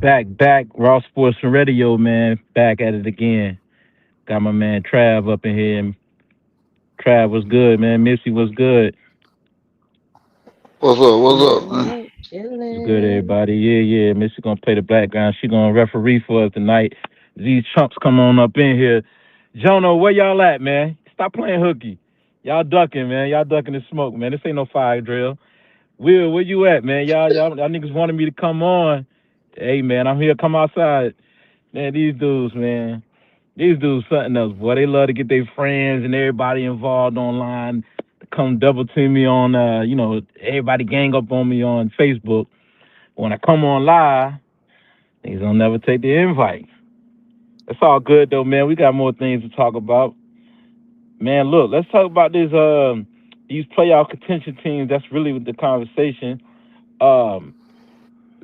Back, Raw Sports and Radio, man. Back at it again. Got my man Trav up in here. Trav was good, man. Missy was good. What's up? What's up, man? Chilling, Was good, chilling. everybody. Yeah. Missy gonna play the background. She gonna referee for us tonight. These chumps come on up in here. Jono, where y'all at, man? Stop playing hooky. Y'all ducking, man. Y'all ducking the smoke, man. This ain't no fire drill. Will, where you at, man? Y'all niggas wanted me to come on. Hey, man, I'm here. Come outside. Man, these dudes, man. These dudes something else, boy. They love to get their friends and everybody involved online. Come double team me on, everybody gang up on me on Facebook. When I come on live, niggas don't never take the invite. It's all good though, man. We got more things to talk about. Man, look, let's talk about these playoff contention teams. That's really the conversation. Um,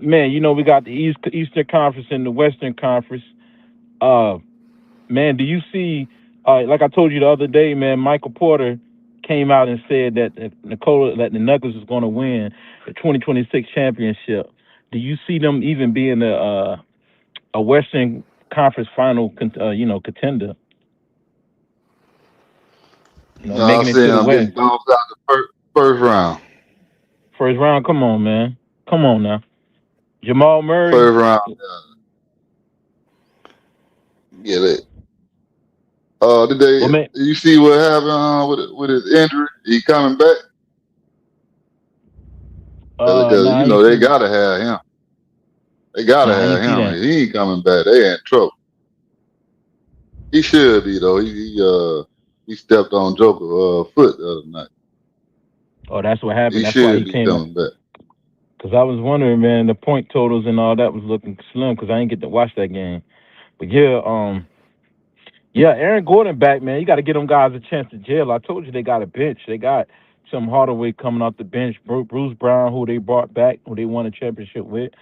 man, we got the Eastern Conference and the Western Conference. Uh, man, do you see? Like I told you the other day, man, Michael Porter came out and said that the Nuggets is going to win the 2026 championship. Do you see them even being a Western Conference final, contender? No, I Making it see to the him getting West bounced out the first round. first round. Come on, man. Come on now. Jamal Murray. First round. Get it. Did Well, they? man. You see what happened with his injury? He coming back because Nah, I ain't they see. gotta have him. They gotta Nah, I have ain't see him. that. If he ain't coming back, they in trouble. He should be though. He stepped on Joker foot the other night. Oh, that's what happened. He That's why should he be came. coming back. Because I was wondering, man, the point totals and all that was looking slim because I didn't get to watch that game. But yeah, Aaron Gordon back, man. You got to give them guys a chance to jail. I told you they got a bench. They got Tim Hardaway coming off the bench, Bruce Brown, who they brought back, who they won a championship with,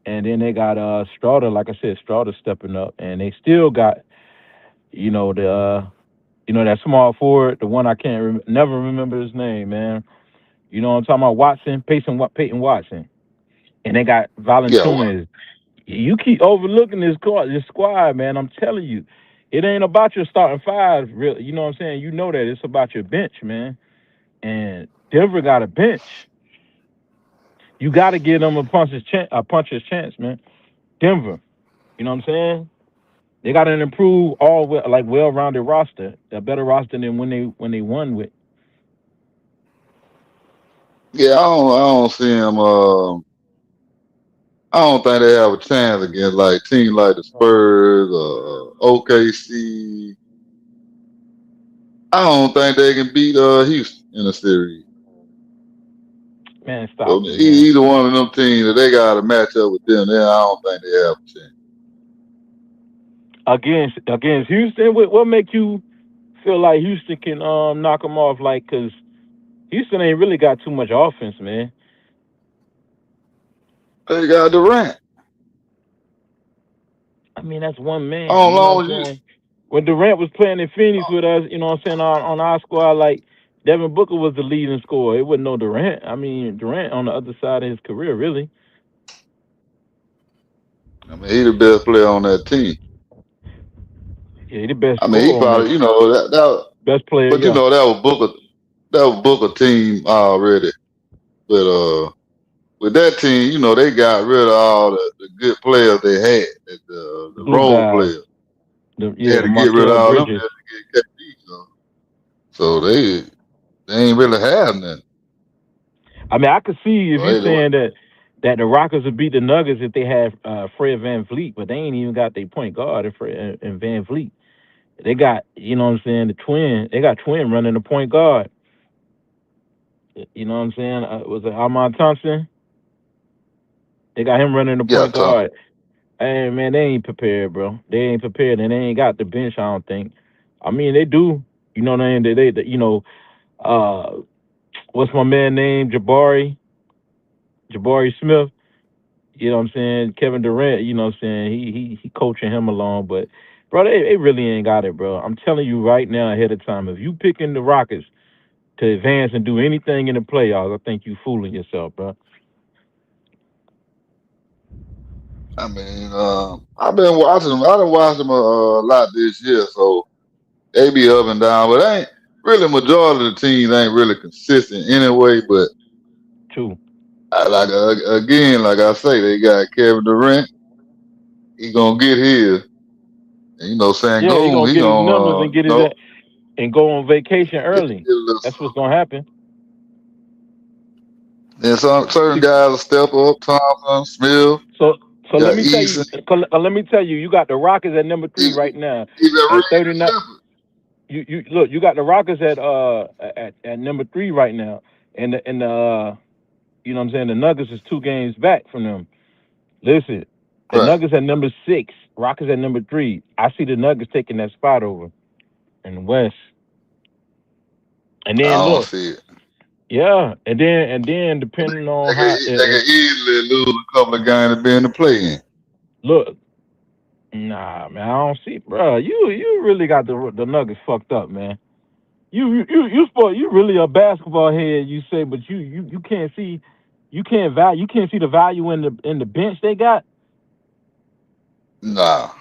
and then they got Strouder. Like I said, Strouder stepping up, and they still got the that small forward, the one I can't never remember his name, man. You know what I'm talking about? Peyton Watson, and they got Yeah, well, Valanciunas. You keep overlooking this squad, man. I'm telling you, it ain't about your starting five. Really, you know what I'm saying? You know that it's about your bench, man. And Denver got a bench. You got to give them a puncher's chance, man. Denver, you know what I'm saying? They got an improved, well-rounded roster, a better roster than when they won with. yeah. I don't see him. I don't think they have a chance against like teams like the Spurs or OKC. I don't think they can beat Houston in a series. Man, So stop it, man. either one of them teams that they got to match up with them, then I don't think they have a chance. Against Houston, what make you feel like Houston can knock them off? Like, cause Houston ain't really got too much offense, man. They got Durant. I mean, that's one man. How You know what long I'm as saying? When Durant was playing in Phoenix with us, you know what I'm saying, on our squad, like Devin Booker was the leading scorer. It wasn't no Durant. I mean, Durant on the other side of his career, really. I mean, he the best player on that team. Yeah, he the best I mean, he scorer on that, probably, that, best player. but Yeah, that was Booker team already. But with that team, they got rid of all the good players they had, the glue role guy. players. They The had to get rid of Markel all them Bridges. just to get KD. So they ain't really have nothing. I mean, I could see if So you anyway, saying that the Rockets would beat the Nuggets if they had Fred Van Vliet, but they ain't even got their point guard in Van Vliet. They got, you know what I'm saying, the twin. They got twin running the point guard. You know what I'm saying? Was it Armand Thompson? They got him running the yeah, point Tom. guard. Hey man, they ain't prepared, bro. They ain't prepared, and they ain't got the bench. I don't think. I mean, they do. You know what I mean? Uh, what's my man name? Jabari Smith. You know what I'm saying? Kevin Durant. You know what I'm saying? He coaching him along, but bro, they really ain't got it, bro. I'm telling you right now ahead of time. If you picking the Rockets to advance and do anything in the playoffs, I think you fooling yourself, bro. I mean, I've been watching them. I done watched them a lot this year, so they be up and down. But ain't really majority of the teams ain't really consistent anyway. But True. again, like I say, they got Kevin Durant. He gonna get his. And, Yeah, he Sangoon, gonna he get his numbers gonna and get his and go on vacation early. get a little That's what's something. gonna happen. And some certain guys will step up. Thompson, Smith, So so let got me tell you, Eason, you got the Rockets at number three even right now Reed at 39. Shepard. You look, you got the Rockets at number three right now, and the you know what I'm saying, the Nuggets is 2 games back from them. Listen, the Right. Nuggets at number six, Rockets at number three. I see the Nuggets taking that spot over in the West. And I then don't look, see it. yeah, and then depending on how They can easily lose a couple of games to be in the play in. look, nah, man, I don't see, bro. You really got the Nuggets fucked up, man. You really a basketball head, you say, but you can't see, you can't see the value in the bench they got, Nah,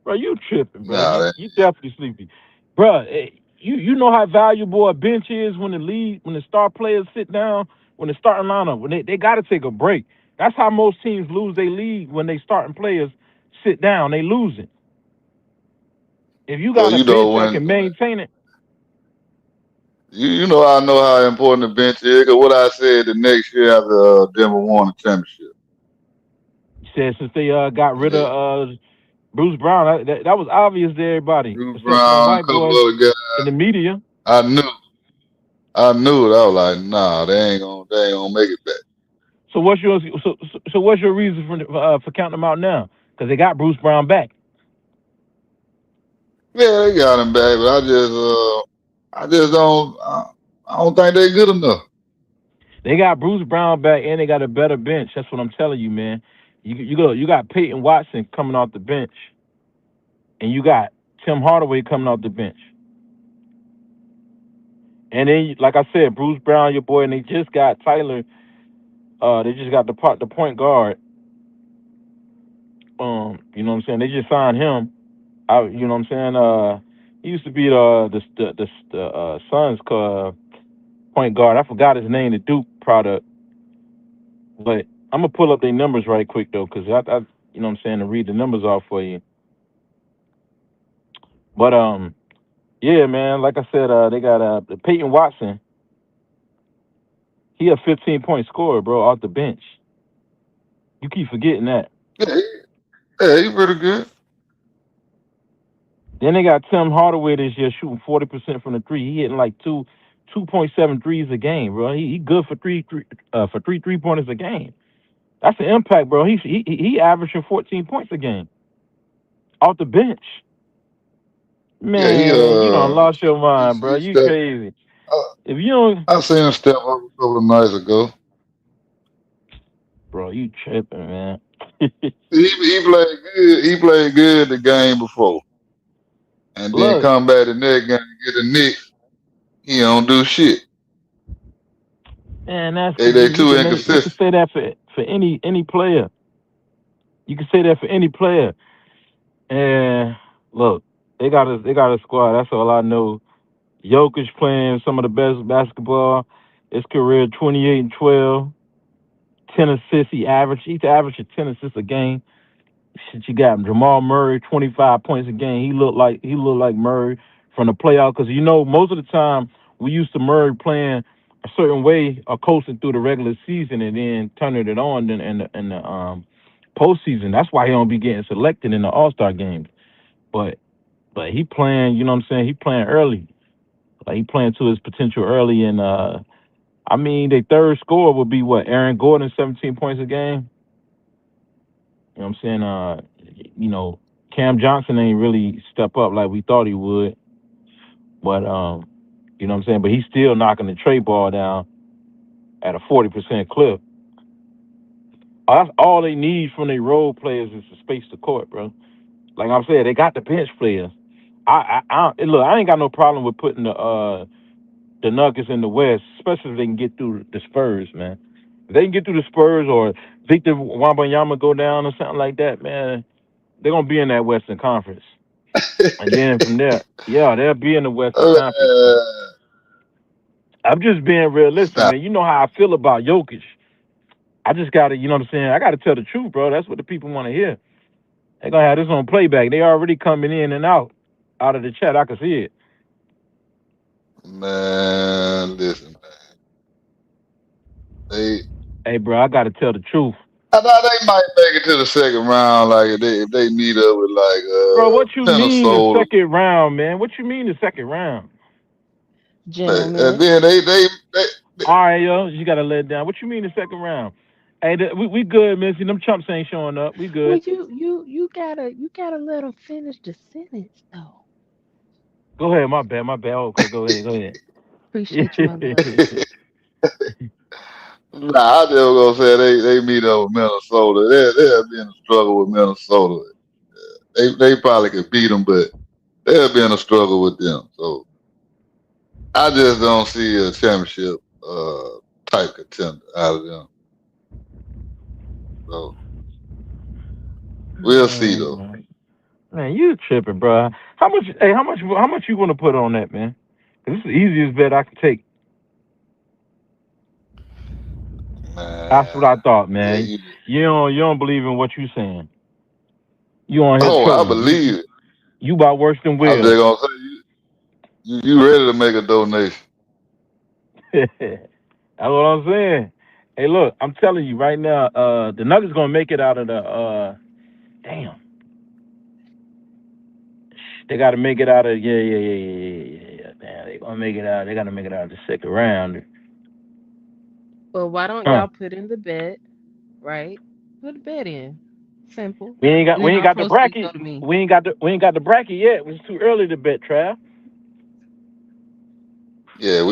bro. You tripping, bro. nah, You definitely sleepy, bro. You know how valuable a bench is when when the star players sit down, when the starting lineup, when they got to take a break. That's how most teams lose their league when they starting players sit down. They lose it. If you well, got a bench that can maintain it, you know I know how important the bench is. Cause what I said the next year after Denver won the championship. said since they got rid Yeah. of Bruce Brown, that was obvious to everybody Drew except for them Brown, a white couple boys other guys. in the media. I knew, I knew it. I was like, nah, they ain't gonna make it back. So what's your reason for counting them out now? Because they got Bruce Brown back. Yeah, they got him back, but I just I don't think they good enough. They got Bruce Brown back, and they got a better bench. That's what I'm telling you, man. You got Peyton Watson coming off the bench, and you got Tim Hardaway coming off the bench. And then, like I said, Bruce Brown, your boy, and they just got Tyler. They just got the point guard. You know what I'm saying? They just signed him. You know what I'm saying? He used to be the Suns point guard. I forgot his name, the Duke product. But I'm gonna pull up their numbers right quick though, cause I you know what I'm saying, to read the numbers off for you. But yeah, man, like I said, they got Peyton Watson. He a 15-point scorer, bro, off the bench. You keep forgetting that. Yeah, yeah, he pretty good. Then they got Tim Hardaway this year shooting 40% from the three. He hitting like 2.7 threes a game, bro. He good for three pointers a game. That's an impact, bro. He averaging 14 points a game off the bench. Yeah, Man, you don't lost your mind, bro. he You stepped. crazy. I, If you don't, I seen him step up a couple of nights ago. bro, you tripping, man. He played good. He played good the game before, and then Look, come back the next game and get a Knicks. He don't do shit. man, that's They you too can inconsistent. say that for any player. You can say that for any player. And look, they got a squad. That's all I know. Jokic playing some of the best basketball. His career 28 and 12, 10 assists. He's averaging 10 assists a game. Shit, you got Jamal Murray, 25 points a game. He looked like Murray from the playoff, because most of the time we used to Murray playing a certain way or coasting through the regular season and then turning it on in the postseason. That's why he don't be getting selected in the All Star games. But he playing, you know what I'm saying? He playing early. Like he playing to his potential early, and I mean, their third scorer would be what, Aaron Gordon, 17 points a game. You know what I'm saying? Cam Johnson ain't really step up like we thought he would, but you know what I'm saying? But he's still knocking the trade ball down at a 40% clip. That's all they need from their role players is to space the court, bro. Like I'm saying, they got the bench players. Look, I ain't got no problem with putting the Nuggets in the West, especially if they can get through the Spurs, man. If they can get through the Spurs or Victor Wembanyama go down or something like that, man, they're gonna be in that Western Conference. And then from there, yeah, they'll be in the Western Conference, man. Uh, I'm just being realistic, stop. man. You know how I feel about Jokic. I just gotta, you know what I'm saying? I gotta tell the truth, bro. That's what the people want to hear. They're gonna have this on playback. They already coming in and out of the chat. I can see it. Man, listen, man. They Hey, bro, I gotta tell the truth. I thought they might make it to the second round, like if they meet up with like Bro, what you mean the Minnesota. second round, man? What you mean the second round? And Gentlemen, then they All right, yo, you gotta let it down. What you mean the second round? Hey, we good, Missy. Them chumps ain't showing up. We well, good. you gotta let them finish the sentence though. Go ahead. My bad. Okay, go ahead. Go ahead. Appreciate you, my love. nah, I just was gonna say they meet up with Minnesota. They'll be in a struggle with Minnesota. They probably could beat them, but they'll be in a struggle with them. So I just don't see a championship type contender out of them. So we'll see though. Man, you tripping, bro. How much? Hey, how much you gonna put on that, man? 'Cause this is the easiest bet I can take. That's what I Man, thought, yeah, man. You don't believe in what you saying. You on here oh, I trolling. believe it. You about worse than I'm Will. just gonna say you ready to make a donation. That's what I'm saying. Hey, look, I'm telling you right now, the Nuggets gonna make it out of the damn. They gotta make it out of yeah. Damn, they gonna make it out. They gotta make it out of the second round. Well, why don't Huh. y'all put in the bet, right? Put a bet in. Simple. We ain't got And we then ain't all got the proceeds go bracket. to me. We ain't got the bracket yet. It was too early to bet, Trav. Yeah,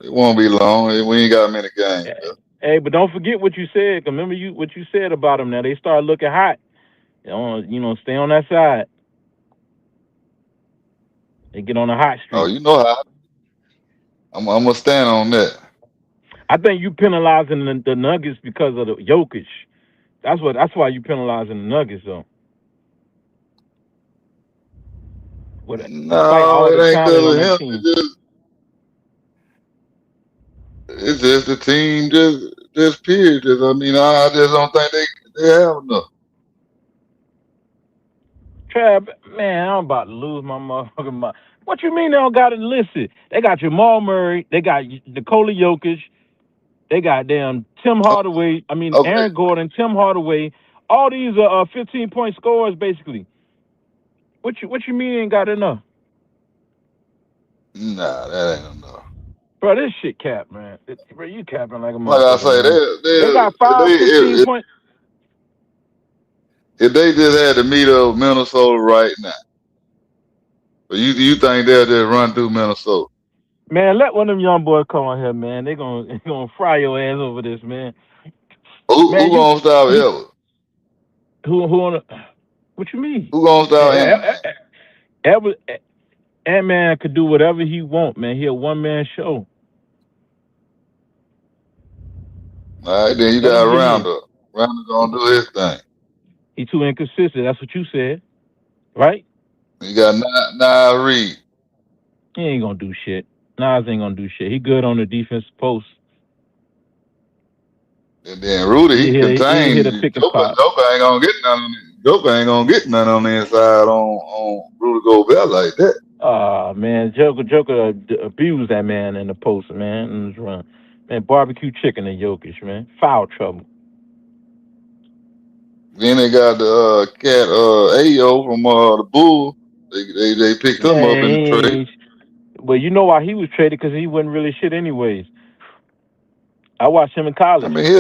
it won't be long. We ain't got many games left. Hey, but don't forget what you said. 'Cause remember what you said about them. Now they start looking hot. Stay on that side. They get on a hot Oh, streak. you know how I'm gonna stand on that. I think you penalizing the Nuggets because of the Jokic. That's why you penalizing the Nuggets though. Despite No, all it the ain't talent because on of that him. team. It's just the team, just period. I mean, I just don't think they have enough. Trav, man, I'm about to lose my motherfucking mind. What you mean they don't got it listed? They got Jamal Murray. They got Nikola Jokic. They got damn Tim Hardaway. I mean Okay, Aaron Gordon, Tim Hardaway. All these are 15-point scorers basically. What you mean ain't got enough, nah, that ain't enough. bro? This shit cap, man. Bro, you capping like a Like I motherfucker, say, man. They got five they 15 point. if they just had to meet up with Minnesota right now, but you think they'll just run through Minnesota? Man, let one of them young boys come on here, man. They gonna they gonna fry your ass over this, man. Who Man, gonna stop you Edwards? who on? What you mean? Who gonna stop Ant Man? Ever Ant Man could do whatever he want, man. He a one man show. All right, then you Let got him get in. Rounder. Rounder gonna do his thing. He too inconsistent. That's what you said, right? You got Nye Reed, He ain't gonna do shit. Nas ain't gonna do shit. He good on the defensive post. and then Rudy. He He hit contained a pick and Joker. pop. Joker ain't gonna get none. Joker ain't gonna get none on the inside on Rudy Gobert like that. Man, Joker abused that man in the post, man, in his run. Man, barbecue chicken and Jokic, man. Foul trouble. Then they got the cat Ayo from the Bulls. They picked him up in the trade. Man, but you know why he was traded? Because he wasn't really shit anyways. I watched him in I college. mean, he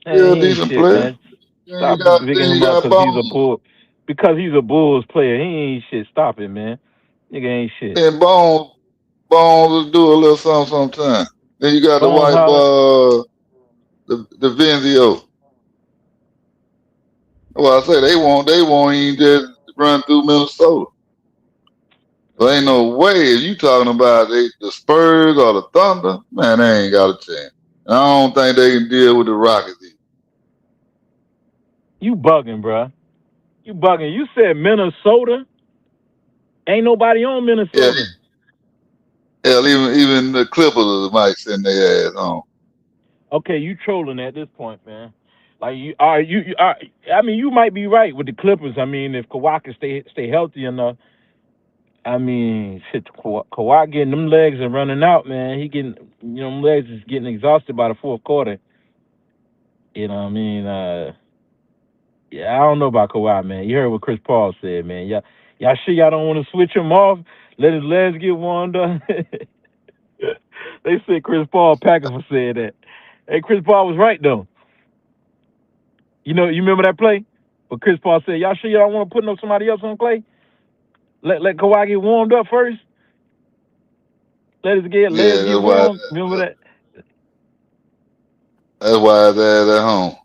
Man, a he ain't decent shit, player. man. Stop Then bigging you him up got because he's a Bones. bull. Because he's a Bulls player, he ain't shit. Stop it, man. Nigga ain't shit. Then Bones will do a little something sometime. Then you got the Bones white Holland. boy, the Venzio. Well, I say they won't even just run through Minnesota. There ain't no way if you talking about the Spurs or the Thunder, man, they ain't got a chance. And I don't think they can deal with the Rockets either. You bugging, bruh. You bugging. You said Minnesota. Ain't nobody on Yeah, Minnesota. hell, even the Clippers might send their ass on. Okay, you trolling at this point, man. Like you are you are. I mean, you might be right with the Clippers. I mean, if Kawhi can stay healthy enough. I mean, shit, Kawhi getting them legs are running out, man. He getting, them legs is getting exhausted by the fourth quarter. You know what I mean? Yeah, I don't know about Kawhi, man. You heard what Chris Paul said, man. Y'all sure y'all don't want to switch him off? Let his legs get warmed up. They said Chris Paul packing for saying that. Hey, Chris Paul was right though. You remember that play? But Chris Paul said, "Y'all sure y'all don't want to put no somebody else on Clay? Let Kawhi get warmed up first. Let his legs Yeah, get warm. Remember that? that's why his ass at home.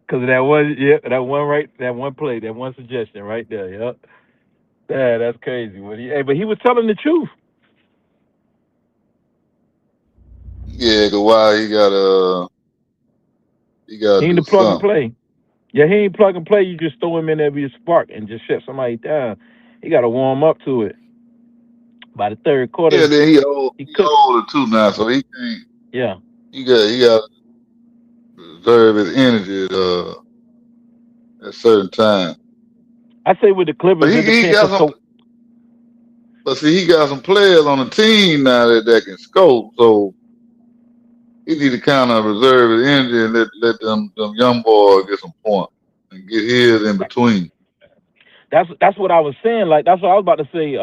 Because of that one, yeah, that one play, that one suggestion right there. Yep. Yeah, that's crazy. But he was telling the truth. Yeah, cause why he He gotta ain't do the plug and something. play. Yeah, he ain't plug and play. You just throw him in there be a spark and just shut somebody down. He got to warm up to it. By the third Yeah, quarter, then he he cooked. older too now, so he can't. Yeah, He got to preserve his energy at certain time. I say with the But Clippers, it he depends. got some. But see, he got some players on the team now that can score. So he need to kind of reserve his energy and let them young boys get some points and get his in between. That's what I was saying. Like that's what I was about to say.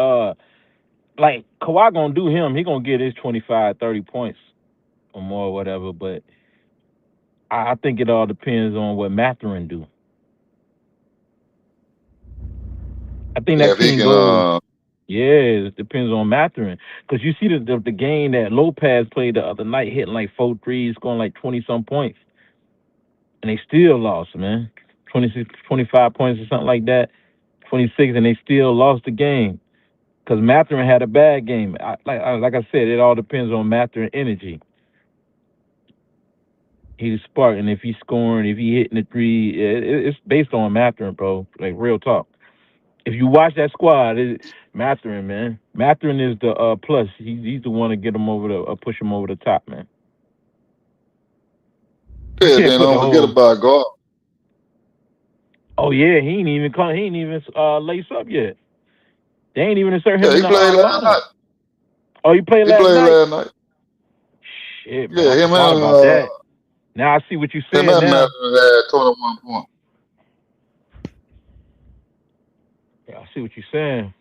Like Kawhi gonna do him. He gonna get his 25, 30 points or more, or whatever. But I think it all depends on what Matherin do. I think Yeah, that if he team can. goes. Yeah, it depends on Matherin. Because you see the game that Lopez played the other night, hitting like 4 threes, scoring like 20 some points, and they still lost, man. 26, 25 points or something like that, 26, and they still lost the game because Matherin had a bad game. Like I said, it all depends on Matherin energy. He's sparking. If he's scoring, if he hitting the three, it's based on Matherin, bro. Like real talk. If you watch that squad, Matherin, man. Matherin is the plus. He's the one to get him over the push him over the top, man. You Yeah, can't then put the don't forget whole. about God. Oh yeah, he ain't even come. He ain't even lace up yet. They ain't even insert him Yeah, in he the played last lineup. night. Oh, you played He last played night? last night. Shit, man, Yeah, I forgot about that. Now I see what you're him saying and now. Matthews had 21 points. Yeah, I see what you're saying.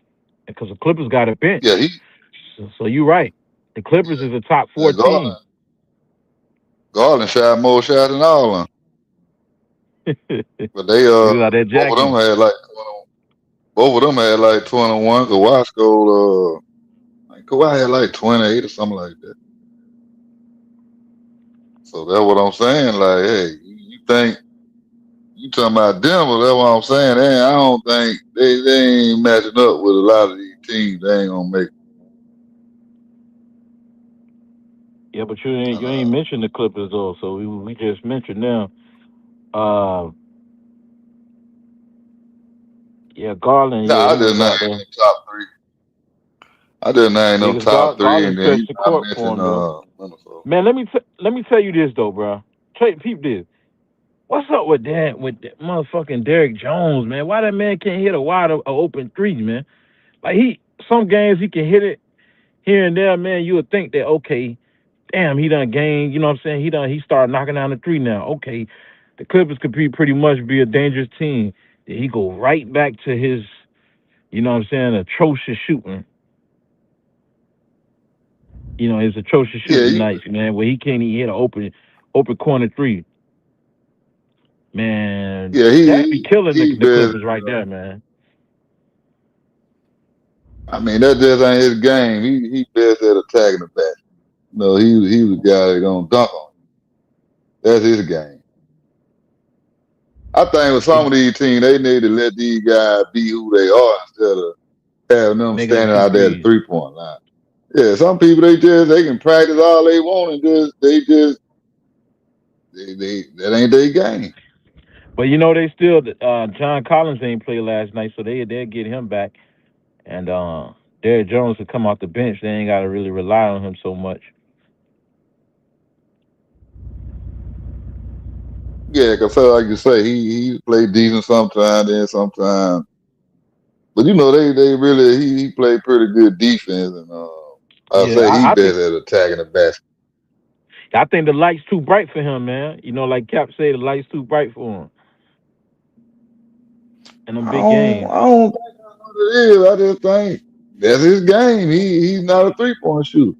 Because the Clippers got a bench. Yeah, So you're right. The Clippers is a top yeah, four team. Garland shot more shots than all of them. But they He was out there both of them jacking. had like 21. Both of them had like 21. Kawhi scored Kawhi had like 28 or something like that. So that's what I'm saying. Like, hey, you think you talking about Denver? That's what I'm saying. I don't think they ain't matching up with a lot of these teams. They ain't gonna make it. Yeah, but you ain't And, mentioned the Clippers though. So we just mentioned them. Uh, yeah, Garland. Yeah, nah, I he just was name out there. them top three. I just name Yeah, them 'cause top three, Garland and then stretched the I court for mentioned him though. Minnesota. Man, let me tell you this though, bro. Peep this. What's up with that motherfucking Derrick Jones, man? Why that man can't hit a open three, man? Like some games he can hit it here and there, man. You would think that okay, damn, he done gained. You know what I'm saying? He started knocking down the three now. Okay, the Clippers could pretty much be a dangerous team. Then he go right back to his, you know what I'm saying, atrocious shooting. His atrocious Yeah, shooting nights, man, where he can't even hit an open corner three. Man, yeah, that be killing the, he the best. Clippers right there, man. I mean, that just ain't his game. He best at attacking the basket. No, he was the guy that gonna dunk on you. That's his game. I think with some It of these teams, they need to let these guys be who they are instead of having them make them standing shoot out there at the threes. 3-point line. Yeah, some people they can practice all they want and they just They that ain't their game. But you know they still John Collins ain't play last night, so they'll get him back, and Derrick Jones will come off the bench. They ain't got to really rely on him so much. Yeah, cause so like you say, he played decent sometimes, then sometimes. But they really he played pretty good defense, and I Yeah, say he I think better at attacking the basket. the light's too bright for him, man. You know, like Cap said, the light's too bright for him in them big games. I don't think that's what it is. I just think that's his game. He's not a 3-point shooter.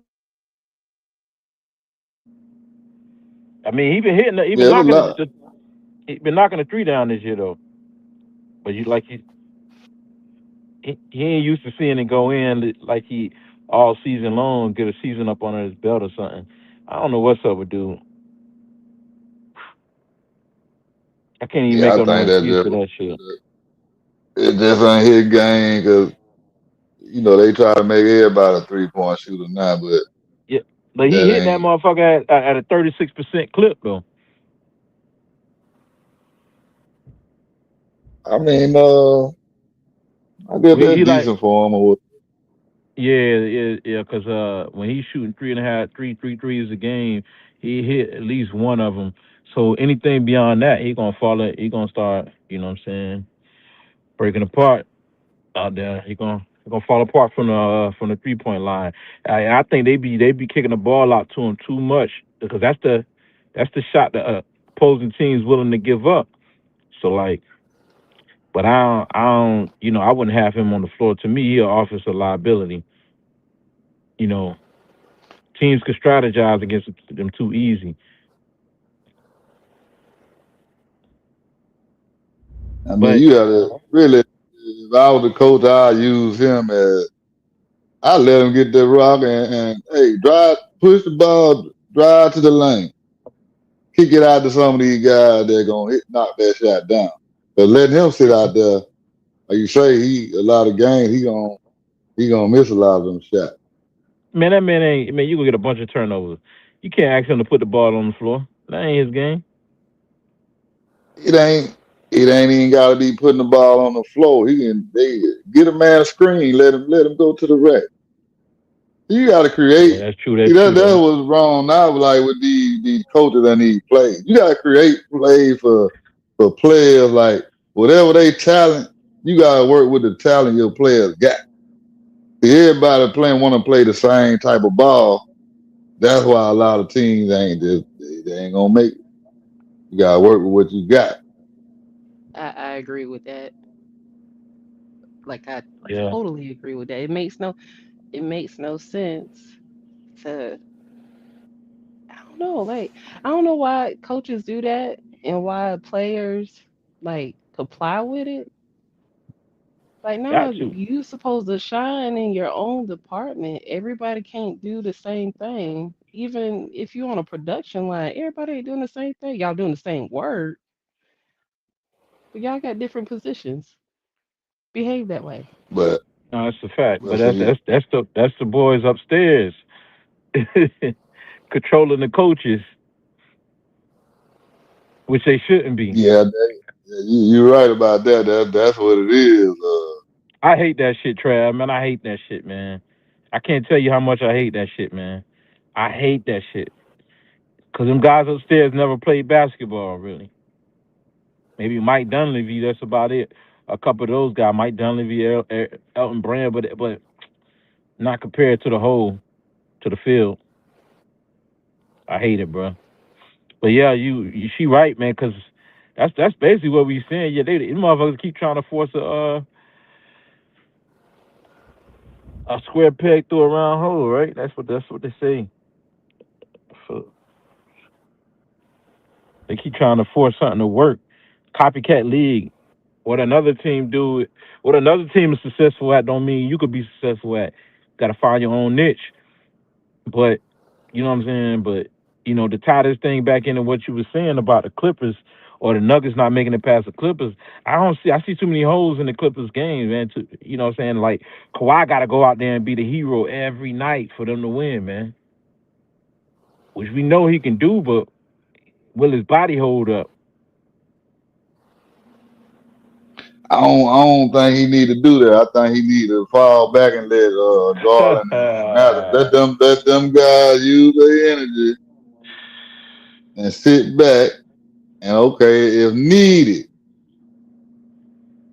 I mean, he been Yeah, it's a knocking lot. he been knocking the three down this year though. But you like he ain't used to seeing it go in like he all season long, get a season up under his belt or something. I don't know what's up with dude. I can't even Yeah, make I up no think that excuse for that shit. it just ain't his game because they try to make everybody a 3-point shooter now, but Yeah, but he that hitting that ain't. motherfucker at a 36% clip though. I mean, I guess He that's like decent for him. Or yeah. Cause when he's shooting three and a half, three threes a game, he hit at least one of them. So anything beyond that, he gonna fall. He gonna start. You know what I'm saying? Breaking apart out there. He gonna fall apart from the 3 point line. I think they be kicking the ball out to him too much because that's the shot that opposing teams willing to give up. So like, but I wouldn't have him on the floor. To me, he an offensive liability. You know, teams could strategize against them too easy. I mean, But you got to really. If I was the coach, I'd use him as I let him get that rock and hey, drive, push the ball, drive to the lane, kick it out to some of these guys that gonna knock that shot down. But letting him sit out there, like you say, he a lot of games he gonna miss a lot of them shots. man, that man ain't man. You gonna get a bunch of turnovers. You can't ask him to put the ball on the floor. That ain't his game. It ain't it ain't even got to be putting the ball on the floor. They get a man a screen, let him go to the rack. You got to Yeah, create. that's true. That's See true that though. was wrong now. Like with these coaches that need plays, you got to create plays for players. Like whatever they talent, you got to work with the talent your players got. See, everybody playing want to play the same type of ball. That's why a lot of teams ain't just they ain't gonna make it. You got to work with what you got. I agree with that. Like I Yeah, totally agree with that. It makes no sense to I don't know, like I don't know why coaches do that and why players like comply with it. Like got nah, to. you supposed to shine in your own department. Everybody can't do the same thing. Even if you're on a production line, everybody ain't doing the same thing. Y'all doing the same work, but y'all got different positions. Behave that way. But No, that's a fact. But that's see, that's that's the that's the boys upstairs controlling the coaches, which they shouldn't be. yeah, you're right about that. That's what it is. I hate that shit, Trav. Man, I hate that shit, man. I can't tell you how much I hate that shit, man. I hate that shit. Cause them guys upstairs never played basketball, really. Maybe Mike Dunleavy, that's about it. A couple of those guys, Mike Dunleavy, Elton Brand, but not compared to the whole, to the field. I hate it, bro. But yeah, she right, man. Cause that's basically what we saying. Yeah, these motherfuckers keep trying to force a square peg through a round hole, right? That's what they say. So they keep trying to force something to work. Copycat league. What another team do, what another team is successful at, don't mean you could be successful at. Got to find your own niche. But you know what I'm saying. But to tie this thing back into what you were saying about the Clippers or the Nuggets not making it past the Clippers, I don't see. I see too many holes in the Clippers game, man. What I'm saying, like Kawhi got to go out there and be the hero every night for them to win, man. Which we know he can do, but Will his body hold up? I don't think he need to do that. I think he need to fall back and let Garland and Mather let them guys use their energy and sit back and okay, if needed,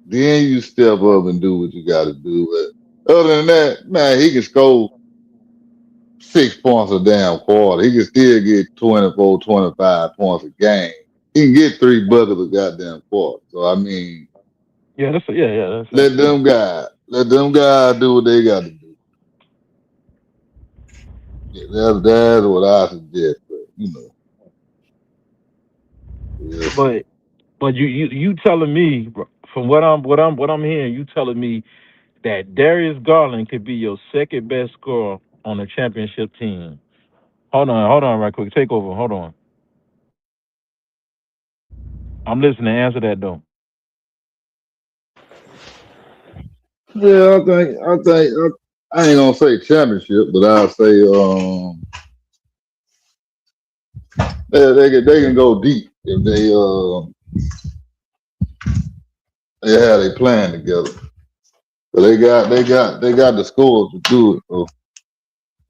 then you step up and do what you got to do. But other than that, man, he can score 6 points a damn quarter. He can still get 24, 25 points a game. He can get 3 buckets a goddamn quarter. So I mean, Yeah, let them guys do what they got to do. Yeah, that's what I suggest. But we'll see. but you telling me from what I'm hearing, you telling me that Darius Garland could be your second best scorer on a championship team. Hold on, right quick. Take over. Hold on. I'm listening. Answer that though. Yeah, I ain't gonna say championship, but I'll say they can go deep if they have a plan together. So they got the scores to do it. So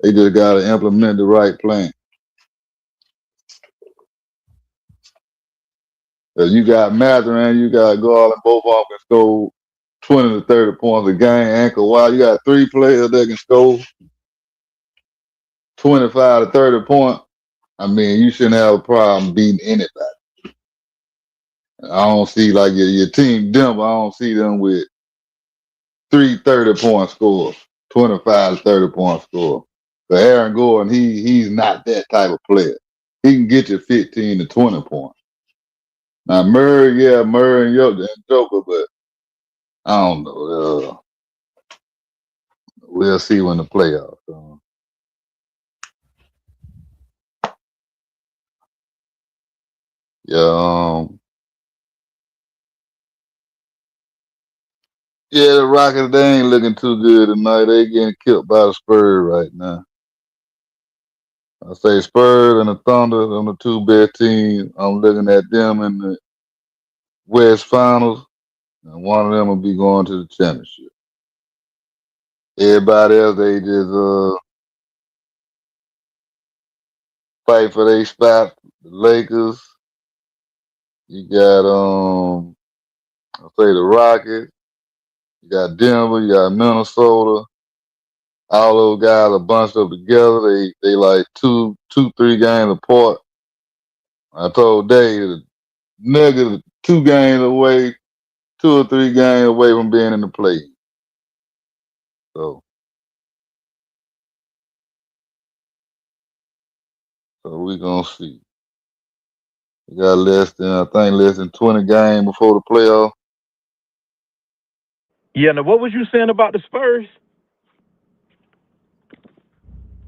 they just got to implement the right plan. Cause you got Matherin, you got Garland, both of them can score 20 to 30 points a game. And Kawhi, you got 3 players that can score 25 to 30 points. I mean, you shouldn't have a problem beating anybody. I don't see like your team Denver. I don't see them with 3 30-point scores, 25 to 30-point score. But Aaron Gordon, he's not that type of player. He can get you 15 to 20 points. Now Murray and Joker, but I don't know. We'll see when the playoffs come. Yeah, yeah, the Rockets, they ain't looking too good tonight. They getting killed by the Spurs right now. I say Spurs and the Thunder, them the two best teams. I'm looking at them in the West Finals, and one of them will be going to the championship. Everybody else, they just fight for their spot. The Lakers, you got I say the Rockets, you got Denver, you got Minnesota. All those guys are bunched up together. They like 3 games apart. I told Dave the Nuggets 2 games away, 2 or 3 games away from being in the play. So we gonna see. We got less than 20 games before the playoff. Yeah. Now, what was you saying about the Spurs?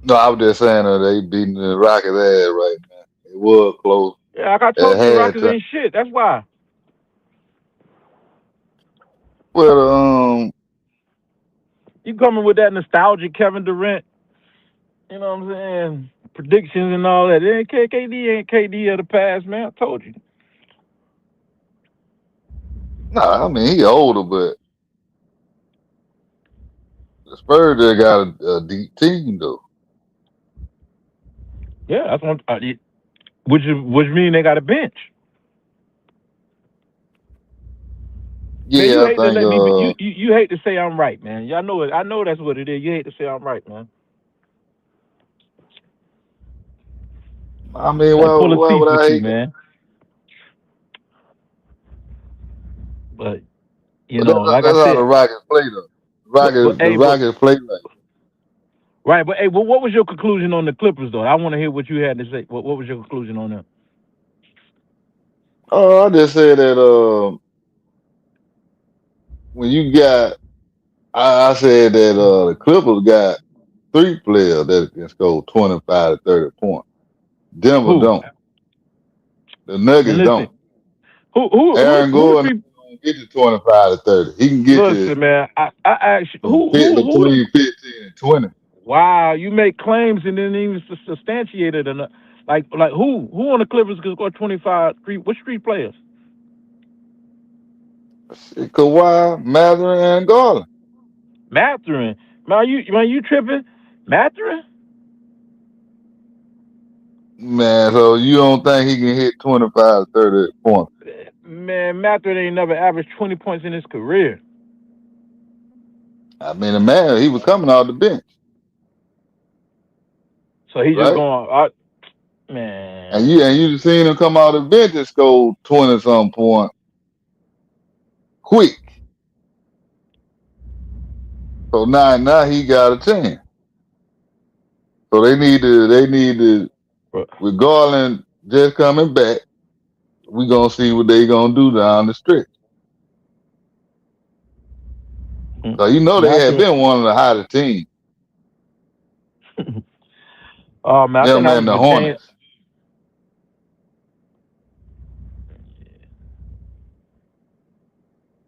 No, I was just saying that they beating the Rockets ass right now. It was close Yeah, like I at told you, the Rockets halftime. ain't shit. That's why. Well, You coming with that nostalgic Kevin Durant, you know what I'm saying? Predictions and all that. It ain't KD ain't KD of the past, man. I told you. nah, I mean he older, but the Spurs just got a deep team though. Yeah, that's one. Which mean they got a bench. Man, you Yeah, I hate to think let me. You hate to say I'm right, man. Y'all know it. I know that's what it is. You hate to say I'm right, man. I mean Like pulling why teeth would with I you, hate? man. But But like I that's how the said, Rockets play though. The hey, Rockets play like. right, but hey, what was your conclusion on the Clippers though? I want to hear what you had to say. What was your conclusion on them? Oh, I just said that when you got, I said that the Clippers got 3 players that can score 25 to 30 points. Denver Who? don't. The And Nuggets listen, don't. who Aaron the Gordon three? don't get you 25 to 30. He can get you Listen, man. I asked you, who the. between 15 and 20. Wow, you make claims and then even substantiate it enough. Like who on the Clippers could score 25? What street players? Shit, Kawhi, Mather, and Garland. Mathurin. Man, you tripping? Mathurin? Man, so you don't think he can hit 25, 30 points? Man, Mathurin ain't never averaged 20 points in his career. I mean, the man, he was coming off the bench, So he just right? going, man. And you just seen him come out of the bench and score 20 some points quick. So now he got a chance. So they need to with Garland just coming back, we gonna see what they gonna do down the stretch. So you know they had Mathurin. been one of the hottest teams. Oh man, I think Them that was and the the change. Hornets.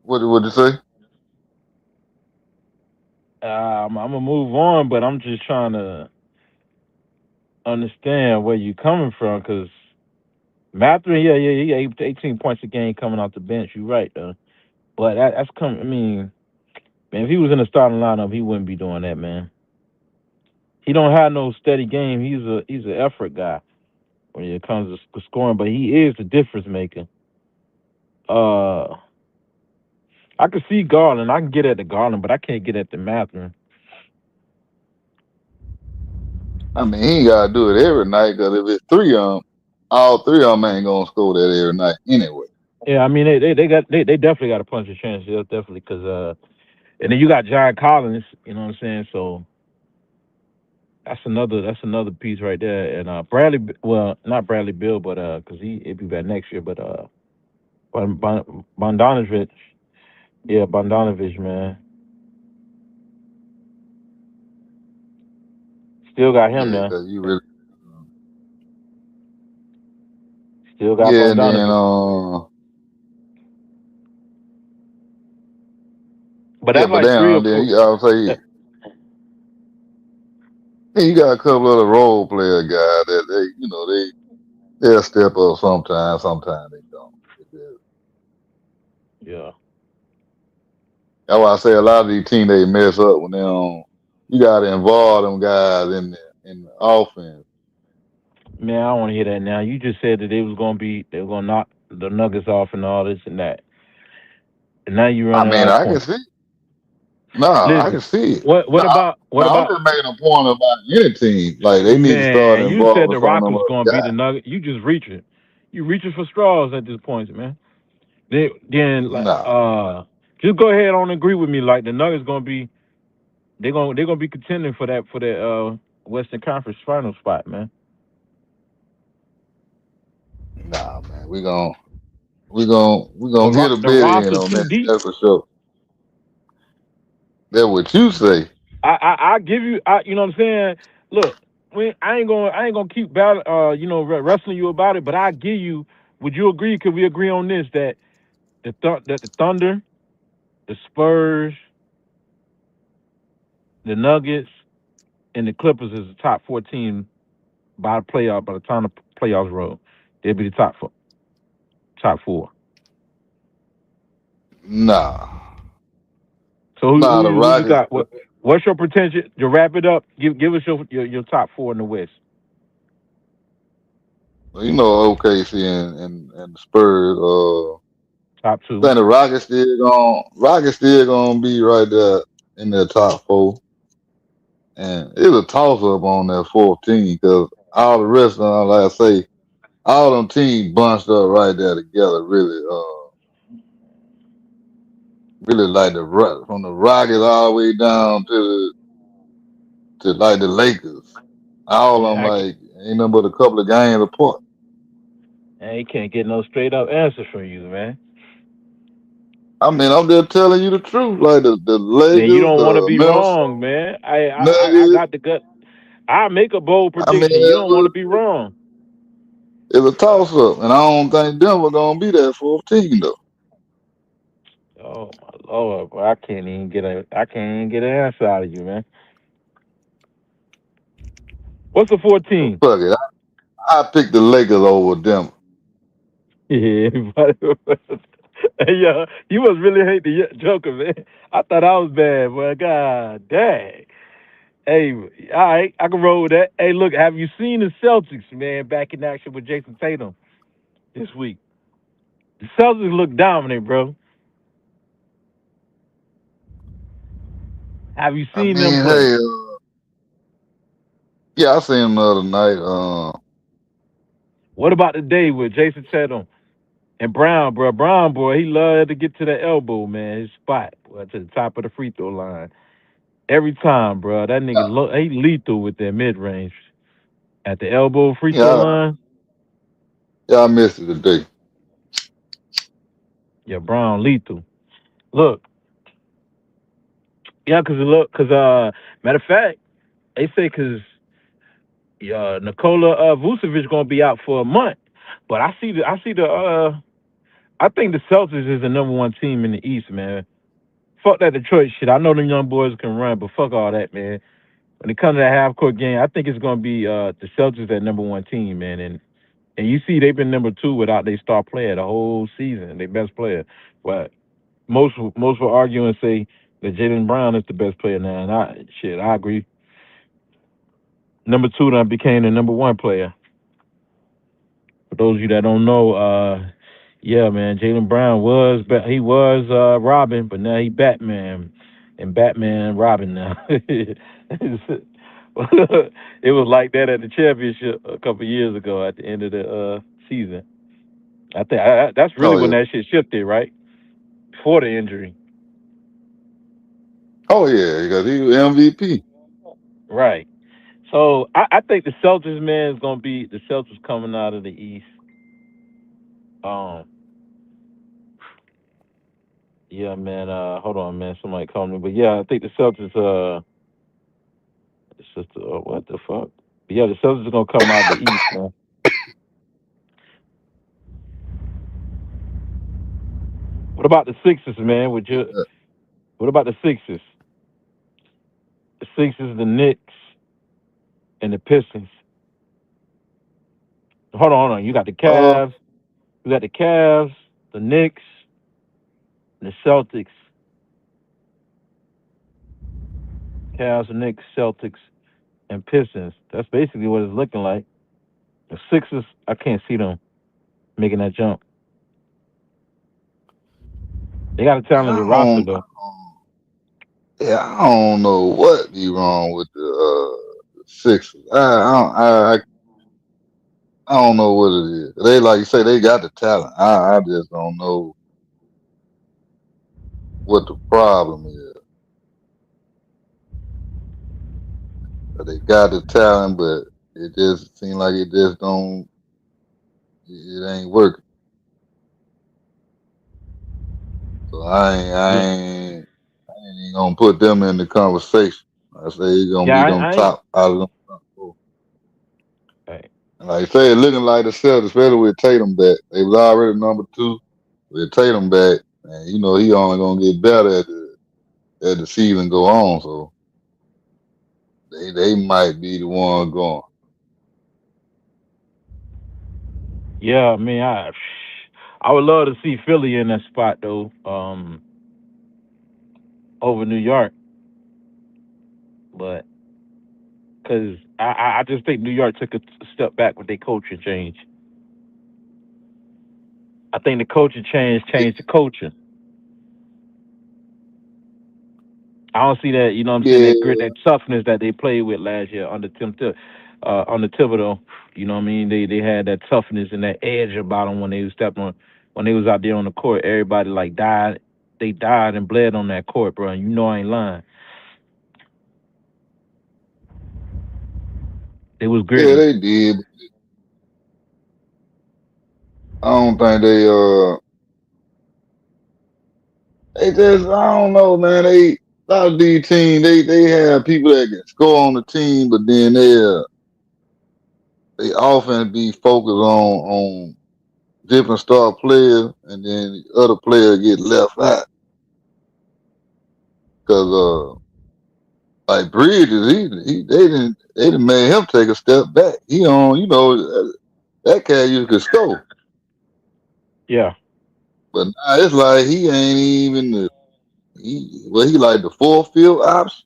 What you say? I'm gonna move on, but I'm just trying to understand where you coming from, because Mathurin, yeah, he 18 points a game coming off the bench. You're right, though. But that's coming. I mean, man, if he was in the starting lineup, he wouldn't be doing that, man. He don't have no steady game. He's an effort guy when it comes to scoring, but he is the difference maker. Uh, I can see Garland. I can get at the Garland, but I can't get at the Mathurin. I mean, he ain't gotta do it every night because if it's three of them, all three of them ain't gonna score that every night anyway. Yeah, I mean they definitely got a punch of chance. Yeah, definitely, because and then you got John Collins. You know what I'm saying? So that's another piece right there. And Bradley, well, not Bradley Bill, but because he'll be back next year. But Bondanovich, yeah, Bondanovich, man, still got him Yeah, there. because you really. Still got Yeah, and then Bondanovich. But yeah, that's but like three or then four. I'll say yeah, you got a couple of the role player guys that they'll step up sometimes, sometimes they don't. Yeah, That's why I say a lot of these teams they mess up when they don't. You got to involve them guys in the offense. man, I don't want to hear that now. You just said that they were gonna knock the Nuggets off and all this and that, and now you I running mean, out of I can points. see. No, I can Listen, see it. what No, about no, I'm just making a point about any team. Like they need to start man? You said involving the some of them Rockets other gonna beat the guys. Nuggets. You just reaching. You reaching for straws at this point, man. Then like Nah, just go ahead on and agree with me. Like the Nuggets gonna be they're gonna be contending for that Western Conference final spot, man. nah, man. We gonna get a The bid in roster's on too that. deep. That's for sure. That's what you say. I give you you know what I'm saying. Look, I ain't gonna keep wrestling you about it, but I give you. Would you agree? Could we agree on this that that the Thunder, the Spurs, the Nuggets, and the Clippers is the top 14 by the time the playoffs roll, they'll be the top four. Nah, So nah. The who you Rockets. got? What's your potential? To wrap it up, give us your top four in the West. You know, OKC and the Spurs. Top I two. think the Rockets still gonna be right there in their top four, and it's a toss up on that 14 because all the rest of them, like I say, all them teams bunched up right there together. Really like from the Rockets all the way down to like the Lakers. All of Man, them like ain't nothing but a couple of games apart. he can't get no straight up answers from you, man. I mean, I'm just telling you the truth. Like the Man, you Lakers, don't want to the be Minnesota wrong, man. I Nuggets. got the gut. I make a bold I mean, prediction. You don't want to be wrong. it's a toss up, and I don't think Denver gonna be that 14 though. Oh my lord, boy, I can't even get an answer out of you, man. What's the So 14? fuck it. I picked the Lakers over them. Yeah, everybody. Hey, you must really hate the Joker, man. I thought I was bad, but god dang. Hey, all right, I can roll with that. Hey, look, have you seen the Celtics, man, back in action with Jason Tatum this week? The Celtics look dominant, bro. Have you I seen them mean, play? hey, yeah, I seen him the other night. What about today with Jason Tatum and Brown, bro? Brown, boy, he loved to get to the elbow, man, his spot, boy, to the top of the free throw line. Every time, bro, that nigga, he lethal with that mid range. At the elbow free throw Yeah, line, yeah, I missed it today. yeah, Brown lethal. Look, yeah, matter of fact, they say Nikola Vucevic gonna be out for a month, but I think the Celtics is the number one team in the East, man. Fuck that Detroit shit. I know them young boys can run, but fuck all that, man. When it comes to that half court game, I think it's gonna be the Celtics that number one team, man. And you see they've been number two without their star player the whole season, their best player. But most will argue and say that Jalen Brown is the best player now, and I agree. Number two then became the number one player. For those of you that don't know, yeah, man, Jalen Brown he was Robin, but now he Batman, and Batman Robin now. It was like that at the championship a couple years ago at the end of the season. I think that's really Oh when yeah, that shit shifted, right? Before the injury, oh yeah, because he was MVP. right? So I think the Celtics, man, is gonna be the Celtics coming out of the East. Um, yeah, man. Hold on, man. Somebody called me, but yeah, I think the Celtics. It's just what the fuck? But yeah, the Celtics are gonna come out of the East, man. What about the Sixers, man? What about the Sixers? The Sixers, the Knicks, and the Pistons. Hold on. You got the Uh, Cavs. You got the Cavs, the Knicks, and the Celtics. Cavs, the Knicks, Celtics, and Pistons. That's basically what it's looking like. The Sixers, I can't see them making that jump. They got a yeah, talented roster though. yeah, I don't know what be wrong with the Sixers. I don't know what it is. They like you say they got the talent. I just don't know what the problem is. They got the talent, but it just seems like it just don't. It ain't working. So Yeah, I ain't even gonna put them in the conversation. I say it's gonna yeah. be them I ain't. top out of them top four. Hey, And like I say, it looking like the Celtics, especially with Tatum back. They was already number two with Tatum back, and you know he only gonna get better as the season go on. So they might be the one going. yeah, I mean, I would love to see Philly in that spot though, over New York, but because I just think New York took a step back with their coaching change. I think the coaching change changed the culture. I don't see that, you know what I'm saying, Yeah, that grit, that toughness that they played with last year under Thibodeau. You know what I mean? They had that toughness and that edge about them when they was out there on the court. Everybody like died, they died and bled on that court, bro. And you know I ain't lying. They was yeah, gritty. they did. I don't think they just I don't know, man. They a lot of these teams they have people that can score on the team, but then they often be focused on different star players, and then the other players get left out because Like Bridges, they didn't made him take a step back. He on, that cat you could score, Yeah. but now it's like he ain't even he like the fourth field option.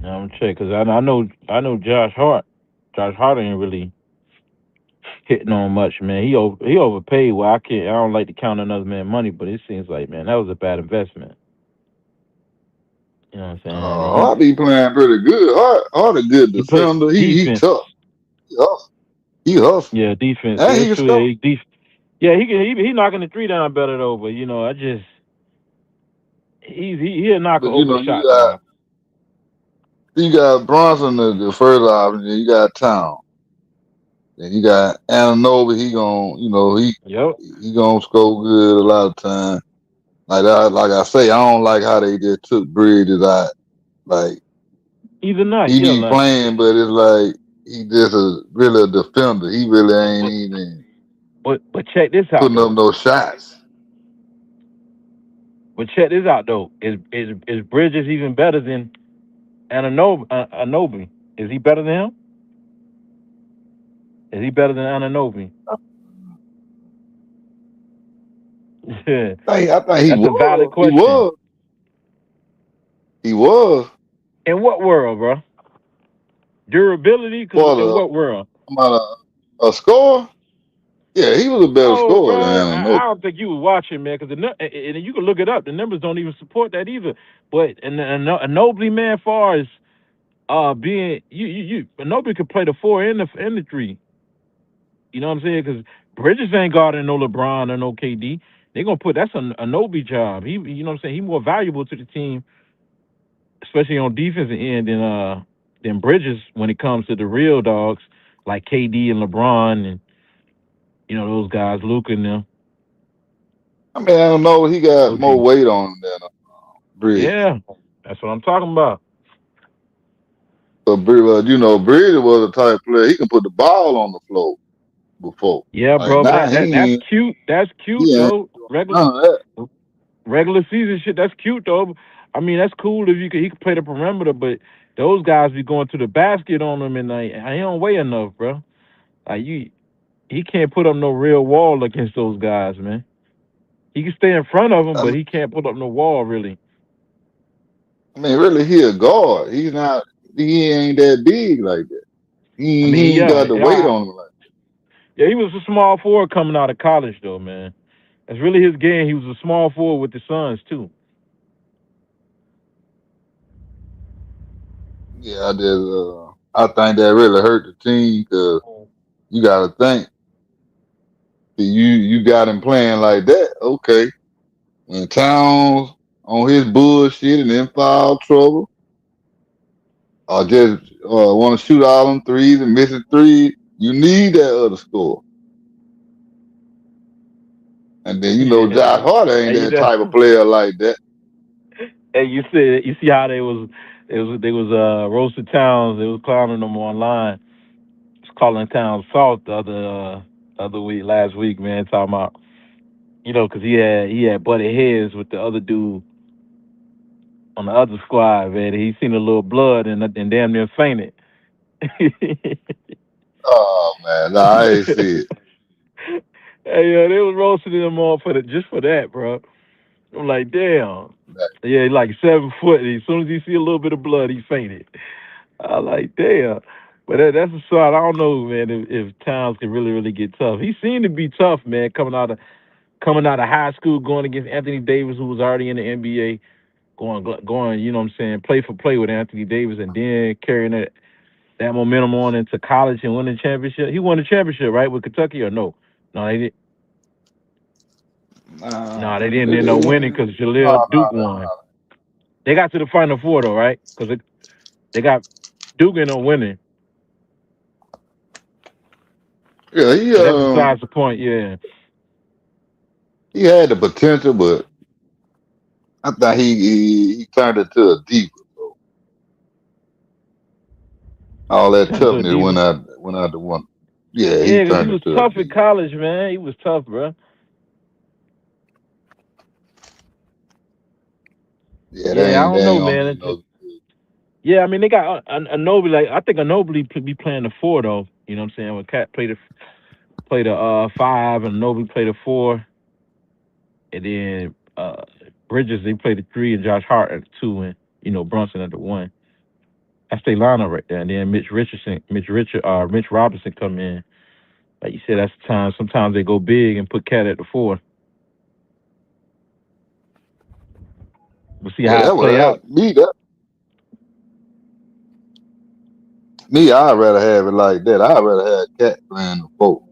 I'm gonna check because I know Josh Hart. Josh Hart ain't really hitting on much, man. He overpaid. Well, I don't like to count another man's money, but it seems like, man, that was a bad investment. You know what I'm saying? And Hart be playing pretty good. Hart a good he played defender. He defense. tough. He hustle. He hustle. Yeah, defense. And Yeah, he it's can true. Yeah, score. yeah, he knocking the three down better though. But I just he'll knock But over the you shot got down. you got Bronson the first option, and you got Town. And you got Ananobi, Yep. he gonna score good a lot of time. Like I say, I don't like how they just took Bridges out. Like Either night. he Yeah, be like. playing, but it's like he just really a defender. He really But ain't but even but check this out putting up though. no shots. But check this out though. Is Bridges even better than Anobi? Is he better than him? Is he better than Ananobi? Yeah, I think he that's a valid was. He question. was. He was In what world, bro? Durability? Because for in the what world? about a score. Yeah, he was a better No, scorer bro. than I Ananobi. don't think you were watching, man. Because and you can look it up. The numbers don't even support that either. But Anobi, man, far as being Anobi could play the four and the three. You know what I'm saying? Because Bridges ain't guarding no LeBron or no KD. They're gonna put that's a Nobi job. You know what I'm saying? He's more valuable to the team, especially on defensive end than Bridges when it comes to the real dogs like KD and LeBron and those guys, Luka and them. I mean, I don't know. He got more OG. weight on him than Bridges. Yeah, that's what I'm talking about. But Bridges was a type of player. He can put the ball on the floor before. Yeah, Like bro, but now that's cute. That's cute he ain't though. none of that. Regular season shit. That's cute though. I mean, that's cool if he could play the perimeter, but those guys be going to the basket on him, and like, he don't weigh enough, bro. Like he can't put up no real wall against those guys, man. He can stay in front of them, I but mean, he can't put up no wall really. really, he a guard. He's not. He ain't that big like that. I He mean, ain't yeah, got the weight yeah, on him. Like yeah. He was a small forward coming out of college, though, man. That's really his game. He was a small forward with the Suns too. yeah, I think that really hurt the team because you got to think you got him playing like that. Okay, when Towns on his bullshit and in foul trouble, or just want to shoot all them threes and missing threes, you need that other score. And then Josh Yeah, Hart ain't and that type of player like that. and you see how they was roasted Towns. They was clowning them online. Just calling Towns soft the other week, last week, man. Talking about because he had butted heads with the other dude on the other squad, man. He seen a little blood and damn near fainted. Oh man, nah, I ain't see it. Hey, they was roasting him on for just for that, bro. I'm like, damn. Yeah, he like 7 foot. As soon as he see a little bit of blood, he fainted. I like, damn. But that's a shot. I don't know, man, if Towns can really, really get tough. He seemed to be tough, man, coming out of high school, going against Anthony Davis, who was already in the NBA, going, you know what I'm saying, play for play with Anthony Davis, and then carrying that momentum on into college and winning the championship. He won the championship, right, with Kentucky, or no? No, they did. Nah, No, they didn't it, end up it, winning because nah, Jaleel Duke nah, won. They got to the Final Four though, right? Because they got Duke ended up winning, yeah, but that's besides the point. Yeah, he had the potential, but I thought he turned it to a diva. So all that turned into a toughness diva. went out the one. Yeah, he Yeah, because he turned was it to a tough in diva. college, man. He was tough, bro. Yeah, Yeah, I don't they know, ain't gonna man. be no. Yeah, I mean they got a Noble. Like I think a Noble be playing the four though. You know what I'm saying? When Cat play the five and Noble play the four, and then Bridges they play the three and Josh Hart at the two and Brunson at the one. That's their lineup right there. And then Mitch Robinson come in. Like you said, that's the time. Sometimes they go big and put Cat at the four. We'll see Yeah, how that it would play have out. me. I'd rather have it like that. I'd rather have Cat playing the four.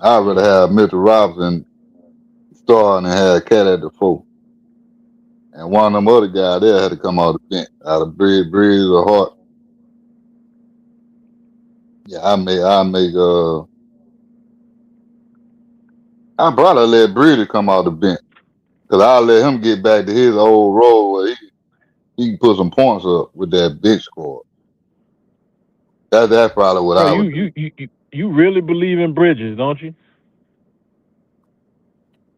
I'd rather Yeah. have Mitchell Robinson starting and have Cat at the four. And one of them other guys there had to come out of the bench, out of Breeze or Hart. Yeah, I probably let Breeder come out the bench because I'll let him get back to his old role where he can put some points up with that big squad. That's probably what Bro, I you would do. you you you you really believe in Bridges, don't you?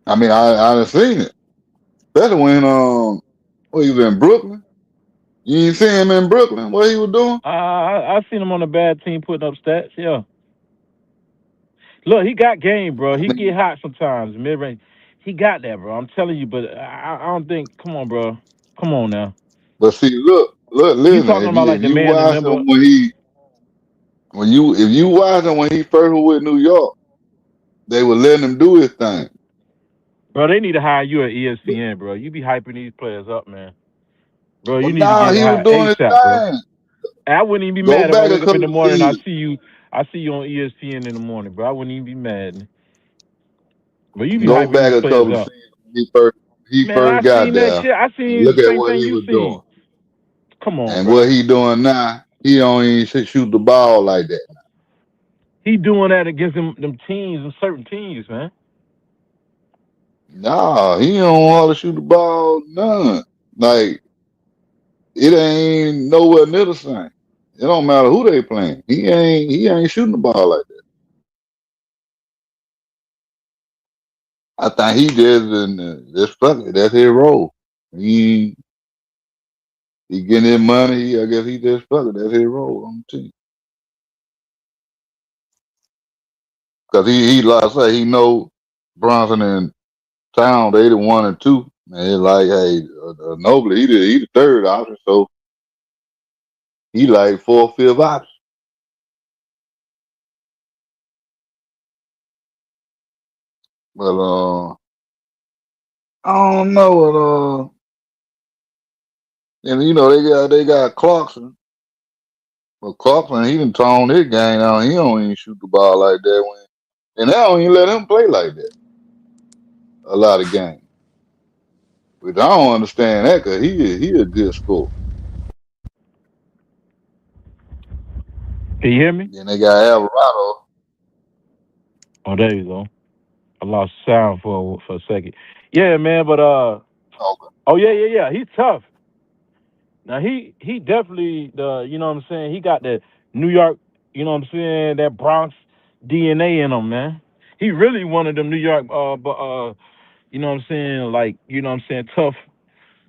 I mean, I done seen it, especially when he was in Brooklyn. You ain't see him in Brooklyn. What he was doing? I seen him on a bad team putting up stats. Yeah. Look, he got game, bro. I He mean, get hot sometimes, mid range. He got that, bro. I'm telling you, but I don't think. Come on, bro. Come on now. but see, You listen. talking about If like the you man that watch him never, if you watch him when he first was with New York, they were letting him do his thing. bro? They need to hire you at ESPN, bro. You be hyping these players up, man. Bro, you But need to now get he was hired doing his ASAP, bro. thing. I wouldn't even be Go mad if I back a wake up in couple the of morning and I seasons. see you. I see you on ESPN in the morning, bro. I wouldn't even be mad. But you be Go hyping back these a players couple of up, seasons when he man. I first got seen that there. shit. I And seen look the at same what thing he you was seen. doing. Come on, And bro. what he doing now, he don't even shoot the ball like that. He doing that against them teams and certain teams, man. Nah, he don't know how to shoot the ball, none. Like, it ain't nowhere near the same. It don't matter who they playing. He ain't shooting the ball like that. I think he just fuck it. That's his role. He he getting his money. I guess he just fuck it. That's his role on the team. Cause he like I say, he know Bronson and Town, they the one and two. And it's like, hey, Nobley, he the third option, so he like fourth, fifth option. But I don't know. And they got Clarkson. But Clarkson, he done toned his game out. He don't even shoot the ball like that and they don't even let him play like that a lot of games. Which I don't understand that because he a good scorer. Can you hear me? Then they got Alvarado. Oh, there you go. I lost sound for a second. Yeah, man. But Okay. oh yeah. He's tough. Now he definitely you know what I'm saying. He got the New York, you know what I'm saying, that Bronx DNA in him, man. He really one of them New York, you know what I'm saying, like you know what I'm saying, tough,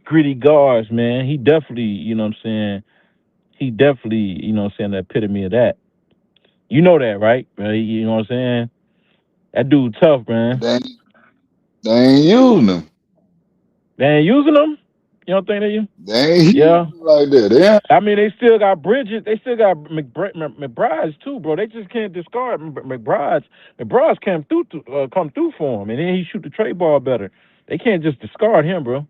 gritty guards, man. He definitely, you know what I'm saying. He definitely, you know what I'm saying, the epitome of that. You know that, right? You know what I'm saying. That dude tough, But man. they ain't using him. They ain't using them. You don't think they use? They ain't Yeah. using him like that. They ain't, I mean, they still got Bridges. They still got McBride's too, bro. They just can't discard McBride's. McBride's come through for him, and then he shoot the trade ball better. They can't just discard him, bro.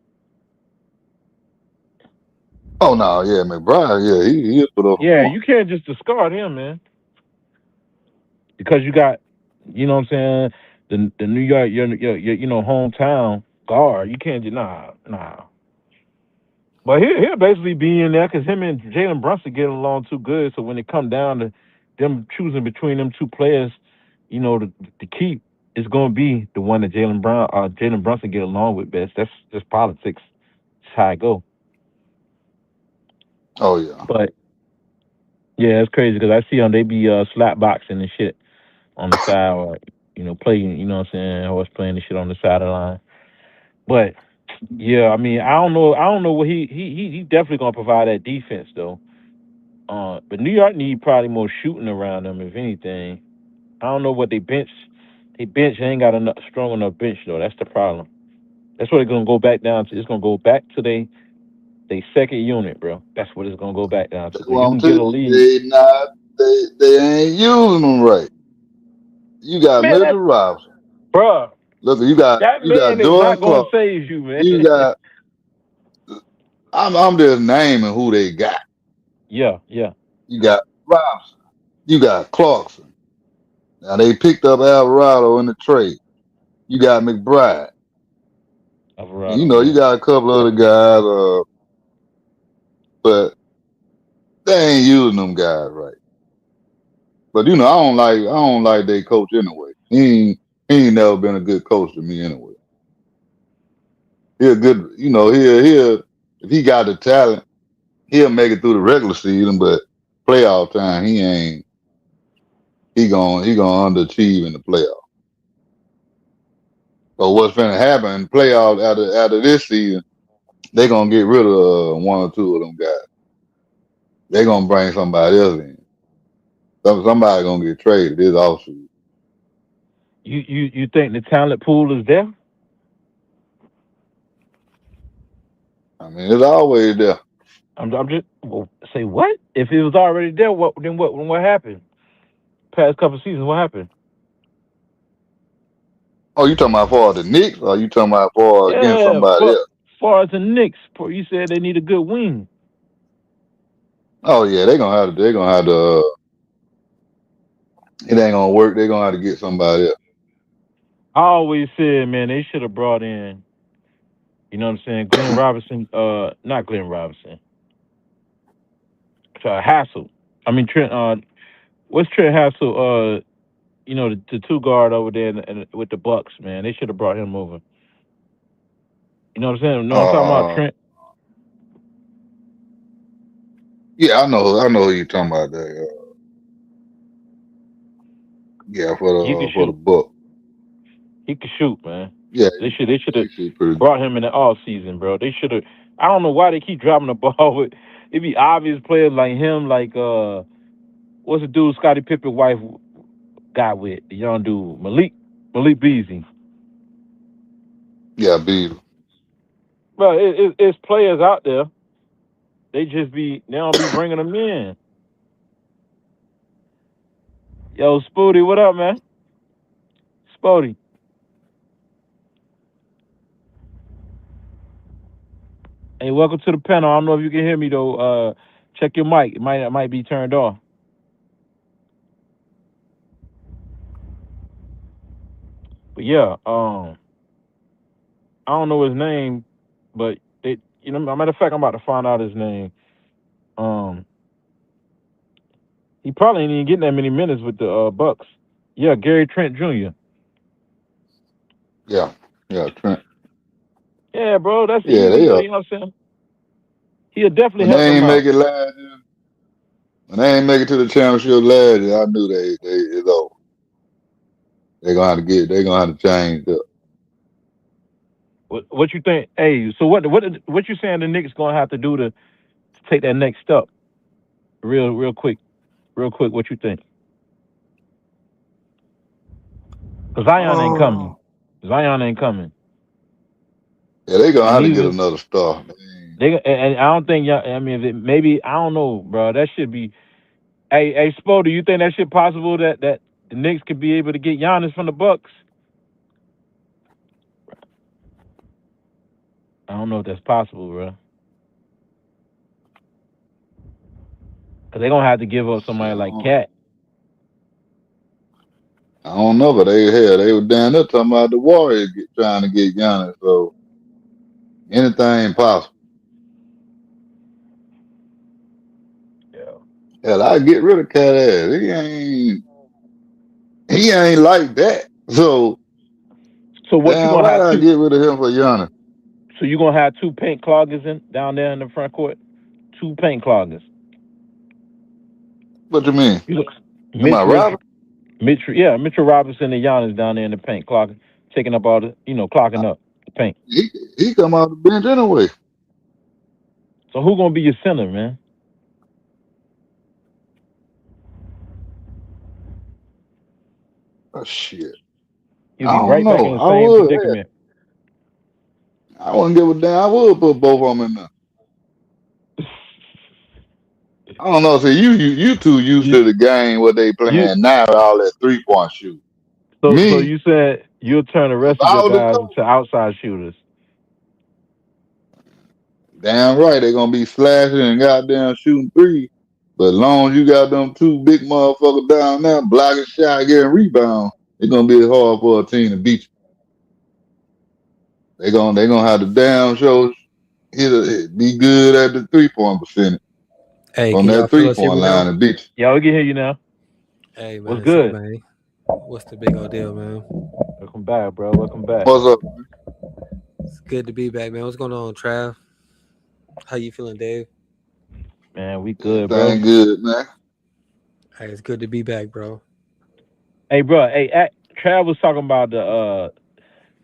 oh no, yeah, McBride, yeah, he'll put up a Yeah, point. you can't just discard him, man, because you got, you know what I'm saying, the New York, your hometown guard. You can't just nah. But he'll basically be in there because him and Jalen Brunson get along too good. So when it come down to them choosing between them two players, to keep, it's gonna be the one that Jalen Brunson get along with best. That's just politics. That's how I go. Oh yeah. But yeah, it's crazy because I see them. They be slap boxing and shit on the side, or playing. You know what I'm saying? Always playing the shit on the side of the line. But Yeah, I mean, I don't know. I don't know what he definitely gonna provide that defense though. But New York need probably more shooting around them, if anything. I don't know what they bench. They bench ain't got enough strong enough bench though. That's the problem. That's what it's gonna go back down to. It's gonna go back to they second unit, bro. That's what it's gonna go back down to. That's Because what you I'm can get a telling you. lead, They not. They ain't using them right. You got man. That Mitchell Robinson. bro, Look, that you got man is Jordan not gonna Clark. save you, man. You got. I'm just naming who they got. Yeah, yeah. You got Robinson. You got Clarkson. Now they picked up Alvarado in the trade. You got McBride. And Alvarado, yeah. you got a couple other guys, but they ain't using them guys right. But I don't like their coach anyway. He ain't never been a good coach to me anyway. He a good, he'll if he got the talent, he'll make it through the regular season, but playoff time he ain't. He gonna underachieve in the playoff. So what's gonna happen in playoffs after this season? They gonna get rid of one or two of them guys. They gonna bring somebody else in. Somebody gonna get traded this offseason. You think the talent pool is there? I mean, it's always there. I'm just well, say what? If it was already there, what happened? Past couple seasons, what happened? Oh, you talking about for the Knicks, or you talking about for against Yeah, somebody else? far as the Knicks, you said they need a good wing. Oh yeah, they gonna have to. It ain't gonna work. They gonna have to get somebody else. I always said, man, they should have brought in, you know what I'm saying, Glenn Robinson, not Glenn Robinson, Hassel. I mean Trent. What's Trent Hassel? The two guard over there with the Bucks, man. They should have brought him over. You know what I'm saying? You know what I'm talking about, Uh, Trent. yeah, I know who you talking about there. Yeah, He could for the shoot. book. He could shoot, man. Yeah, They should have he shoot pretty good. brought him in the off season, bro. They should have. I don't know why they keep dropping the ball with. It be obvious players like him, like what's the dude Scottie Pippen wife got with the young dude Malik Beasley. Yeah, Beasley. Bro, it's players out there. They don't be bringing them in. Yo, Spooty, what up, man? Spooty. Hey, welcome to the panel. I don't know if you can hear me though. Check your mic. It might be turned off. But yeah, I don't know his name, but matter of fact, I'm about to find out his name. Um, he probably ain't even getting that many minutes with the Bucks. Yeah, Gary Trent Jr. Yeah, yeah, Trent. Yeah, bro, that's Yeah, easy. they You are. know what I'm saying? He'll definitely When help they them ain't make out. it last year, when they ain't make it to the championship last year, I knew they it's over. They gonna have to change up. What you think? Hey, so what you saying the Knicks gonna have to do to take that next step? Real quick. What you think? Cause Zion ain't coming. Oh, Zion ain't coming, yeah, they gonna and have to get neither another star. and I don't think y'all. I mean, if it, maybe I don't know, bro. That should be. Hey, Spo, do you think that shit possible that the Knicks could be able to get Giannis from the Bucks? I don't know if that's possible, bro. Cause they're gonna have to give up Shit, somebody like Cat. I don't know, but they were down there talking about the Warriors trying to get Giannis. So anything possible. Yeah. Hell, I get rid of Cat ass. He ain't like that. So So what you damn, gonna why have did I two? get rid of him for Giannis? So you gonna have two paint cloggers in down there in the front court? Two paint cloggers. What you mean? You look, Am I robbing? Mitchell Robinson and Giannis down there in the paint clogging, taking up all the clogging up. the paint. He come out the bench anyway. So who gonna be your center, man? Oh shit. You'll I be don't right back know. in the I same would. Hell, predicament. I wouldn't give a damn. I would put both of them in there. I don't know. See, you too used you to the game what they you playing now, all that 3-point shoot. so Me, you said you'll turn the if rest of I your was the guys coach, into outside shooters. damn right they're gonna be slashing and goddamn shooting three. But as long as you got them two big motherfuckers down there blocking shot, getting rebound, it's gonna be hard for a team to beat you. They gonna have to damn show be good at the 3-point percentage Hey, on can y'all that fellas hear 3-point me now? line and beat you. Yeah, we can hear you now. Hey, What's man. So, good? man, what's the big old deal, man? Welcome back, bro. Welcome back. What's up? It's good to be back, man. What's going on, Trav? How you feeling, Dave? Man, we good, bro. Everything good, man. Hey, it's good to be back, bro. Hey, bro. Hey, Trav was talking about the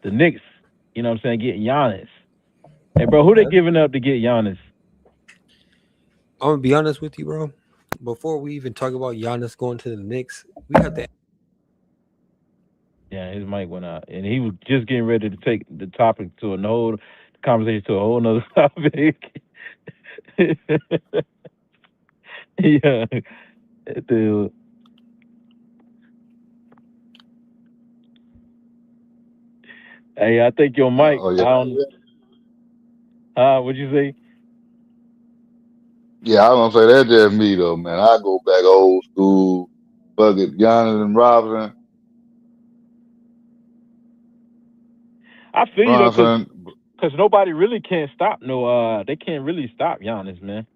Knicks. You know what I'm saying? Getting Giannis. Hey, bro, who they Okay. giving up to get Giannis? I'm gonna be honest with you, bro. Before we even talk about Giannis going to the Knicks, we have to. Yeah, his mic went out, and he was just getting ready to take the topic to a whole conversation to a whole nother topic. Yeah, dude. Hey, I think your mic. Oh I yeah, don't. What'd you say? yeah. I was gonna say that's just me though, man. I go back old school, bucket Giannis and Robinson, I feel you though, Bronson. cause nobody really can't stop no. They can't really stop Giannis, man.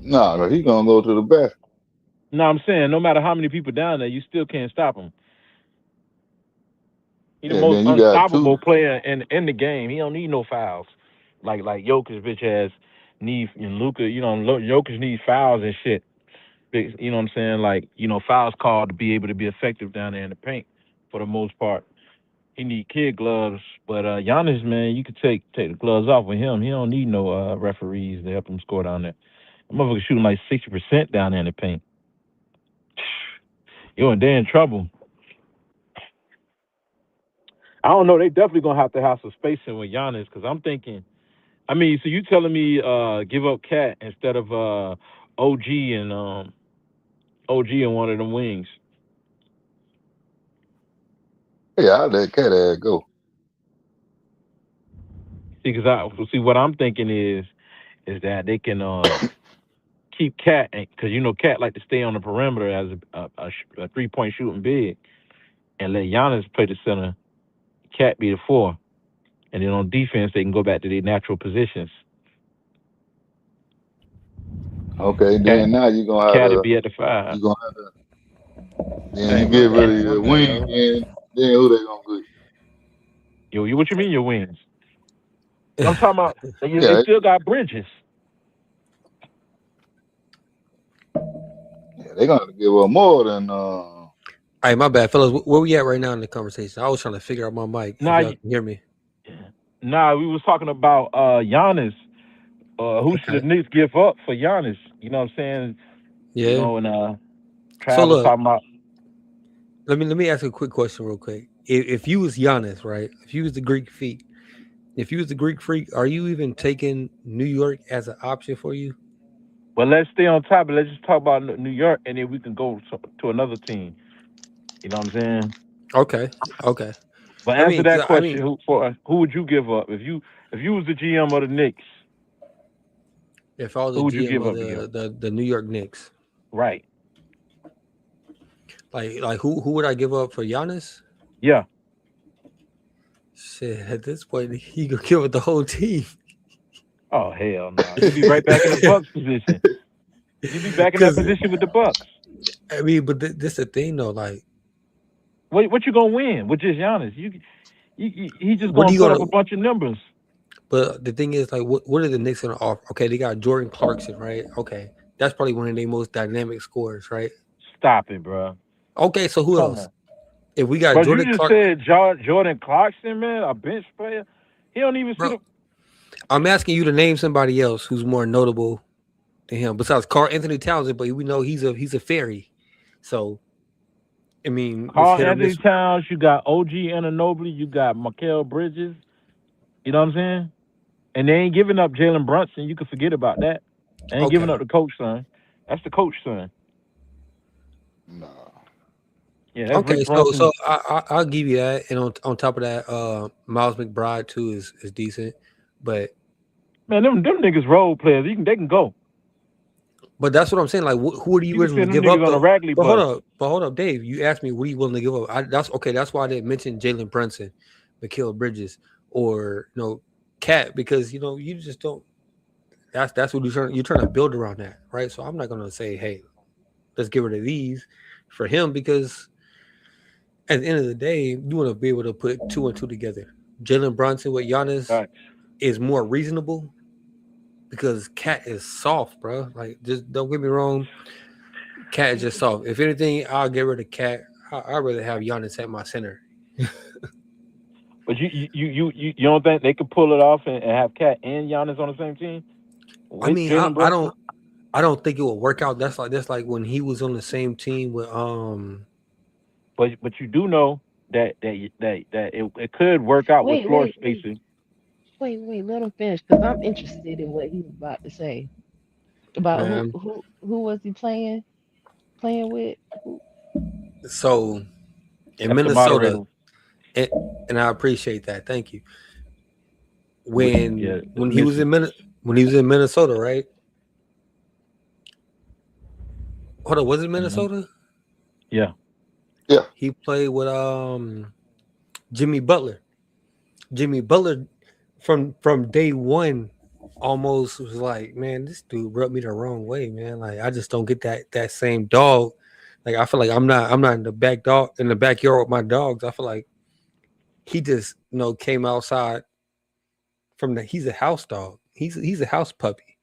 Nah, he gonna go to the best. No, I'm saying no matter how many people down there, you still can't stop him. He the Yeah, most then you got two. unstoppable player in the game. He don't need no fouls. Like Jokic, bitch has need and Luka. You know, Jokic needs fouls and shit. You know what I'm saying? Like fouls called to be able to be effective down there in the paint for the most part. He need kid gloves, but Giannis, man, you could take the gloves off with him. He don't need no referees to help him score down there. That motherfucker shooting like 60% down there in the paint. They're in trouble. I don't know. They definitely gonna have some spacing with Giannis because I'm thinking. I mean, so you telling me give up Cat instead of OG and OG and one of them wings? Yeah, I let Cat ass go. See, because what I'm thinking is that they can keep Cat because Cat like to stay on the perimeter as a 3-point shooting big and let Giannis play the center. Cat be the 4, and then on defense they can go back to their natural positions. Okay, Cat then now Cat would be at the 5. you gonna have to then Hey, you my get rid bad, of my your bad, wing, bro. then who they gonna get? What you mean your wings? I'm talking about they Yeah, still got Bridges. yeah, they gonna have to give up more than Hey, my bad, fellas. Where we at right now in the conversation? I was trying to figure out my mic. If Nah, y'all can hear me. we was talking about Giannis. Who should the Okay. Knicks give up for Giannis? You know what I'm saying? Yeah. And So Trav was look, talking about. let me ask a quick question real quick. If you was Giannis, right? If you was the Greek freak, if you was the Greek freak, are you even taking New York as an option for you? But let's stay on topic. Let's just talk about New York, and then we can go to another team. You know what I'm saying? Okay. Okay. But I answer mean, 'cause that I question: mean, who would you give up if you was the GM of the Knicks? if I was Who the would you GM give of up to get? the New York Knicks, Right? like who would I give up for Giannis? Yeah. Shit, at this point, he could give up the whole team. Oh hell no! You'd be right back in the Bucks position. You'd be back in that Because position with the Bucks. I mean, but this the thing though. Like, What you gonna win with just Giannis? He just what are gonna you put up a gonna? bunch of numbers. But the thing is, like, what are the Knicks gonna offer? Okay, they got Jordan Clarkson, right? Okay, that's probably one of their most dynamic scorers, right? Stop it, bro. Okay, so who Come else? on. If we got But you Jordan just Clark, said Jordan Clarkson, man, a bench player. He don't even see bro, the. I'm asking you to name somebody else who's more notable than him besides Carl Anthony Townsend, but we know he's a fairy. So I mean, it's Carl hit or Anthony miss. Towns, you got OG Anunoby, you got Mikael Bridges. You know what I'm saying? And they ain't giving up Jalen Brunson. You can forget about that. They ain't giving Okay. up the coach son. That's the coach son. Nah. Yeah, that's Okay, Rick so Brunson. I'll give you that, and on top of that, Miles McBride too is decent, but Man, them niggas role players. They can go. that's what I'm saying. Like, who are you You can willing to send them give niggas up on a though? Ragley But hold bus. up, Dave. You asked me what are you willing to give up. That's okay. That's why I didn't mention Jalen Brunson, Mikael Bridges, or Cat because you just don't. That's what you're trying to build around that, right? So I'm not gonna say, hey, let's get rid of these for him because at the end of the day, you want to be able to put two and two together. Jalen Brunson with Giannis Right. is more reasonable because Cat is soft, bro. Like, just don't get me wrong, Cat is just soft. If anything, I'll get rid of Cat. I'd rather have Giannis at my center. But you don't think they could pull it off and have Cat and Giannis on the same team I with mean, Jalen Brunson? I don't think it will work out. That's like when he was on the same team with But you do know that it could work out with Wait, floor wait, spacing. wait. Let him finish because I'm interested in what he's about to say about who man. who who was he playing with? Who? So in That's the Minnesota, moderator. and, and I appreciate that. Thank you. Yeah, When he was listen. in when he was in Minnesota, right? Hold on, was it Hmm. Minnesota? Yeah. Yeah. He played with Jimmy Butler. Jimmy Butler from day one almost was like, man, this dude rubbed me the wrong way, man. Like I just don't get that same dog. Like I feel like I'm not in the backyard with my dogs. I feel like he just came outside he's a house dog. He's a house puppy.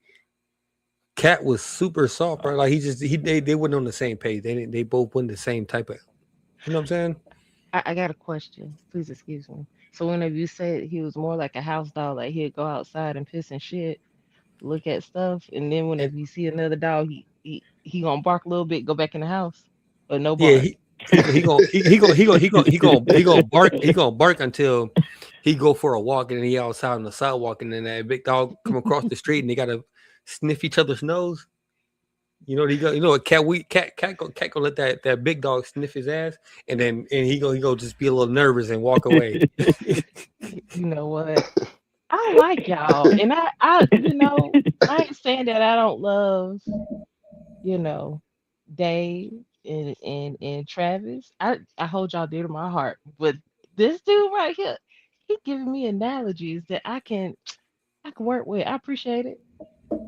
Cat was super soft, bro. Like they went on the same page. They both went the same type of what I'm saying? I got a question. Please excuse me. So whenever you said he was more like a house dog, like he'd go outside and piss and shit, look at stuff, and then And whenever you see another dog, he gonna bark a little bit, go back in the house, or no yeah, bark. he gonna bark until he go for a walk and then he outside on the sidewalk and then that big dog come across the street and they gotta sniff each other's nose. A cat gonna let that big dog sniff his ass and he go just be a little nervous and walk away. You know what? I like y'all, and I ain't saying that I don't love, you know, Dave and Travis. I hold y'all dear to my heart, but this dude right here, he giving me analogies that I can work with. I appreciate it.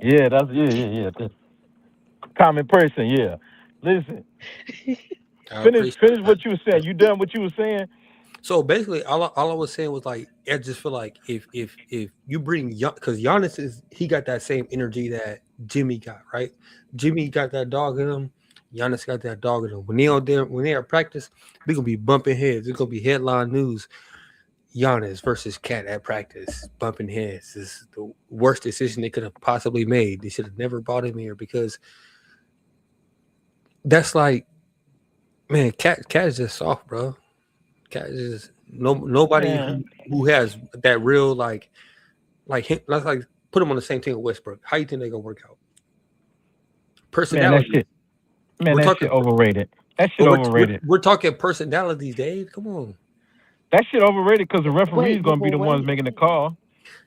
Yeah, yeah. That's common person. Yeah. Listen, I finish appreciate that. what you were saying. You done what you were saying? So basically, all I was saying was like, I just feel like if you bring because Giannis he got that same energy that Jimmy got, right? Jimmy got that dog in him. Giannis got that dog in him. When they at practice, we gonna be bumping heads. It's gonna be headline news. Giannis versus Cat at practice, bumping heads. This is the worst decision they could have possibly made. They should have never brought him here because that's like, man, Cat is just soft, bro. Cat is just nobody Man, who has that real like him, that's like put them on the same team with Westbrook. How you think they gonna work out? man, that Personality. shit. Man, We're that talking, shit overrated. That shit but overrated. we're talking personalities, Dave. Come on. That shit overrated because the referee's Wait, but gonna be the ones wait, making the call.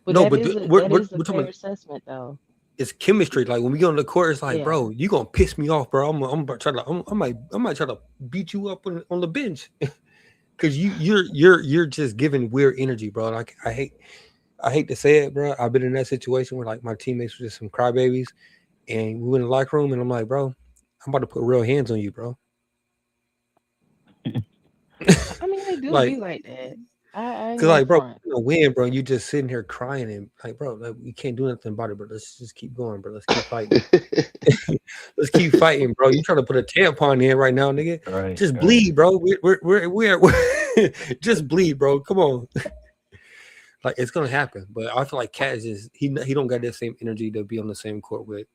but No, that but is a we're, that we're, is a we're talking fair about assessment though. it's chemistry. Like when we get on the court, it's like, Yeah. bro, you gonna piss me off, bro. I'm about to try to, I might try to beat you up on the bench because you're just giving weird energy, bro. Like I hate to say it, bro. I've been in that situation where like my teammates were just some crybabies, and we went in the locker room, and I'm like, bro, I'm about to put real hands on you, bro. I mean, they do Like be like that. I ain't Cause gonna like, bro, front. you win, bro. You just sitting here crying and like, bro, like, we can't do nothing about it, bro. Let's just keep going, bro. Let's keep fighting. Let's keep fighting, bro. You trying to put a tampon in right now, nigga? Right, Just right. bleed, bro. We're just bleed, bro. Come on. Like it's gonna happen, but I feel like Cat is just he don't got that same energy to be on the same court with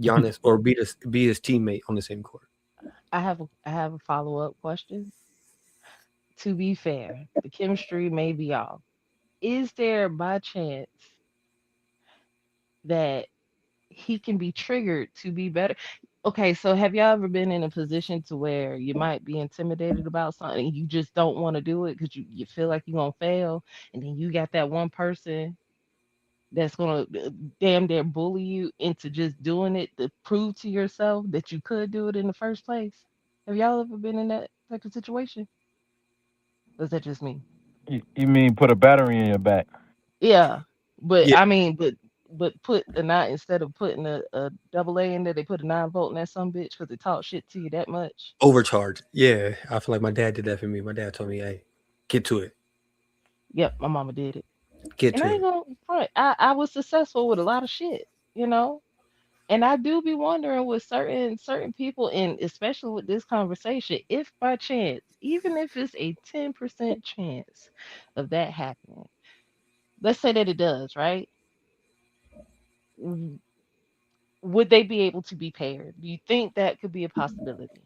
Giannis or be his teammate on the same court. I have a follow-up question. To be fair, the chemistry may be off. Is there by chance that he can be triggered to be better? Okay, so have y'all ever been in a position to where you might be intimidated about something and you just don't want to do it because you feel like you're gonna fail, and then you got that one person that's gonna damn near bully you into just doing it to prove to yourself that you could do it in the first place? Have y'all ever been in that type of situation? Or is that just me? You mean put a battery in your back? Yeah, but Yeah, I mean, but put a nine instead of putting a double A in there, they put a 9 volt in that some bitch because they talk shit to you that much. overcharged. Yeah, I feel like my dad did that for me. My dad told me, "Hey, get to it, Yep, my mama did it, get and I to ain't it." gonna front. I was successful with a lot of shit, you know. And I do be wondering with certain people, and especially with this conversation, if by chance, even if it's a 10% chance of that happening, let's say that it does, right? W- Would they be able to be paired? Do you think that could be a possibility?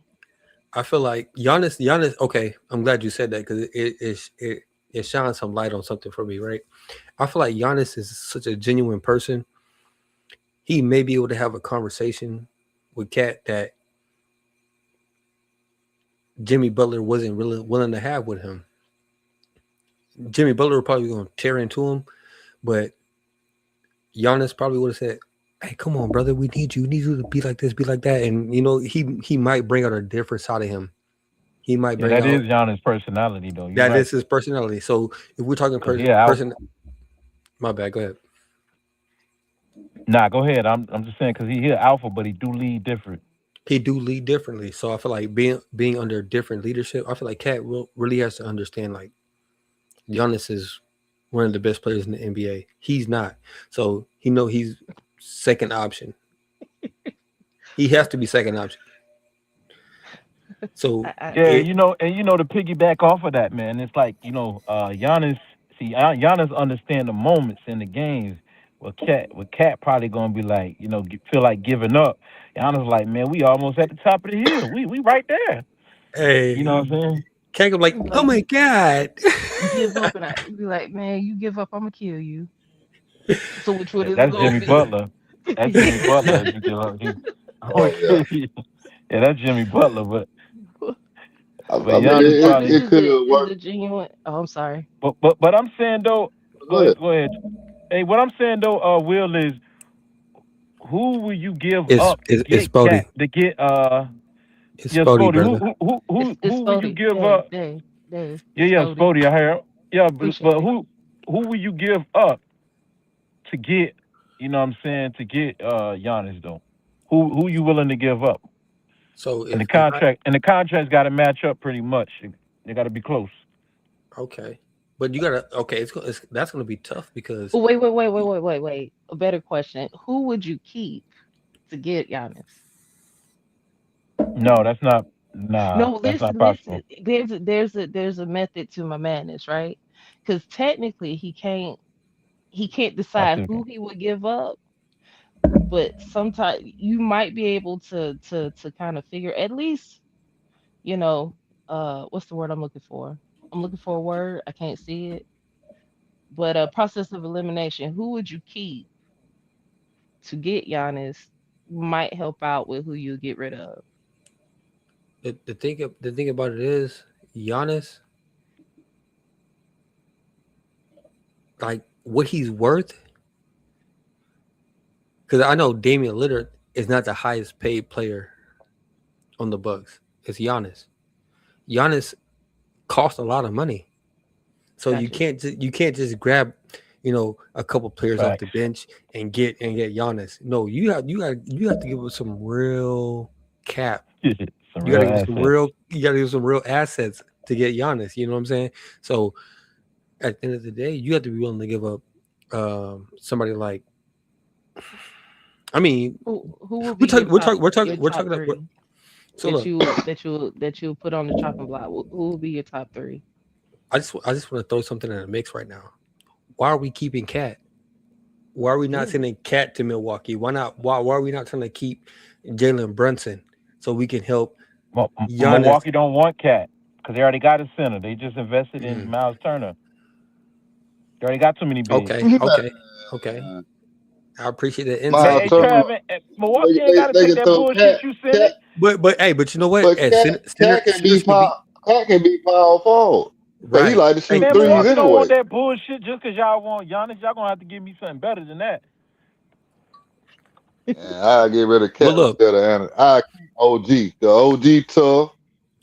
I feel like Giannis. Okay, I'm glad you said that because it shines some light on something for me, right? I feel like Giannis is such a genuine person. He may be able to have a conversation with Cat that Jimmy Butler wasn't really willing to have with him. Jimmy Butler probably going to tear into him, but Giannis probably would have said, "Hey, come on, brother, we need you. We need you to be like this, be like that." And he might bring out a different side of him. He might Yeah, bring that is out Giannis' personality, though. You're that right. is his personality. So if we're talking Cause he alpha. person, my bad. Go ahead. Nah, go ahead. I'm just saying because he alpha, but he do lead different. He do lead differently. So I feel like being under different leadership, I feel like Cat really has to understand like Giannis is one of the best players in the NBA. He's not. So he's second option. He has to be second option. So I Yeah, it and to piggyback off of that, man, it's like Giannis. See, Giannis understand the moments in the games. Cat probably gonna be like, feel like giving up. Giannis like, man, we almost at the top of the hill. We right there. You know hey, what I'm saying? Cat go like, oh like my god. you give up, and I be like, man, you give up, I'm gonna kill you. So which one is it That's gonna Jimmy be? Butler. That's Jimmy Butler. If you give up, Oh yeah. okay. Yeah, that's Jimmy Butler. But I mean, But Giannis but it, but probably. it could is work. it genuine? Oh, I'm sorry. But I'm saying though, Go ahead. go ahead. Hey, what I'm saying though, Will, is who will you give it's up to it's it's get Spody. Cat to get It's yeah, Spody, Spody. brother. It's Who will you Spody. give Dave, up? Dave, Dave. Yeah, It's yeah, Spody. Spody. I heard. Yeah, but Appreciate it. who will you give up to get? You know what I'm saying, to get Giannis though. Who you willing to give up? So And if I the contract's got to match up pretty much. They got to be close. okay, but you gotta okay. It's that's gonna be tough because But wait. A better question. Who would you keep to get Giannis? No, that's not. Nah, No, that's not listen, possible. listen. There's a method to my madness, right? Because technically he can't I decide see. who he would give up, but sometimes you might be able to kind of figure at least, you know, what's the word I'm looking for? I'm looking for a word. I can't see it. But a process of elimination. Who would you keep to get Giannis might help out with who you get rid of. the thing about it is Giannis, like what he's worth. Because I know Damian Lillard is not the highest paid player on the Bucks. It's Giannis. Giannis cost a lot of money, so Got you. you can't just grab a couple players off the Facts. bench and get Giannis. No, you have to give him some real cap. Some You got real to give him some assets. real you got to give him some real assets to get Giannis. You know what I'm saying? So at the end of the day, you have to be willing to give up somebody like. I mean, Who will be your we're top talking about. three So look, that you put on the chopping block? Who will be your top three? I just want to throw something in the mix right now. Why are we keeping Cat? Why are we not Yeah. sending Cat to Milwaukee? Why not? Why are we not trying to keep Jalen Brunson so we can help Giannis? Milwaukee don't want Cat because they already got a center. They just invested in Mm, Miles Turner. They already got too many bigs. okay, okay. Man, I appreciate the Miles Hey, insight, but Turner, Trav, Milwaukee ain't got to they take can that throw bullshit you Cat, sending. but you know what? but As Cat can be centers can be Cat can be power forward. Cause he right. like to Hey, shoot Man, threes Milwaukee don't want anyway. that bullshit just because y'all want Giannis. Y'all gonna have to give me something better than that. And I get rid of well, Cat look, instead of Anderson. I keep OG. The OG tough.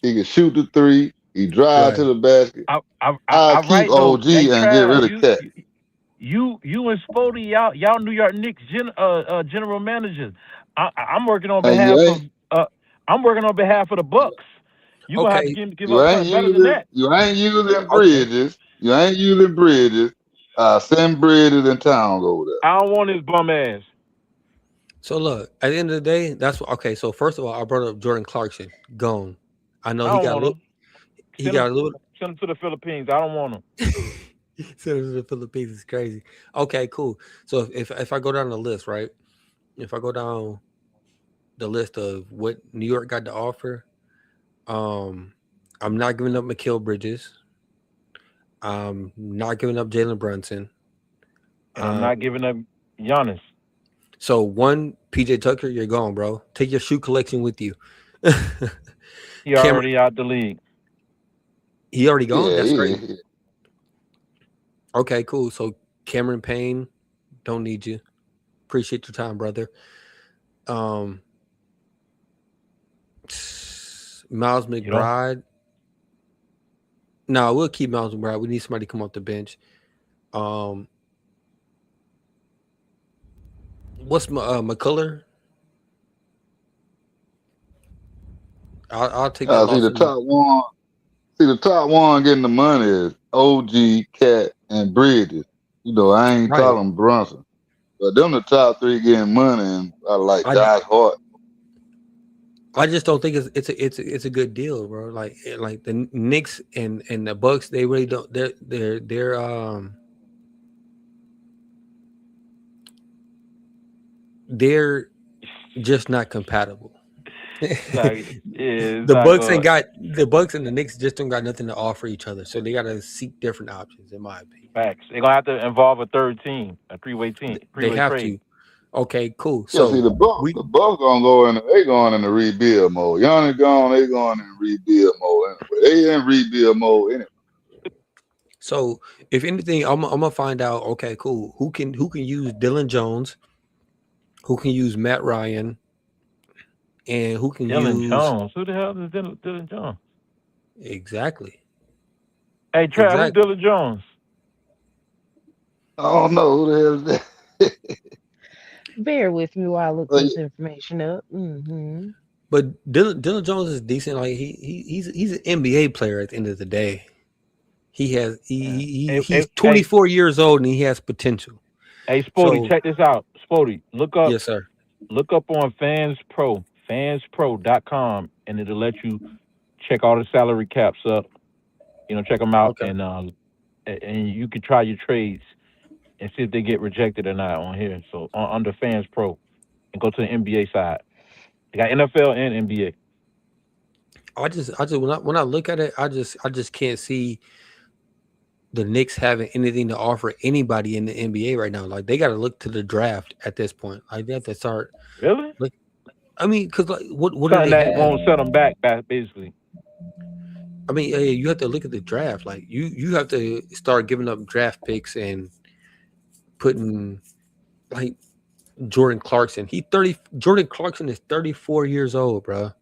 He can shoot the three. He drive to right. the basket. I I keep right though. OG Hey, and get Trav, rid of Cat. you and Spody, y'all New York Knicks general managers. I'm working on And behalf of the Bucks. You gonna have to Okay, give up something better than that. you ain't using okay. Bridges. You ain't using Bridges. Send Bridges and Towns over there. I don't want his bum ass. So look, at the end of the day, that's okay. So first of all, I brought up Jordan Clarkson, gone. I know I he don't got a want little. him. He got a little. Send him to the Philippines. I don't want him. Sent him to the Philippines is crazy. Okay, cool. So if I go down the list, right? If I go down the list of what New York got to offer, um, I'm not giving up Mikal Bridges. I'm not giving up Jalen Brunson. And I'm Um, not giving up Giannis. so one PJ Tucker, you're gone, bro. Take your shoe collection with you. He Cameron, already out the league. he already gone. Yeah, That's yeah. crazy. Okay, cool. So Cameron Payne, don't need you. Appreciate your time, brother. Um, Miles You know, McBride. No, we'll keep Miles McBride. We need somebody to come off the bench. Um, what's McCullough? I'll take that See loss the in the. top one. See the top one getting the money is OG, Cat, and Bridges. You know, I ain't Right. talking Brunson. But them the top three getting money, and I like I Josh Hart. I just don't think it's a good deal, bro. Like the Knicks and the Bucks, they really don't. They're just not compatible. it's The not Bucks going. the Bucks and the Knicks just don't got nothing to offer each other, so they got to seek different options, in my opinion. Facts. They're gonna have to involve a third team, a three-way team, They three-way have trade. to. Okay, cool. Yeah, see So we The Bucks gonna go in. They going in the rebuild mode. Giannis gone. They going in rebuild mode anyway. They in rebuild mode anyway. so if anything, I'm gonna find out. Okay, cool. Who can use Dylan Jones? Who can use Matt Ryan? And who can Dylan use Jones. Who the hell is Dylan Jones? exactly, Hey, Trav, who exactly. Dylan Jones? I don't know who the hell is that. Bear with me while I look But this information up. But Dylan Jones is decent. Like he's an NBA player at the end of the day. He has Yeah. Hey, he's 24 years old and he has potential. Spody, So check this out. Spody, yes, sir. look up on fanspro.com, and it'll let you check all the salary caps up. Check them out, Okay. and you can try your trades and see if they get rejected or not on here. So under Fans Pro, and go to the NBA side. They got NFL and NBA. I just when I look at it, I just can't see the Knicks having anything to offer anybody in the NBA right now. Like they got to look to the draft at this point. Like they have to start. Really? Like I mean, because like what do Something they that have? won't set them back, basically. I mean, you have to look at the draft. Like you have to start giving up draft picks and putting like Jordan Clarkson. Jordan Clarkson is 34 years old, bro.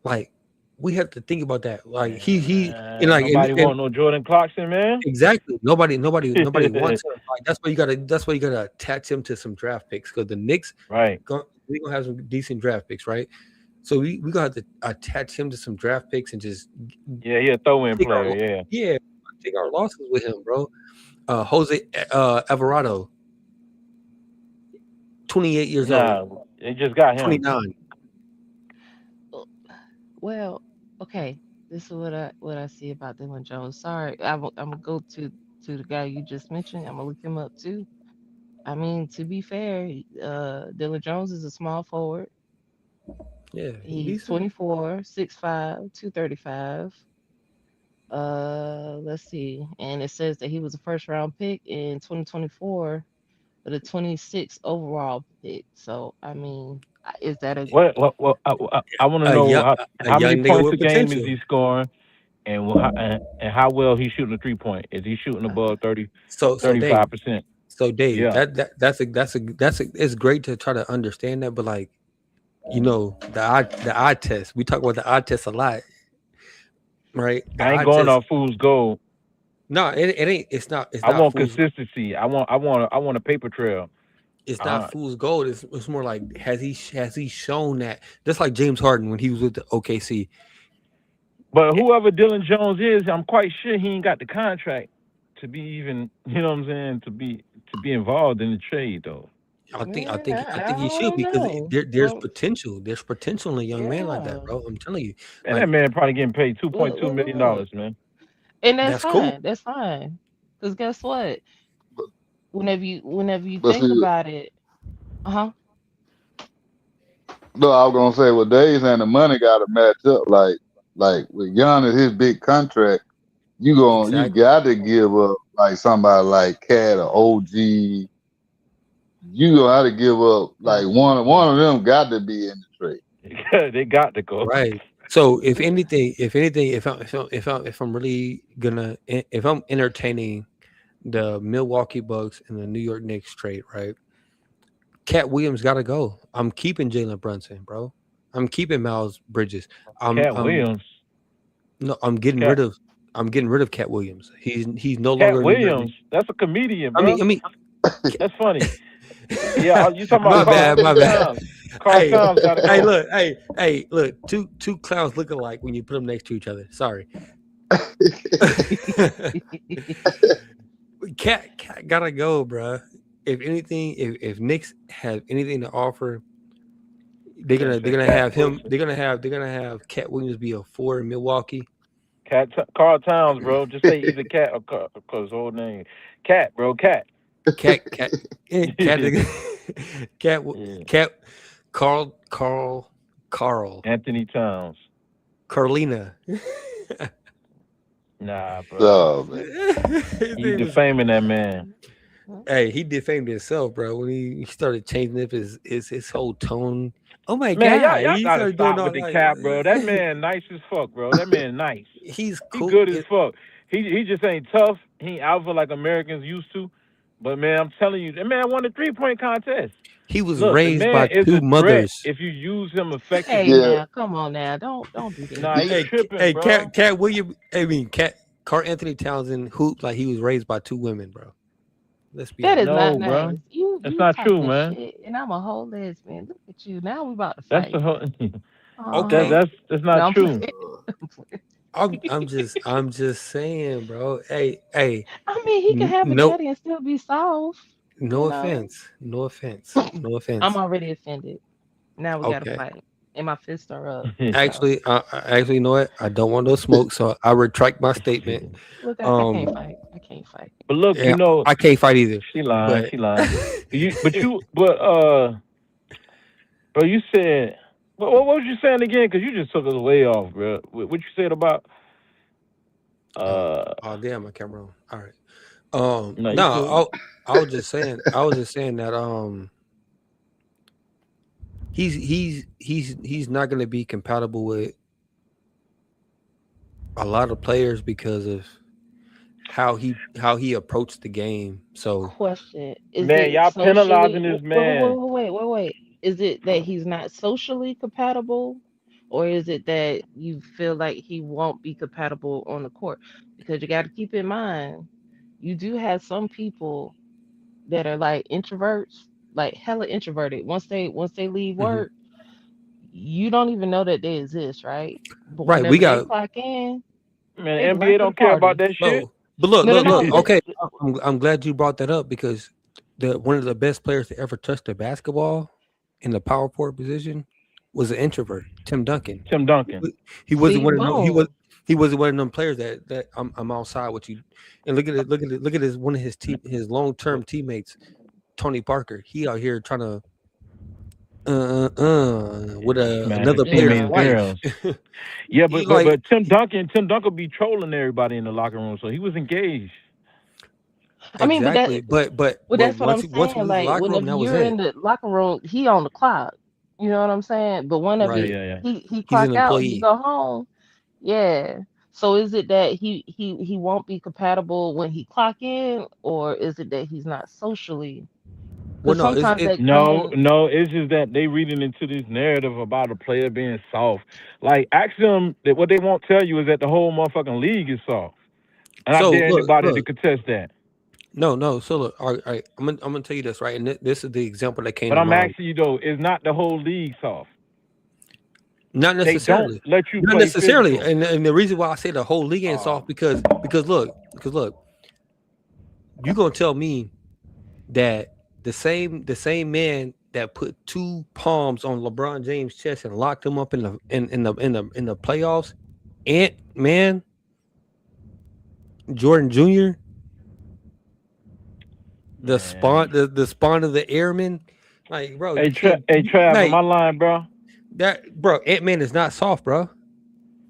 Like we have to think about that. Like he and like Nobody and want no Jordan Clarkson, man. exactly nobody wants him. Like that's why you gotta attach him to some draft picks because the Knicks Right. we gonna have some decent draft picks, right? So we gonna have to attach him to some draft picks and just Yeah, he a throw-in pick our player. Yeah. yeah take our losses with him, bro. Jose Alvarado, 28 years old, Nah, they just got him. 29. Uh, Well, okay. This is what I see about Dylan Jones. Sorry, I'm gonna go to the guy you just mentioned. I'm gonna look him up too. I mean, to be fair, Dylan Jones is a small forward. Yeah, he He's decent. 24, 6'5", 235. Let's see. And it says that he was a first round pick in 2024 with a 26 overall pick. So, I mean, is that a What I want to A know young how a many young nigga points with a game is potential. he scoring, and how well he's shooting a 3 point. Is he shooting above uh, 30, So Dave, 35%? Dave, Yeah, that's a it's great to try to understand that, but like the eye test. We talk about the eye test a lot, right? The I ain't eye going test. off fool's gold. No, it ain't. It's I not want fool's. consistency. I want a paper trail. It's not Uh, fool's gold. It's more like has he shown that? Just like James Harden when he was with the OKC. but Eh, whoever Dylan Jones is, I'm quite sure he ain't got the contract to be even. You know what I'm saying? To be involved in the trade though. I think he I should don't because know. there's Well, potential. There's potential in a young man like that, yeah. bro. I'm telling you, Man, that like man probably getting paid two point Look, two look, million look. dollars, man. And that's that's cool. fine. That's fine. Because guess what? But, Whenever you but think see, about it, uh-huh. no, I was gonna say, well, Days and the money got to match up. Like with Giannis, his big contract, you Exactly. got to give up like somebody like Cat or OG. You gonna have to give up like one of them got to be in the trade. They got to go. Right. So Mm, if I'm really gonna if I'm entertaining the Milwaukee Bucks and the New York Knicks trade, right? Cat Williams got to go. I'm keeping Jalen Brunson, bro. I'm keeping Miles Bridges. I'm Cat I'm Williams. no, I'm getting rid Cat of I'm getting rid of Cat Williams. He's no Cat longer a New York Williams. Knicks. That's a comedian, I mean bro. I mean That's funny. Yeah, you talking about my Carl bad, Anthony my bad. Towns. Carl Hey, Towns got to hey, go. look, look, two clowns look alike when you put them next to each other. Sorry. Cat gotta go, bruh. If anything, if Knicks have anything to offer, they're That gonna they're said gonna Cat have him. Wilson. They're gonna have Cat Williams be a four in Milwaukee. Carl Towns, bro. Just say either Cat or cause his whole name. Cat, bro. Cat. Cat cat Yeah. cat cat Carl Anthony Towns. Carlina. Nah, bro. Oh man, His You name is. defaming that man. mm, Hey, he defamed himself, bro. When he started changing up his whole tone. Oh my Man, y'all god, y'all he gotta started doing stop all with the cap, bro. That like man nice as fuck, bro. That man nice. he's He cool. good as fuck. He just ain't tough. He ain't alpha like Americans used to. But man, I'm telling you, that man won the 3 point contest. He was Look, the raised man by is two a threat mothers. if you use him Hey effectively. yeah. now, come on now. Don't do that. Nah, you Hey, tripping, bro. Cat William. I mean, Carl Anthony Townsend hooped like he was raised by two women, bro. Let's be That is honest. not No, bro. nice. You That's you not true, talking man. shit, and I'm a whole lesbian. Look at you. Now we about to That's the fight. whole. that Uh-huh. Okay, that's not No, I'm true. playing. Uh, I'm playing. I'm just saying, bro. Hey, I mean, he can have a no, daddy and still be soft. no You know. offense, no offense, no I'm offense. already offended. Now we gotta Okay. fight, and my fists are up. So Actually, you know what? I don't want no smoke, so I retract my statement. look, I can't Um, fight. I can't fight. But look, yeah, I can't fight either. she lying. But She lying. Bro, you said. What was you saying again? Because you just took us way off, bro. What you said about uh oh damn, my camera on. All right. no, you No, cool. I was just saying that he's not going to be compatible with a lot of players because of how he approached the game. So Question: Is Man, it y'all socially? penalizing this Wait, man. wait, wait, wait, wait. Is it that he's not socially compatible, or is it that you feel like he won't be compatible on the court? Because you got to keep in mind, you do have some people that are like introverts, like hella introverted. Once they leave mhm. work, you don't even know that they exist, right? But Right, we whenever they got clock in, Man, they the NBA life of the don't care about party. that shit. bro. But look, No, no, look, no. look. Okay, I'm glad you brought that up because one of the best players to ever touch the basketball in the power forward position was an introvert, Tim Duncan. Tim Duncan. He wasn't See, one of them. boom. He wasn't one of them players that I'm outside with you. And look at his one of his long term teammates, Tony Parker. He out here trying to with Man, the another player's teammates' Yeah. wife. girls. Yeah, He like but Tim Duncan be trolling everybody in the locker room, so he was engaged. I mean, but exactly, but that's what I'm once he saying. leaves the Like, locker room, whenever that was you're in it. the locker room, he on the clock. You know what I'm saying? But Yeah, whenever Right. yeah, yeah. he He's an clock out, he employee. go home. Yeah. So is it that he won't be compatible when he clock in, or is it that he's not socially? Well, Because no, sometimes it they come in. No, it's just that they reading into this narrative about a player being soft. Like, ask them that what they won't tell you is that the whole motherfucking league is soft, and I so dare anybody to contest that. no. So look, all right, I'm gonna tell you this, right? And this is the example that came But to I'm mind. asking you though, is not the whole league soft? Not They don't necessarily. let you Not play necessarily. physical. And the reason why I say the whole league ain't Oh, soft because look, you gonna tell me that the same man that put two palms on LeBron James' chest and locked him up in the playoffs, Ant Man Jordan Jr., man. the spawn of the airman, like bro, you can't Hey, Trav, am like I lying, bro? that, bro. Ant Man is not soft, bro.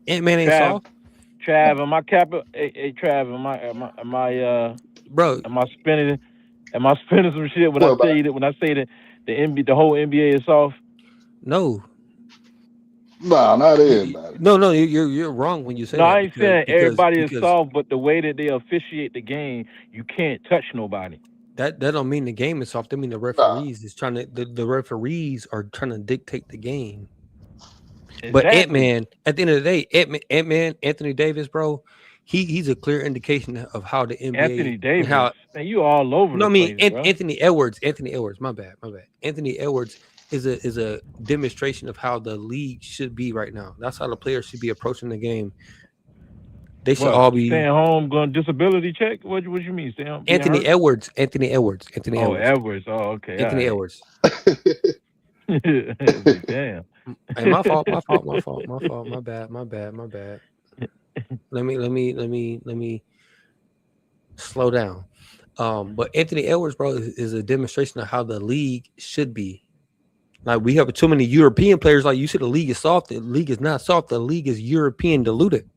Ant Man ain't Trav, soft, Trav, am I capping? Hey, Trav, bro. am I spinning? Am I spinning some shit when I What tell about you that when I say that the whole NBA is soft? No, nah, not you, everybody. no, you're wrong when you say No, that I ain't saying everybody is because soft, but the way that they officiate the game, you can't touch nobody. that don't mean the game is soft. I mean Nah. the referees are trying to dictate the game. But Ant Exactly. Man, at the end of the day, Ant Man, Anthony Davis, bro, he's a clear indication of how the NBA Anthony and Davis, how. man, you all over No, the I mean place, bro. Anthony Edwards. My bad. Anthony Edwards is a demonstration of how the league should be right now. That's how the players should be approaching the game. They should What? all be Staying home, going disability check? What you mean? Staying home, being hurt? Anthony Oh, Edwards, Edwards. Oh, okay, all Anthony right. Edwards. Damn. Hey, my bad. Let me slow down. But Anthony Edwards, bro, is a demonstration of how the league should be. Like we have too many European players. Like you said, the league is soft. The league is not soft. The league is European diluted.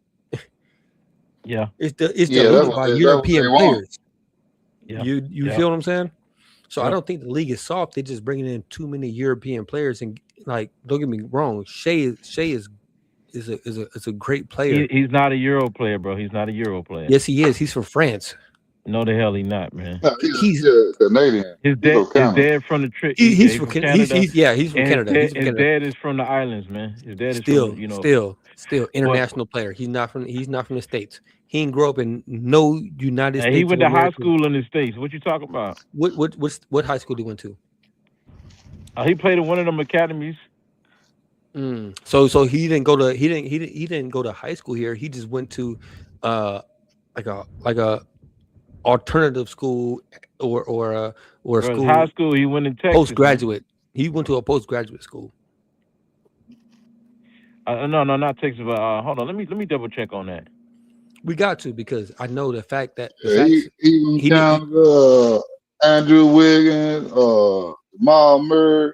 Yeah, It's Yeah, diluted by that's what they European want. players. yeah, You yeah, feel what I'm saying? So I yeah. don't think the league is soft. They're just bringing in too many European players. And like, don't get me wrong, Shea is a great player. He's not a Euro player, bro. He's not a Euro player. Yes, he is. He's from France. No, the hell he not, man. No, He's he's a Canadian. He go His Canada. dad from the trick. Yeah, he's he's from from Canada, he's from and Canada. He's from his Canada. dad is from the islands, man. His dad is from the, Still but international player. He's not from the States. He didn't grow up in no United he States of went to high America. school in the states. What you talking about? What high school he went to? He played in one of them academies. So he didn't go to he didn't go to high school here. He just went to uh like a alternative school or a Bro, his high school school, he went in Texas, man. postgraduate. He went to a postgraduate school. No, not Texas, but hold on. Let me double check on that. We got to because I know the fact that the Yeah, facts he went he did down Andrew Wiggins, Jamal Murray,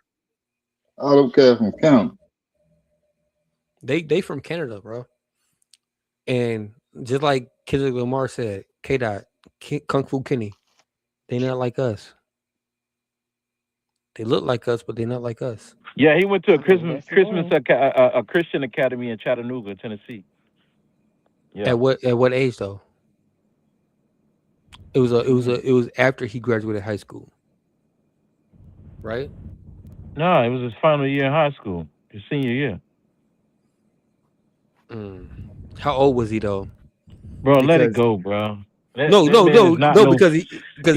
all them cats from Canada. they from Canada, bro. And just like Kendrick Lamar said, K Dot, Kung Fu Kenny, they not like us. They look like us, but they're not like us. Yeah, he went to a I mean, that's him. A Christian academy in Chattanooga, Tennessee. Yeah. At what age though? It was after he graduated high school, right? No, it was his final year in high school, his senior year. How old was he though? Bro, let it Because go, bro. No, That no, man is no, not no, no because he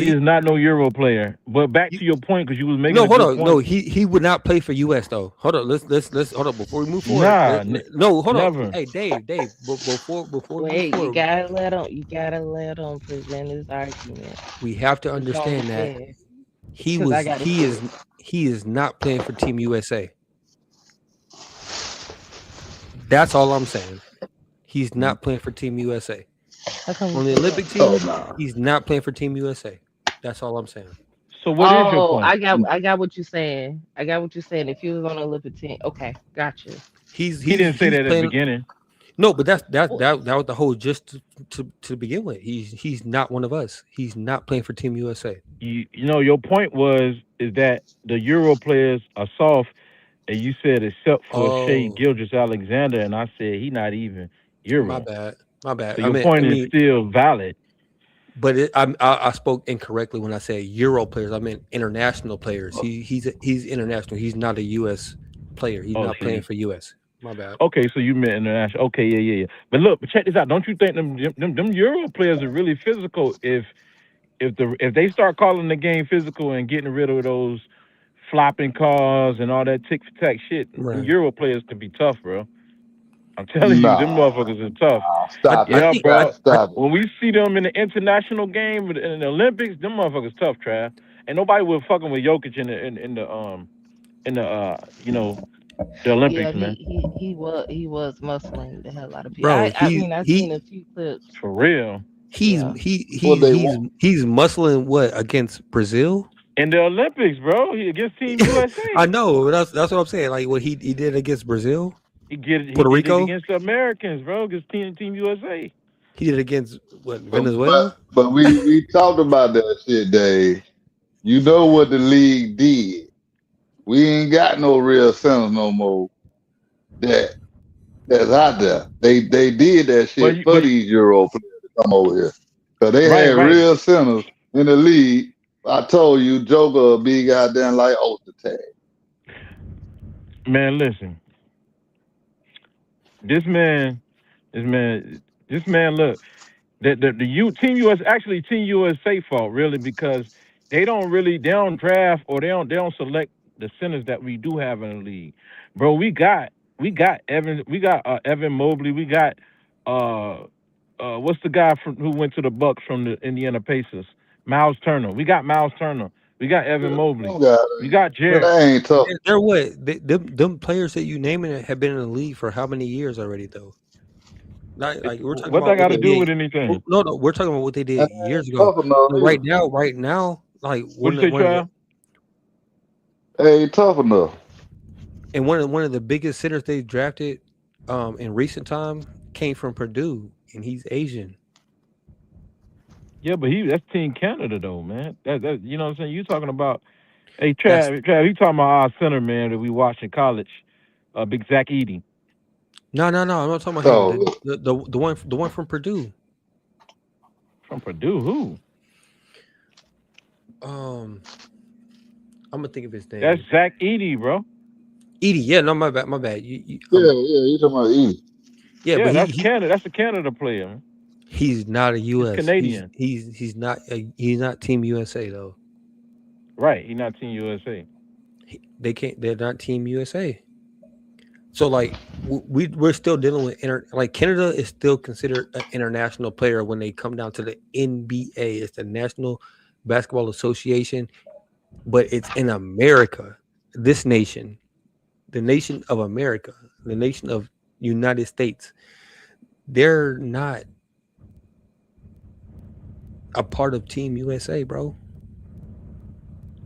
is not no Euro player. But back he to your point, because you was making no, a hold good on, no, point. he would not play for US though. Hold on, let's hold on before we move forward. Nah, No, hold on, never. hey Dave, before we move Wait, forward, you gotta let him present his argument. we have to Cause y'all, understand that yeah, he cause I was gotta hear it. he is not playing for Team USA. That's all I'm saying. He's not playing for Team USA. How come you On the say that? Olympic Oh team, no. he's not playing for Team USA. That's all I'm saying. So what is your Oh, point? I got what you're saying. I got what you're saying. If you was on the Olympic team, okay, gotcha. He didn't say He's that at the playing. beginning. No, but Well, that was the whole just to begin with. He's not one of us. He's not playing for Team USA. You know your point was is that the Euro players are soft, and you said except for Shea Oh, Gilgis Alexander, and I said he not even my Euro. bad. My bad. So your point I is mean, still valid. but I spoke incorrectly when I said Euro players. I meant international players. He's international. He's not a US player. He's Oh, not playing see. for US. My bad. Okay, so you meant international. Okay, yeah. But look, but check this out. Don't you think them Euro players are really physical? If they start calling the game physical and getting rid of those flopping cars and all that tick for tack shit, them Right. Euro players could be tough, bro. I'm telling you, them Nah. motherfuckers are tough. Stop I it. Yeah, think bro. Stop it. When we see them in the international game in the Olympics, them motherfuckers tough, Trav. And nobody was fucking with Jokic in the the yeah, Olympics, man. he was muscling the hell out of people. bro, I mean I seen a few clips. For real. Yeah, What they want. he's muscling what against Brazil? In the Olympics, bro, he against Team I USA. know. That's what I'm saying. Like what he did against Brazil, He Puerto did it Rico. against the Americans, bro, against Team USA. He did it against what But Venezuela. we talked about that shit, Dave. You know what the league did. We ain't got no real centers no more that that's out there. They did that But shit for these Euro players to come over here. Cause they had right. real centers in the league. I told you Joker will be goddamn like Ulster tag. Man, listen. This man, this man. Look, Team US actually Team USA fault really because they don't draft or they don't select the centers that we do have in the league, bro. We got Evan Mobley, we got what's the guy who went to the Bucks from the Indiana Pacers, Miles Turner. We got Miles Turner. We got Evan Mobley. Them guys, We got Jared. they ain't tough. They're what them players that you naming have been in the league for how many years already though? Not like we're talking What about that what got they to do did. with anything? No, we're talking about what they They did ain't years ago. tough enough But either. right now, like What you say, one of Trav? They ain't tough enough. one of the biggest centers they drafted in recent time came from Purdue, and he's Asian. Yeah, but that's Team Canada though, man. That you know what I'm saying? You talking about hey That's Trav, you talking about our center man that we watched in college, Big Zach Edey no. I'm not talking about him. So The one from Purdue. from Purdue. Who? Um, I'm gonna think of his That's name. Zach Edey, bro. Edie. Yeah, no, my bad. My bad. yeah, you talking about Edie. Yeah, but Yeah, that's Canada. That's a Canada player. Man. he's not a He's U.S. Canadian, He's not Team USA though. right? He's not Team USA. They can't. They're not Team USA. So like we're still dealing with like Canada is still considered an international player when they come down to the NBA. It's the National Basketball Association, but it's in America. This nation, the nation of America, the nation of United States. They're not a part of Team USA, bro.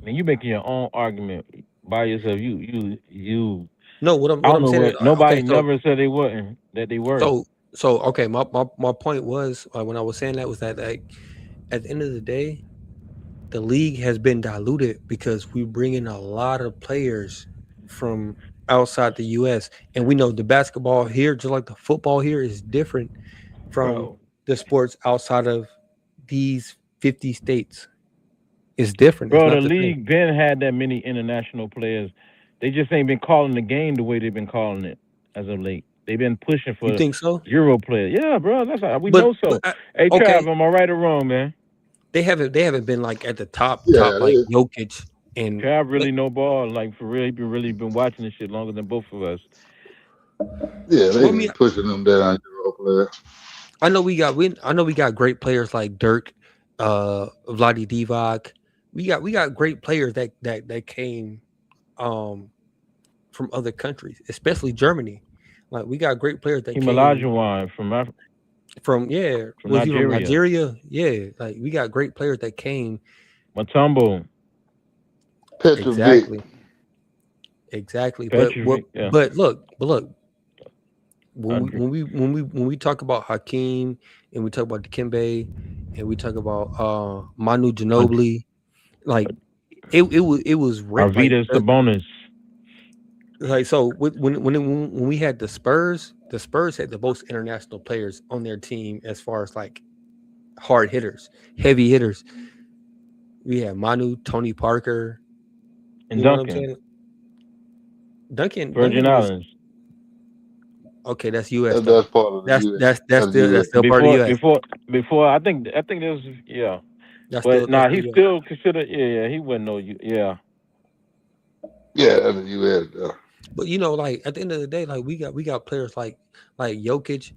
And you making your own argument by yourself. You. No, I what don't I'm know saying is what. Nobody okay. never said they wasn't. That they were. Okay. My point was when I was saying that was that like at the end of the day, the league has been diluted because we bring in a lot of players from outside the U.S. and we know the basketball here, just like the football here, is different from Bro, the sports outside of these 50 states. It's different. It's bro, the not the same. league been had that many international players. They just ain't been calling the game the way they've been calling it as of late. They've been pushing You for think so? Euro players. Yeah, bro. That's how we But know so. Hey, okay, Trav, am I right or wrong, man? they haven't been like at the top Yeah, like Jokic and Trav really know ball. Like for real, he been really been watching this shit longer than both of us. yeah, well, they I mean, been pushing them down Euro player. I know we got great players like Dirk, Vladi Divac. We got great players that came um from other countries, especially Germany. Like we got great players that Team came Olajuwon from from was he from Nigeria. Nigeria? Yeah, like we got great players that came Matumbo, Petrovic, exactly, exactly. Petrovic. Yeah, But look, when we Andre. when we when we when we talk about Hakeem and we talk about Dikembe and we talk about Manu Andre. Ginobili, like it was like Arvidas Sabonis. so when we had the Spurs had the most international players on their team as far as like hard hitters, heavy hitters. We had Manu, Tony Parker. And You know what I'm Duncan. saying? Duncan Virgin Duncan was Islands. okay. That's U.S. that, though. that's part of the That's U.S. that's that's That's still U.S. that's still part of the Before U.S. before before I think there's yeah. But That's nah, still he's U.S. still considered yeah, he wouldn't know you yeah. Yeah, that's the U.S. But like at the end of the day, like we got players like Jokic,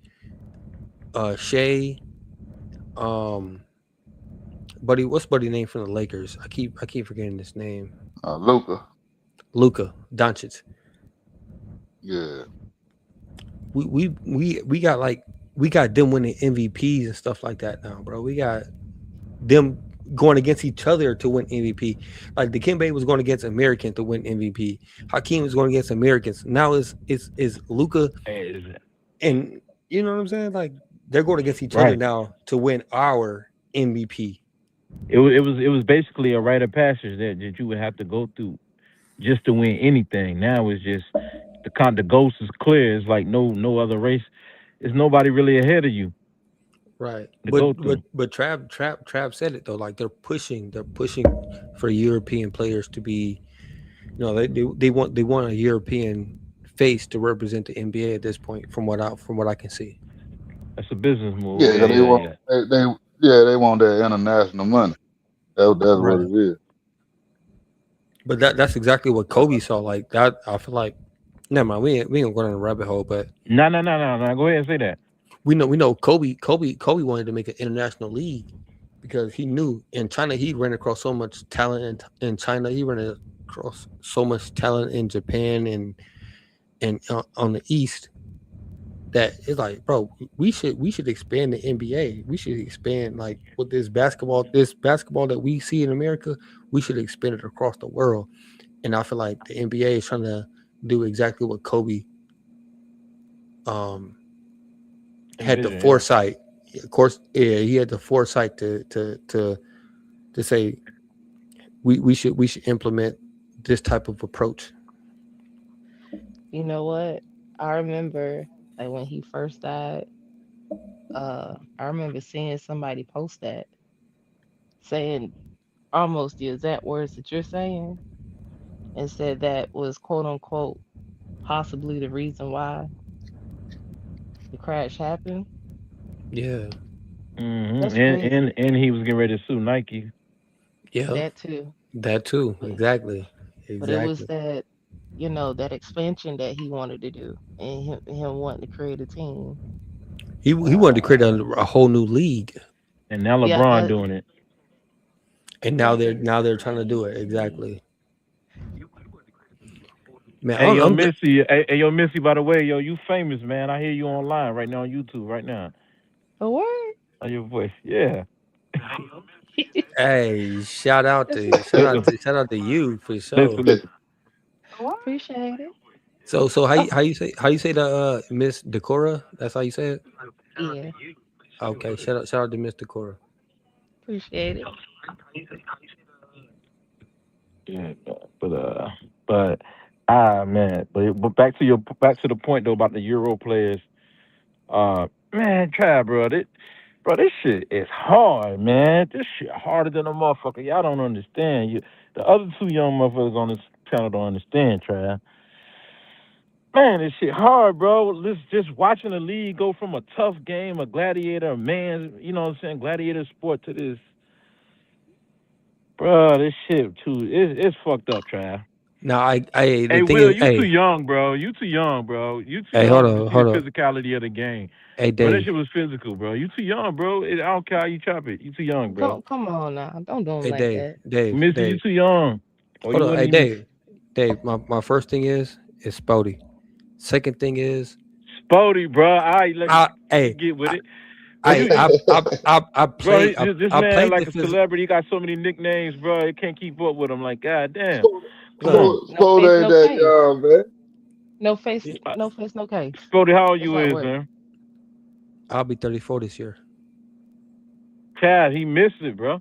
Shea, um, buddy name from the Lakers? I keep forgetting his name. Luca. Luka Doncic. Yeah, We got like we got them winning MVPs and stuff like that now, bro. We got them going against each other to win MVP. Like Dikembe was going against Americans to win MVP. Hakeem was going against Americans. Now is Luca Hey, and you know what I'm saying? Like they're going against each other right. now to win our MVP. It was basically a rite of passage that you would have to go through just to win anything. Now it's just the ghost is clear. It's like no other race. There's nobody really ahead of you Right. to go But through. Trav said it though. Like they're pushing for European players to be they want a European face to represent the NBA at this point from what I can see. That's a business move. yeah, Yeah, 'cause they yeah, want yeah. they want that international money. That's what Right. it is. But that's exactly what Kobe saw. Like that I feel like never mind, we ain't going on a rabbit hole, but No, no, no, no, no. Go ahead and say that. we know Kobe wanted to make an international league because he knew in China he ran across so much talent in China, he ran across so much talent in Japan and on the East that it's like, bro, we should expand the NBA. We should expand like with this basketball that we see in America, we should expand it across the world. And I feel like the NBA is trying to do exactly what Kobe um had the Envision, yeah. foresight. Of course, yeah, he had the foresight to say we should implement this type of approach. You know what? I remember like when he first died, I remember seeing somebody post that saying almost the exact words that you're saying and said that was quote unquote possibly the reason why the crash happened. Yeah, And That's and crazy. and he was getting ready to sue Nike. yeah, That too. that too. But Exactly, but it was exactly. that, that expansion that he wanted to do and him wanting to create a team. He wanted to create a whole new league, And now Yeah, LeBron doing it. and now they're trying to do it exactly. Man, Hey yo, I'm good. Missy. Hey yo, Missy. By the way, yo, you famous man. I hear you online right now on YouTube right now. a word. On your voice. Yeah. Hey, shout out to you for sure. Listen, listen. Appreciate it. So how you say the Miss Decora? That's how you say it. Yeah, Okay, shout out to Miss Decora. appreciate it. Yeah, but man, but back to the point though about the Euro players. Man, try, bro, this shit is hard, man. This shit harder than a motherfucker. Y'all don't understand. The other two young motherfuckers on this channel don't understand, Trav. Man, this shit hard, bro. This just watching the league go from a tough game, a gladiator, a man, you know what I'm saying, gladiator sport to this, bro. This shit too, it's fucked up, Trav. Now, I the Hey, thing Will, is, you too young, bro. You too young, bro. You too hey, hold young to on, see the hold on. physicality of the game, Hey, bro. That Dave. shit was physical, bro. You too young, bro. I don't care how you chop it. You too young, bro. Come on now. Don't do him Hey, like Dave. that. Missy, you Dave. too young, or Hold you on. wouldn't Hey, even Dave. Dave. My first thing is Spody. Second thing is, Spody, bro. All right, let me hey, get with I, it. Bro, I bro, play this I man played like the a phys- celebrity. He got so many nicknames, bro. He can't keep up with him. Like, god damn. look. No face, Ain't no that case. young, man. No face, Uh, no face, no case. Spody, how old That's you how it is, works. man? I'll be 34 this year. Chad, he missed it, bro.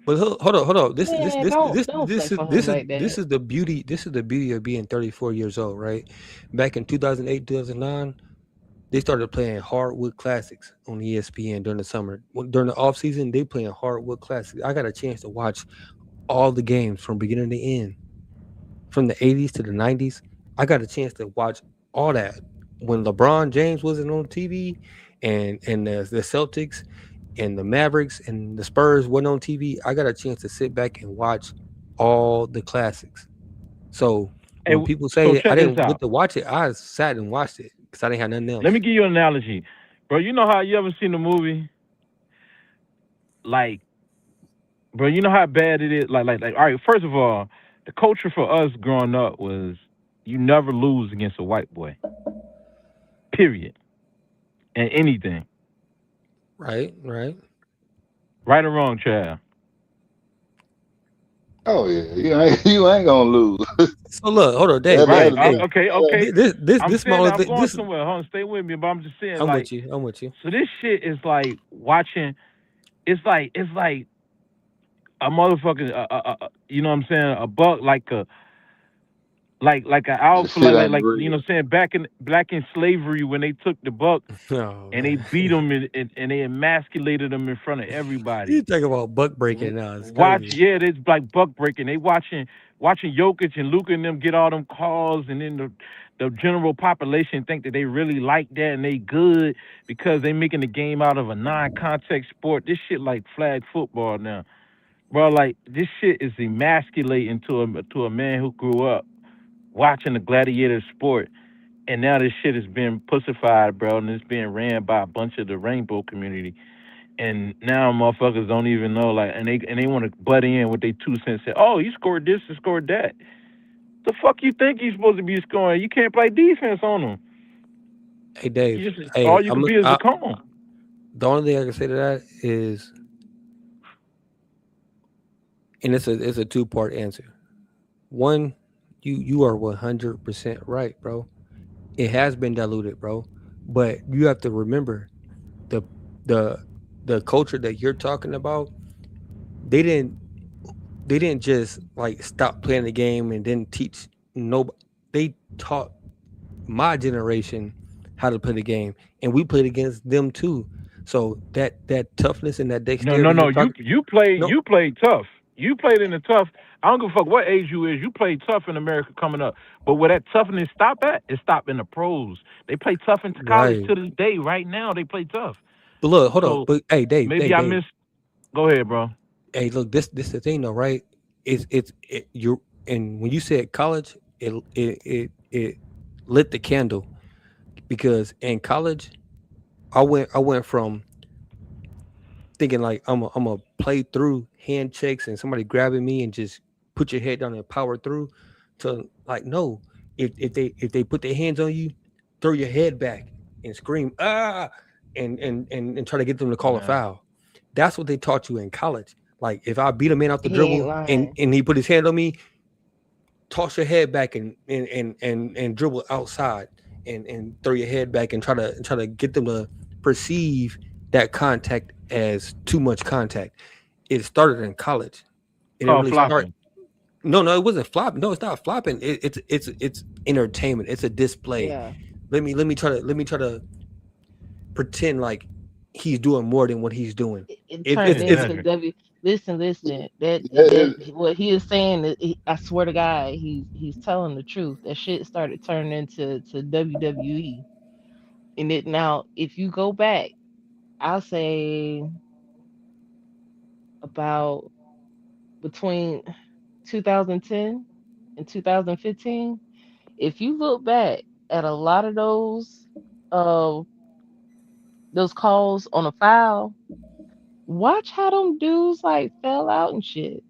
But hold on. Man, don't play for him like This that. is the beauty. This is the beauty of being 34 years old, right? Back in 2008, 2009, they started playing hardwood classics on ESPN during the summer. During the off season, they playing hardwood classics. I got a chance to watch all the games from beginning to end, from the 80s to the 90s. I got a chance to watch all that when LeBron James wasn't on TV, and the Celtics and the Mavericks and the Spurs wasn't on TV. I got a chance to sit back and watch all the classics. So Hey, when people so say I check this didn't get out. to watch it, I sat and watched it because I didn't have nothing Let me else. give you an analogy, bro. You know how you ever seen a movie like, bro? You know how bad it is. Like. All right, first of all, the culture for us growing up was you never lose against a white boy. Period. And anything, Right. right or wrong, Chad. Oh yeah, you ain't gonna lose. So look, hold on, That, Right. that, Okay. that, Okay. I'm This saying smaller that I'm thing. going This somewhere. Hold on, stay with me. But I'm just saying, I'm like, with you. I'm with you. so this shit is like watching. It's like a motherfucking, you know what I'm saying? A buck, like an the alpha, shit ain't you know real. what I'm saying? Back in slavery when they took the buck Oh and they man, beat him and they emasculated him in front of you everybody. talk about buck breaking now. It's Watch, crazy. yeah, it's like buck breaking. They watching Jokic and Luka and them get all them calls, and then the general population think that they really like that and they good because they making the game out of a non-contact sport. This shit like flag football now, bro. Like this shit is emasculating to a man who grew up watching the gladiator sport, and now this shit is being pussified, bro, and it's being ran by a bunch of the rainbow community. And now motherfuckers don't even know, like, and they want to butt in with their 2 cents. Say, oh, you scored this and scored that. The fuck you think you supposed to be scoring? You can't play defense on them. Hey Dave. You just Hey, all you can be is the cone. the only thing I can say to that is, and it's a two-part answer. One, you are 100% right, bro. It has been diluted, bro. But you have to remember the the the culture that you're talking about. They didn't they didn't just like stop playing the game and didn't teach nobody. They taught my generation how to play the game, and we played against them too. So that toughness and that No, no, dexterity no. you're You talking, you played no, you played tough. You played in the tough. I don't give a fuck what age you is. You played tough in America coming up. But where that toughness stop at, it stopped in the pros. They play tough in college right? to this day. Right now, they play tough. But look, hold on. So But hey, maybe I Dave. missed. Go ahead, bro. Hey, look, this the thing though, right? You and when you said college, it lit the candle because in college, I went from thinking like I'm a play through hand checks and somebody grabbing me and just put your head down and power through to like no, if they put their hands on you, throw your head back and scream ah and try to get them to call a Yeah. foul. That's what they taught you in college. Like if I beat a man off the He ain't dribble lying. and he put his hand on me, toss your head back and dribble outside and throw your head back and try to get them to perceive that contact as too much contact. It started in college. It didn't Called really start. flopping. No, it wasn't flopping. No, it's not flopping. It's entertainment. It's a display. Yeah. Let me try to pretend like he's doing more than what he's doing. It It, turned it's into Exaggerate. W. listen. That Yeah, that what he is saying. I swear to God, he's telling the truth. That shit started turning into WWE, and it now. If you go back, I'll say about between 2010 and 2015. If you look back at a lot of uh those calls on a foul, watch how them dudes like fell out and shit.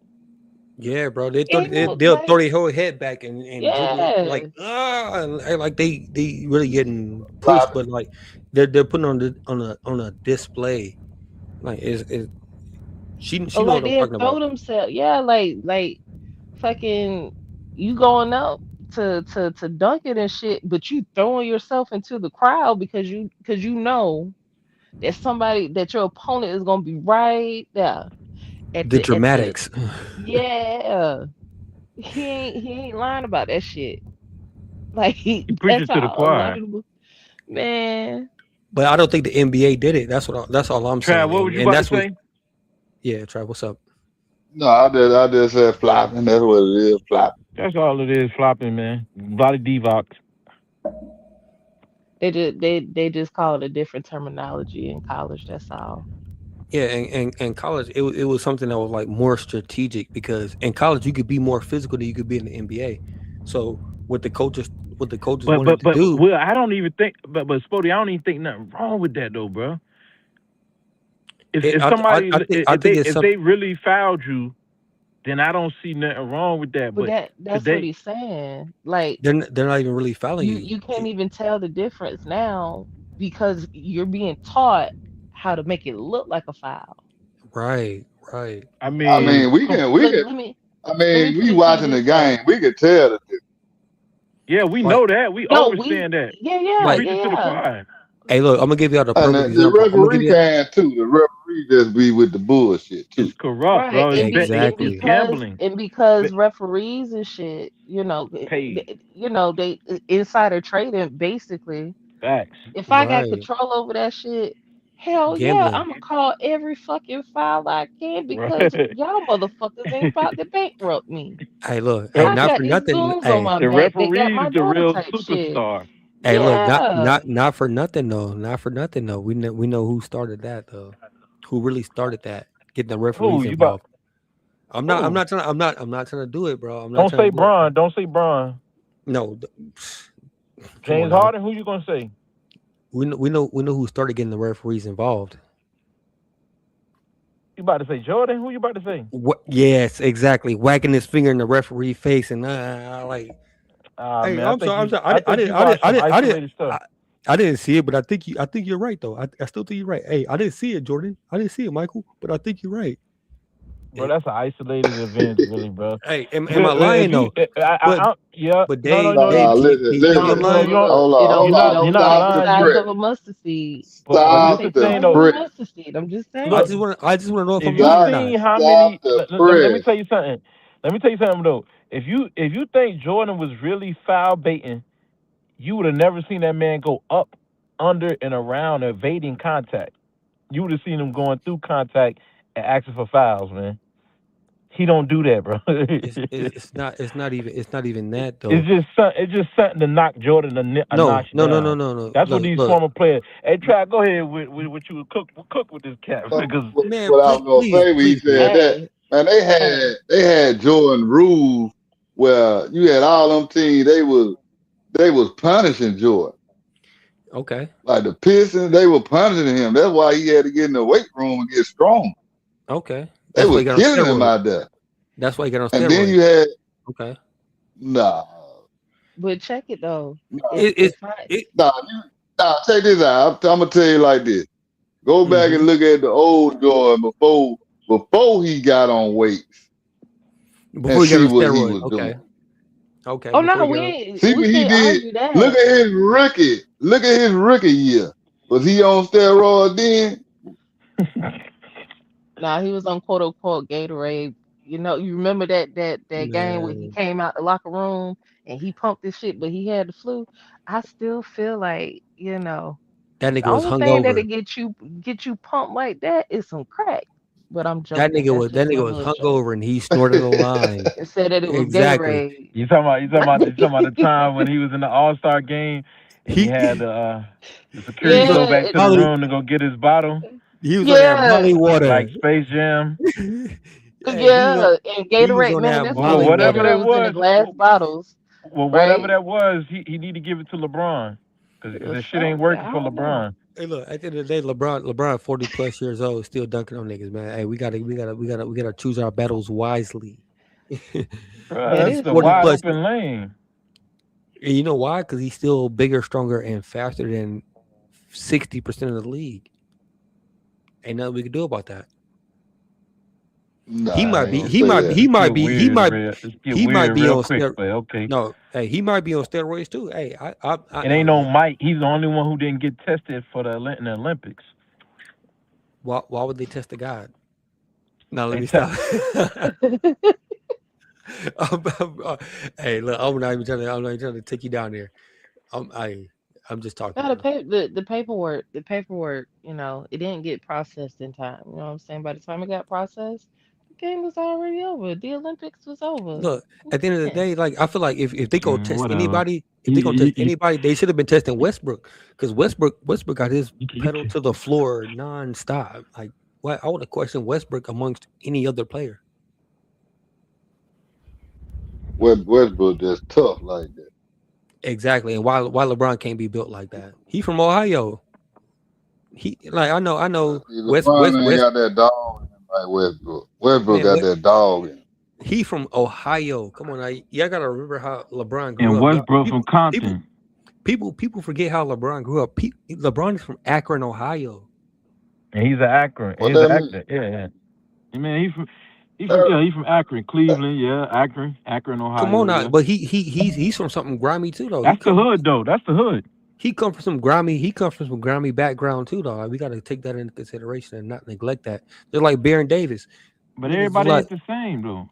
Yeah, bro. They throw It they, looked they'll throw like their whole head back and jiggle like yeah. like they really getting pushed, flopping. but like they're putting on a display. Like is she Or know what like I'm they talking throw about. themselves, yeah, like fucking you going up to dunk it and shit, but you throwing yourself into the crowd because you know that somebody that your opponent is gonna be right there The at the dramatics. yeah. He ain't lying about that shit. Like You preaching that's to the how a lot choir. of them, man. But I don't think the NBA did it. That's all I'm Trav, saying. what was And you and about to that's what say? yeah, Trav, what's up? No, I just said flopping. That's what it is, flopping. That's all it is, flopping, man. Body Divox. They just call it a different terminology in college. That's all. Yeah, and college it was something that was like more strategic because in college you could be more physical than you could be in the NBA. So what the coaches But wanted but to but do, Will, I don't even think. But Spody, I don't even think nothing wrong with that though, bro. If somebody it's if something. they really fouled you, then I don't see nothing wrong with that. But But that's what today, he's saying. Like They're not even really fouling you. you can't even tell the difference now because you're being taught how to make it look like a foul. Right, right. I I Look, mean, mean, come, we look. can. Let me put We it to you watching the this way. game. We can tell the difference. yeah, we Like know that. We No, we understand that. We yeah like preaching to the yeah choir. hey, look, I'm gonna give y'all the And perfect the example. I'm gonna give referee you can too. The referee just be with the bullshit It's too. corrupt, right bro. and It's exactly. gambling. because referees and shit, Paid they insider trading basically. facts. If I got Right. control over that shit, hell yeah, Gambling. I'm gonna call every fucking foul I can because Right. y'all motherfuckers ain't about to bankrupt me. Hey, look. Hey, Yep. I not got for these nothing. goons on Hey, my The back. They got referee my is the daughter real type shit. superstar. hey, look. Not Yeah. not not for nothing though. Not for nothing though. We know who started that though. Who really started that? Getting the Who referees you about? involved. I'm not. I'm Who? not trying. I'm not trying to do it, bro. I'm not Don't trying say to do it. Bron. Don't say Bron. No. Come on James now. Harden. Who you gonna say? We know who started getting the referees involved. You about to say Jordan? Who you about to say? What? Yes, exactly. Whacking his finger in the referee face and like, Ah hey, man, I'm sorry. I'm sorry. I think you watched some isolated stuff, I didn't see it, but I think you're right though. I still think you're right. Hey, I didn't see it, Jordan. I didn't see it, Michael, but I think you're right. bro. It, That's an isolated event, really, bro. hey, am I If lying you, though? But yeah, but no, Dave, no, No, Dave, listen, can you tell me listen. I'm No, no, no, lying? you don't. no. Hold It on, don't hold it on. You're don't not take the Stop the lying. size press. of a mustard seed. But It don't this Stop the take the the thing size of though. a press. mustard seed. I'm just Look, saying. I just want to know if if I'm you lying or Stop, not. seen how stop many, the let me press. tell you something. Let me tell you something though. If you think Jordan was really foul baiting, you would have never seen that man go up, under, and around, evading contact. You would have seen him going through contact and asking for fouls, man. He don't do that, bro. It's not even that though. It's just something to knock Jordan a No, notch no, no, no, down. no, no. That's what Look, these look, former players. Hey, try go ahead with what you would cook with this cat But because man. what I Please, was gonna please, say when he please, said man. that, Hey, man, hey. they had Jordan rules where you had all them teams. They was punishing Jordan. Okay, Like the Pistons, they were punishing him. That's why he had to get in the weight room and get strong. okay. They That's why was you got on killing him steroids. out there. That's why you got on And then steroids. you had Okay. nah, But check it though. nah, If It, it's if I it. nah. Check this out. I'm gonna tell you like this. Go back and Mm-hmm. look at the old Jordan before he got on weights and Before you got see on what he steroids. was doing. Okay. Okay. oh Before no, you got on. See we what he can't did. argue Look that. at his rookie. Look at his rookie year. Was he on steroids then? Nah, he was on quote unquote Gatorade. You remember that game where he Man, came out the locker room and he pumped this shit, but he had the flu. I still feel like, that the nigga was only thing hungover. that'll get you pumped like that is some crack. but I'm That joking. nigga That's was that just my nigga was little joke. hungover and he snorted a line. And said that it was Exactly. Gatorade. You talking about the time when he was in the All-Star game and he had He the he was security on go Yeah, back that to the and Molly. room to go get his bottle He was on that yeah, Molly like water. Space Jam. Hey, yeah, and he was Gatorade. on Man, that that's all Well, Molly that whatever water. that Gatorade was in the was, glass bottles, whatever right? that was, he need to give it to LeBron It because was the shit ain't something. working I for don't know. LeBron. Hey, look, at the end of the day, LeBron 40 plus years old, still dunking on niggas, man. Hey, we gotta choose our battles wisely. Bro, That that's He's is the 40 wide wise. plus. open lane. And you know why? Because he's still bigger, stronger, and faster than 60% of the league. Ain't nothing we can do about that. Nah, He I might ain't be. gonna He say might. that. He might be. This get He might weird be real on quick, steroids. but okay. No, hey, he might be on steroids too. Hey, I It no, ain't no no. Mike. He's the only one who didn't get tested for in the Olympics. Why would they test the God? Now let They me test. stop. I'm- hey, look, I'm not even trying to take you down there. I'm I I'm just talking, No, bro. the paperwork, it didn't get processed in time. You know what I'm saying? By the time it got processed, the game was already over. The Olympics was over. Look, at the end of the Yeah. day, like I feel like if they go test Whatever. anybody, if they gonna test You, anybody, they should have been testing Westbrook because Westbrook got his you pedal can, to the floor nonstop. Like, why I would have questioned Westbrook amongst any other player. Westbrook just tough like that. Exactly, and why LeBron can't be built like that? He from Ohio. He like I know See, LeBron ain't West got that dog in him like Westbrook. Westbrook man. got that dog in him. He from Ohio. Come on, y'all gotta remember how LeBron grew and up. Y'all, Westbrook from people, Compton. people forget how LeBron grew up. LeBron is from Akron, Ohio. And he's an actor. What He's an that mean? actor. Yeah, yeah. I mean, Uh, he's from Akron, Cleveland. Yeah, Akron, Come Ohio. on now, Yeah, but he's from something grimy too, though. that's the hood though. That's the hood. He come from some grimy. He comes from some grimy background too, though. We got to take that into consideration and not neglect that. They're like Baron Davis. But Niggas is everybody like, ain't the same though.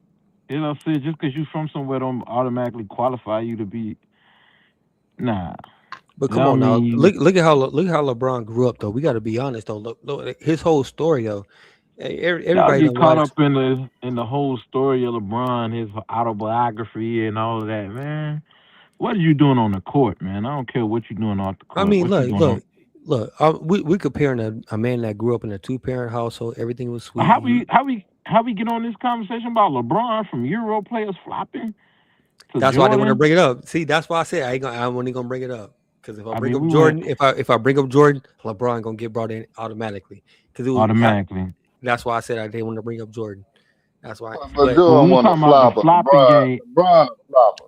You know, see, just because you from somewhere don't automatically qualify you to be. Nah, but that come on don't now, mean you. look how LeBron grew up though. We got to be honest though. Look, his whole story though. Hey, Y'all everybody get don't caught watch. up in the whole story of LeBron, his autobiography, and all of that, man. What are you doing on the court, man? I don't care what you're doing off the I court. mean, What you look, doing on? look, look. We comparing a man that grew up in a 2-parent household. Everything was sweet. How we get on this conversation about LeBron from Euro players flopping to That's why I didn't want to Jordan? bring it up. See, that's why I said I'm only gonna bring it up because if I I bring mean, up we went Jordan, if I bring up Jordan, LeBron gonna get brought in automatically because it was. automatically. That's why I said I didn't want to bring up Jordan. That's why. but But Well, Jordan we want to talking about the flop her. flopping game. LeBron a flopper.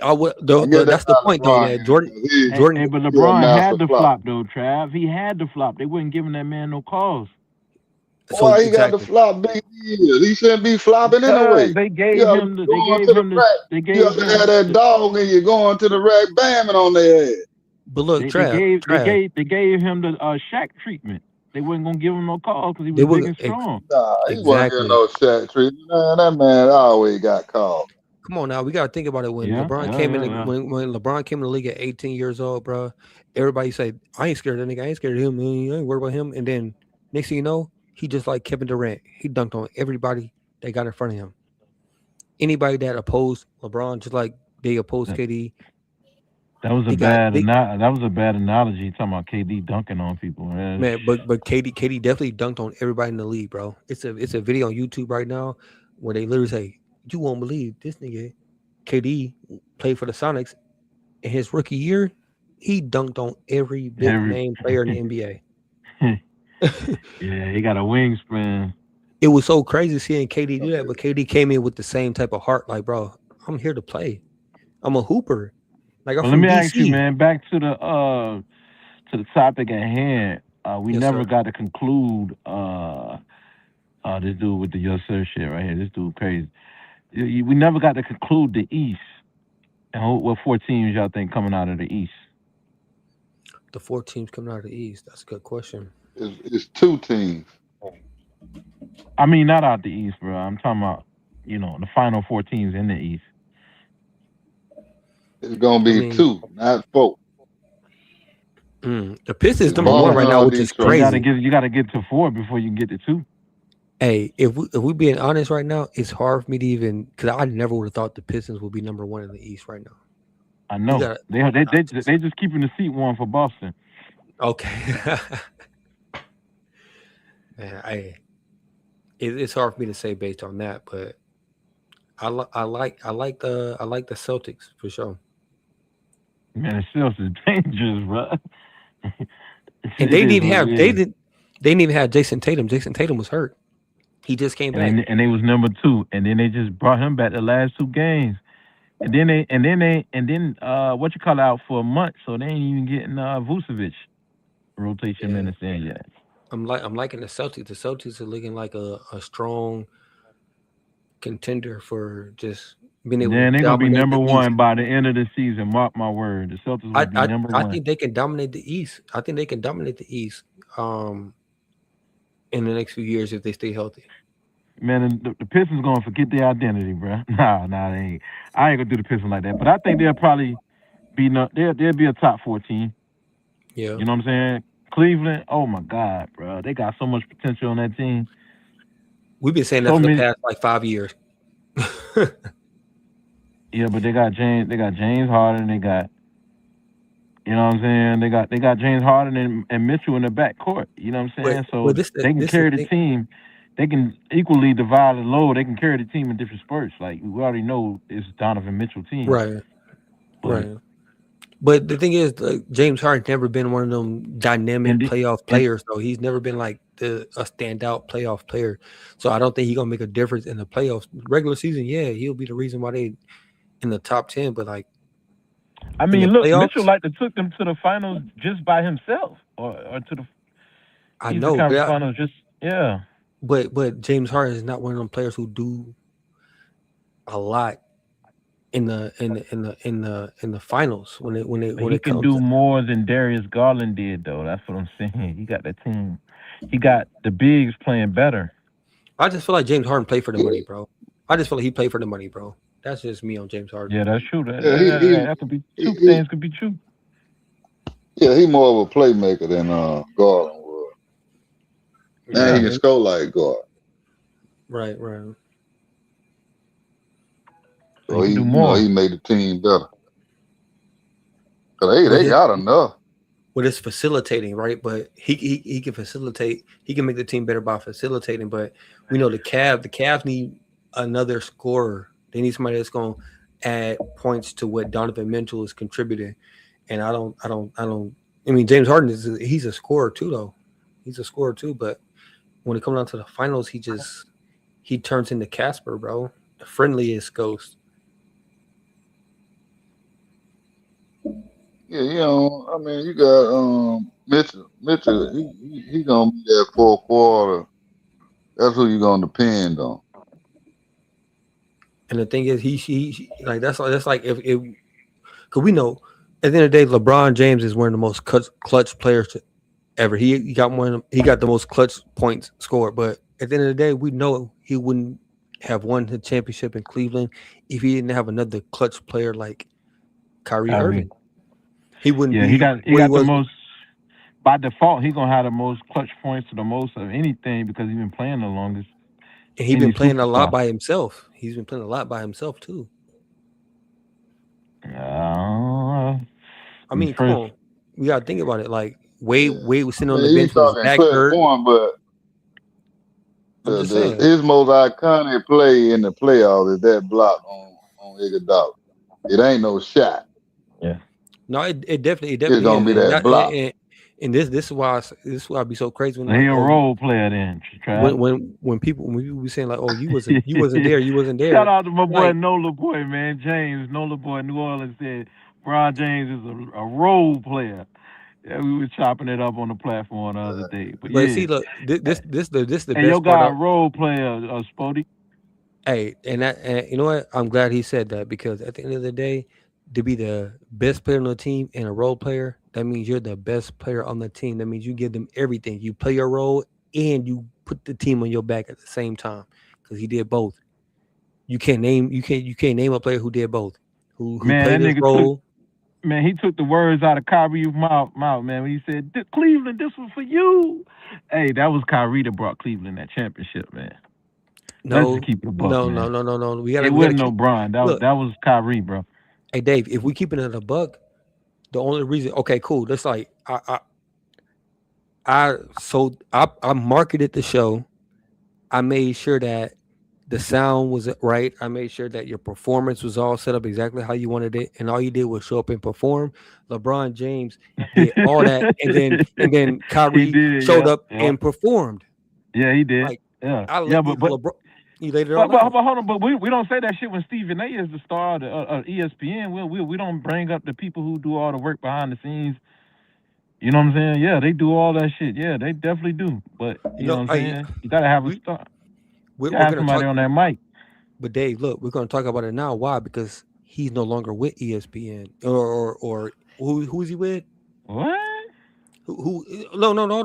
I would. I get that That's the how point though. LeBron That is. Jordan 'Cause he, Jordan. But he a LeBron had master to flopper. flop though, Trav. He had to flop. They wasn't giving that man no calls So Why he got to exactly, flop big years? He shouldn't be flopping because anyway. You gotta be they going gave to the him the rack. they You gave have to have him that dog and you're going to the rack bamming on their ass. but look, they Trav, gave Trav. they gave him the Shaq treatment. They wasn't gonna give him no calls because he They was big were and strong. Nah, he wasn't getting exactly. no Shaq treatment. Man, that man always got called. Come on now, we gotta think about it. When Yeah, LeBron yeah, came in, yeah, yeah. when LeBron came in the league at 18 years old, bro, everybody say, "I ain't scared of that nigga. I ain't scared of him. I ain't worried about him." And then next thing you know, he just like Kevin Durant. He dunked on everybody that got in front of him. Anybody that opposed LeBron, just like they opposed That, KD, that was a they got bad they that was a bad analogy talking about KD dunking on people, man. man. But KD definitely dunked on everybody in the league, bro. It's a video on YouTube right now where they literally say, "You won't believe this nigga KD played for the Sonics." In his rookie year, he dunked on every big Every name player in the NBA. yeah, he got a wingspan. It was so crazy seeing KD do that, but KD came in with the same type of heart, like, bro, I'm here to play. I'm a hooper. Like I'm But let from me ask you, DC. man, back to the topic at hand. We Yes, never sir. got to conclude this dude with the Yo Sir shit right here. This dude crazy. We never got to conclude the East. And what 4 teams y'all think coming out of the East? The 4 teams coming out of the East. That's a good question. It's two teams. I mean, not out the East, bro. I'm talking about, the final 4 teams in the East. It's gonna I be mean, two, not four. the Pistons It's number one right Yeah, now, Boston or which is Detroit. you gotta crazy. get you gotta get to 4 before you can get to 2. Hey, if we being honest right now, it's hard for me to even because I never would have thought the Pistons would be number one in the East right now. I You know got they just keeping the seat warm for Boston. okay. Man, it's hard for me to say based on that, but I like the Celtics for sure. Man, the Celtics is dangerous, bro. And It is what it is. they didn't even have Jason Tatum. Jason Tatum was hurt. He just came back. And they was number two, and then they just brought him back the last two games, and then what you call out for a month, so they ain't even getting Vucevic rotation Yeah, minutes in yet. I'm liking the Celtics. The Celtics are looking like a strong contender for just being able to Then they're gonna be dominate number the East. one by the end of the season. Mark my word, the Celtics will I, be I number I one. think they can dominate the East. I think they can dominate the East in the next few years if they stay healthy. Man, and the Pistons gonna forget their identity, bro. Nah, they ain't. I ain't gonna do the Pistons like that. But I think they'll probably be no, they'll be a top 14. Yeah. You know what I'm saying? Cleveland, oh my God, bro, they got so much potential on that team. We've been saying that So for the many, past like 5 years. yeah, but they got James Harden, they got, you know what I'm saying? They got James Harden and Mitchell in the back court. You know what I'm But saying? So they can this the carry the thing. team. They can equally divide the load. They can carry the team in different spurts. Like we already know, it's Donovan Mitchell team, Right, but right. But the thing is, like, James Harden's never been one of them dynamic and playoff and players. Though he's never been like a standout playoff player. So I don't think he's gonna make a difference in the playoffs. Regular season, yeah, he'll be the reason why they in the top 10. But like I in the mean, look, Mitchell playoffs, like to took them to the finals just by himself, or to the I Eastern know, Conference Finals. Just yeah. but James Harden is not one of them players who do a lot in the finals But when he it can comes. do more than Darius Garland did, though. That's what I'm saying. He got that team. He got the bigs playing better. I just feel like James Harden played for the money, bro. I just feel like he played for the money, bro. That's just me on James Harden. Yeah, that's true. Yeah, That could be two he things. Could be true. yeah, he more of a playmaker than Garland was. And he Yeah. can Yeah, score like Garland. right, right. He So can he, do you know, more. he made the team better. Cause With they his got enough. with his facilitating, right? But he can facilitate. He can make the team better by facilitating. But we know the Cavs need another scorer. They need somebody that's going to add points to what Donovan Mitchell is contributing. And I don't. I mean, James Harden he's a scorer too, though. He's a scorer too. But when it comes down to the finals, he turns into Casper, bro. The friendliest ghost. Yeah, you know, I mean, you got Mitchell. Mitchell, he gonna be that fourth quarter. That's who you gonna depend on. And the thing is, like that's like if because we know at the end of the day, LeBron James is one of the most clutch players ever. He got he got the most clutch points scored. But at the end of the day, we know he wouldn't have won the championship in Cleveland if he didn't have another clutch player like Kyrie Kyrie. Irving. He wouldn't Yeah, be he where he got the was, most by default. He gonna have the most clutch points to the most of anything because he's been playing the longest. and he's been Any playing a lot superstar. by himself. He's been playing a lot by himself too. Uh, I these mean, come first. on, we gotta think about it. Like Yeah, Wade was I sitting on the mean, you bench with his talking back clutch hurt. point, but I'm just saying. his most iconic play in the playoffs is that block on Iguodala. It ain't no shot. Yeah. No, it It's definitely gonna is, be that block. and this is why this is why I be so crazy when So he like a role player then, Trav. when people be saying like, oh, you wasn't there, you wasn't Shout there. out to my boy Like, Nola Boy, man. James, Nola Boy, New Orleans said Bron James is a role player. Yeah, we was chopping it up on the platform the other day. But but yeah. see, look, this the Hey, yo best part got a of. role player, Spody. Hey, and you know what? I'm glad he said that because at the end of the day, to be the best player on the team and a role player, that means you're the best player on the team. That means you give them everything. You play your role and you put the team on your back at the same time because he did both. You can't name a player who did both, who Man, played that his nigga took role. Man, he took the words out of Kyrie's mouth, man, when he said, Cleveland, this was for you. Hey, that was Kyrie that brought Cleveland that championship, man. Let's just No, keep it a buck, no, man. no, no, no, no. We It gotta wasn't no keep. Bron. Look, That was Kyrie, bro. hey Dave, if we keep it in a buck, the only reason, okay, cool. That's like I marketed the show. I made sure that the sound was right. I made sure that your performance was all set up exactly how you wanted it, and all you did was show up and perform. LeBron James did all that, and then He Kyrie did, showed yeah. up and performed. Yeah, he did. Like Yeah. I Yeah, let but LeBron. You laid it all but out. hold on, but we don't say that shit when Stephen A is the star of ESPN. We don't bring up the people who do all the work behind the scenes. You know what I'm saying? Yeah, they do all that shit. Yeah, they definitely do. But you know what I'm saying? You gotta have a we star. we're, You we're have gonna somebody talk, on that mic. but Dave, look, we're gonna talk about it now. Why? Because he's no longer with ESPN, or who's he with? What? Who?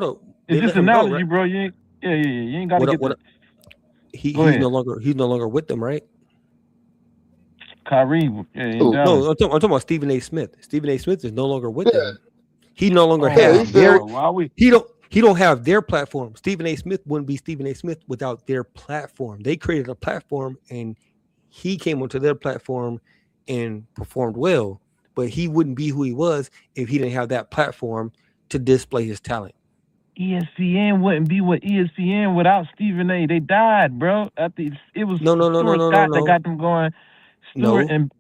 No. They It's just let him go, right? analogy, bro. You ain't, yeah. You ain't gotta What? get the. What? Go He's ahead, no longer with them, right? Kyrie. Yeah, in Who? Dallas. No, I'm talking about Stephen A. Smith. Stephen A. Smith is no longer with Yeah, them. He no longer yeah. Oh, He has their still. bro. Why we? he don't have their platform. Stephen A. Smith wouldn't be Stephen A. Smith without their platform. They created a platform and he came onto their platform and performed well. But he wouldn't be who he was if he didn't have that platform to display his talent. ESPN wouldn't be what ESPN without Stephen A. They died, bro. It was Stuart No, Scott that got them going. Stewart no. and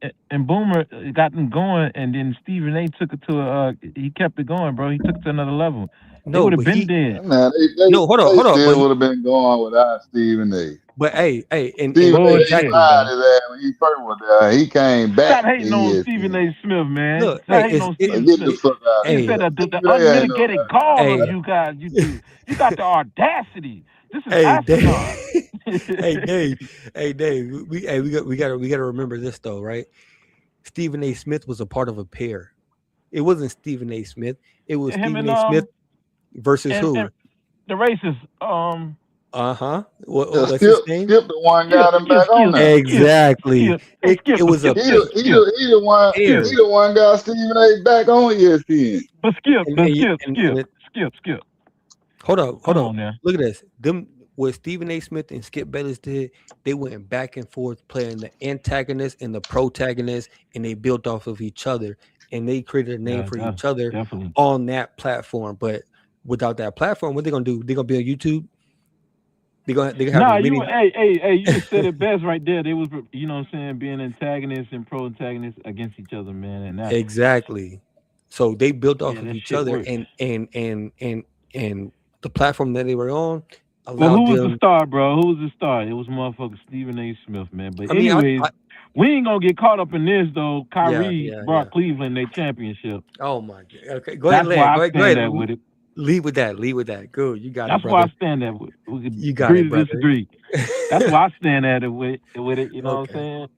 Boomer got them going, and then Stephen A. took it to he kept it going, bro. He took it to another level. They No, would have but been he dead. Nah, no, they hold on. still would have been going without Stephen A. But hey, Stephen A. He Bullshit. exactly. fired his ass when he first was there. He came back Stop to hating on Stephen ESPN. A. Smith, man. Look, Stop hating on Like, Stephen get the Smith. fuck out of He hey, said here. that the Stephen A. ain't no unmitigated gall of hey, you guys, you two. You got the audacity. This is hey, Dave. asinine. Hey, Dave. We got to remember this though, right? Stephen A. Smith was a part of a pair. It wasn't Stephen A. Smith. It was Him Stephen A. Smith versus and who? the racist Uh-huh. Yeah, What's his name? Skip the one got him back on there. Exactly. Hey, It was a Skip. He the one got Stephen A. back on ESPN. But and Skip. hold on. Come on now. Look at this. What Stephen A. Smith and Skip Bayless did, they went back and forth playing the antagonist and the protagonist, and they built off of each other, and they created a name for each other Definitely. on that platform. But without that platform, what they gonna do? They're gonna be on YouTube. They're gonna have Nah, as many. you just said it best right there. They was, you know what I'm saying, being antagonists and pro-antagonists against each other, man. And that, Exactly. So they built off yeah, of that each shit other, works. and the platform that they were on Well, allowed who was the them. star, bro? Who was the star? It was motherfucker Stephen A. Smith, man. But I mean, anyways, we ain't gonna get caught up in this though. Kyrie yeah. brought Cleveland their championship. Oh my god. Okay, go ahead, That's Led. why I Go stand ahead. there with it. Lead with that. Good. You got it, That's why I brother. stand there with it. We could You got agree it, to brother. disagree. That's why I stand at it with it. You know what I'm Okay. saying?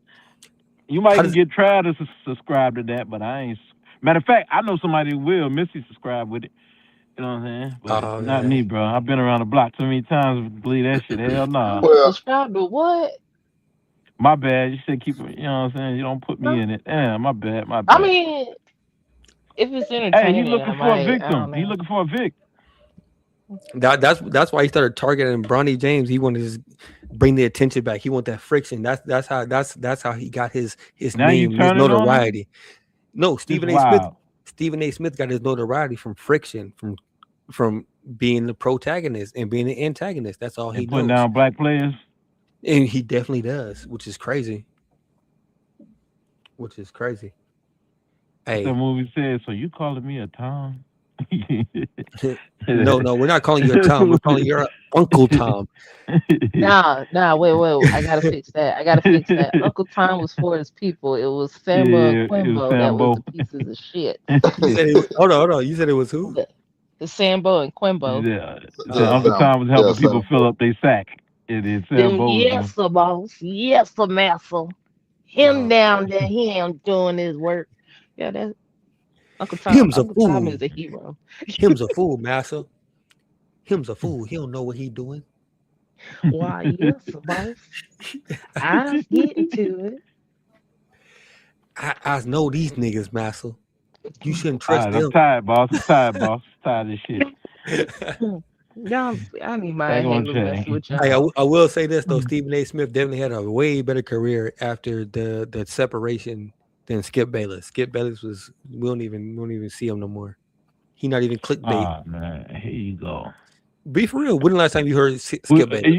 You might How can does get tried to subscribe to that, but I ain't. Matter of fact, I know somebody who will. Missy subscribe with it. You know what I'm saying? But oh not me, man. bro. I've been around the block too many times to believe that shit. Hell nah. Well, Subscribe to what? My bad. You said keep it. You know what I'm saying? You don't put me in it. Damn, my bad. My I bad. mean, if it's Hey, he entertaining, I looking for a might. I don't victim. He know. looking for a victim. That's why he started targeting Bronny James. He wanted to just bring the attention back. He want that friction. That's how he got his Now you name, his turning on him? notoriety. No, It's Stephen A. Smith. wild. Stephen A. Smith got his notoriety from friction, from being the protagonist and being the antagonist. That's all he And putting knows. down black players. And he definitely does, which is crazy. Hey, What's that movie said? So you calling me a Tom? no, we're not calling you a Tom. We're calling you Uncle Tom. Nah, wait. I gotta fix that. Uncle Tom was for his people. It was Samba and Yeah, it was Quimbo that was Sambo. the pieces of shit. You said it was, hold on. You said it was who? The Sambo and Quimbo. Yeah, so yeah, Uncle Tom was helping people fill Sambo. up their sack. It is Them Sambo was yes, doing. sir, boss. Yes, sir, massa. Him No, down there, he ain't doing his work. Yeah, that's Uncle Tom. him's a Uncle Tom fool. is a hero. Him's a fool, massa. Him's a fool. He don't know what he doing. Why, yes, sir, boss. I was getting to it. I know these niggas, massa. You shouldn't All trust right, I'm them. tired, boss. I'm tired, boss. Tired of this shit. Y'all, I need my Back on handle track. messing with Hey, y'all. I will say this though, Stephen A. Smith definitely had a way better career after the separation than Skip Bayless. Skip Bayless was we don't even see him no more. He not even clickbait. Ah, man, here you go. Be for real. When the last time you heard Well, Skip Bayless?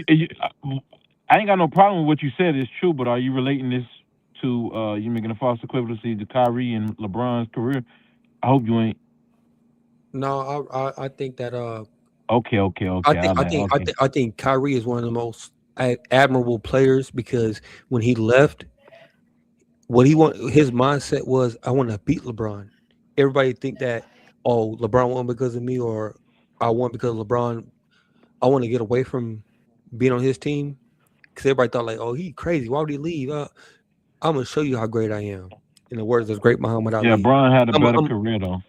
I ain't got no problem with what you said. It's true, but are you relating this to you making a false equivalency to Kyrie and LeBron's career? I hope you ain't. No, I think that Okay, okay, okay. I like okay. I think Kyrie is one of the most admirable players because when he left, what he want his mindset was I want to beat LeBron. Everybody think that LeBron won because of me or I won because of LeBron. I want to get away from being on his team because everybody thought like he crazy. Why would he leave? I'm gonna show you how great I am. In the words of great Muhammad Yeah, Ali. Bron had a I'm, better I'm career though.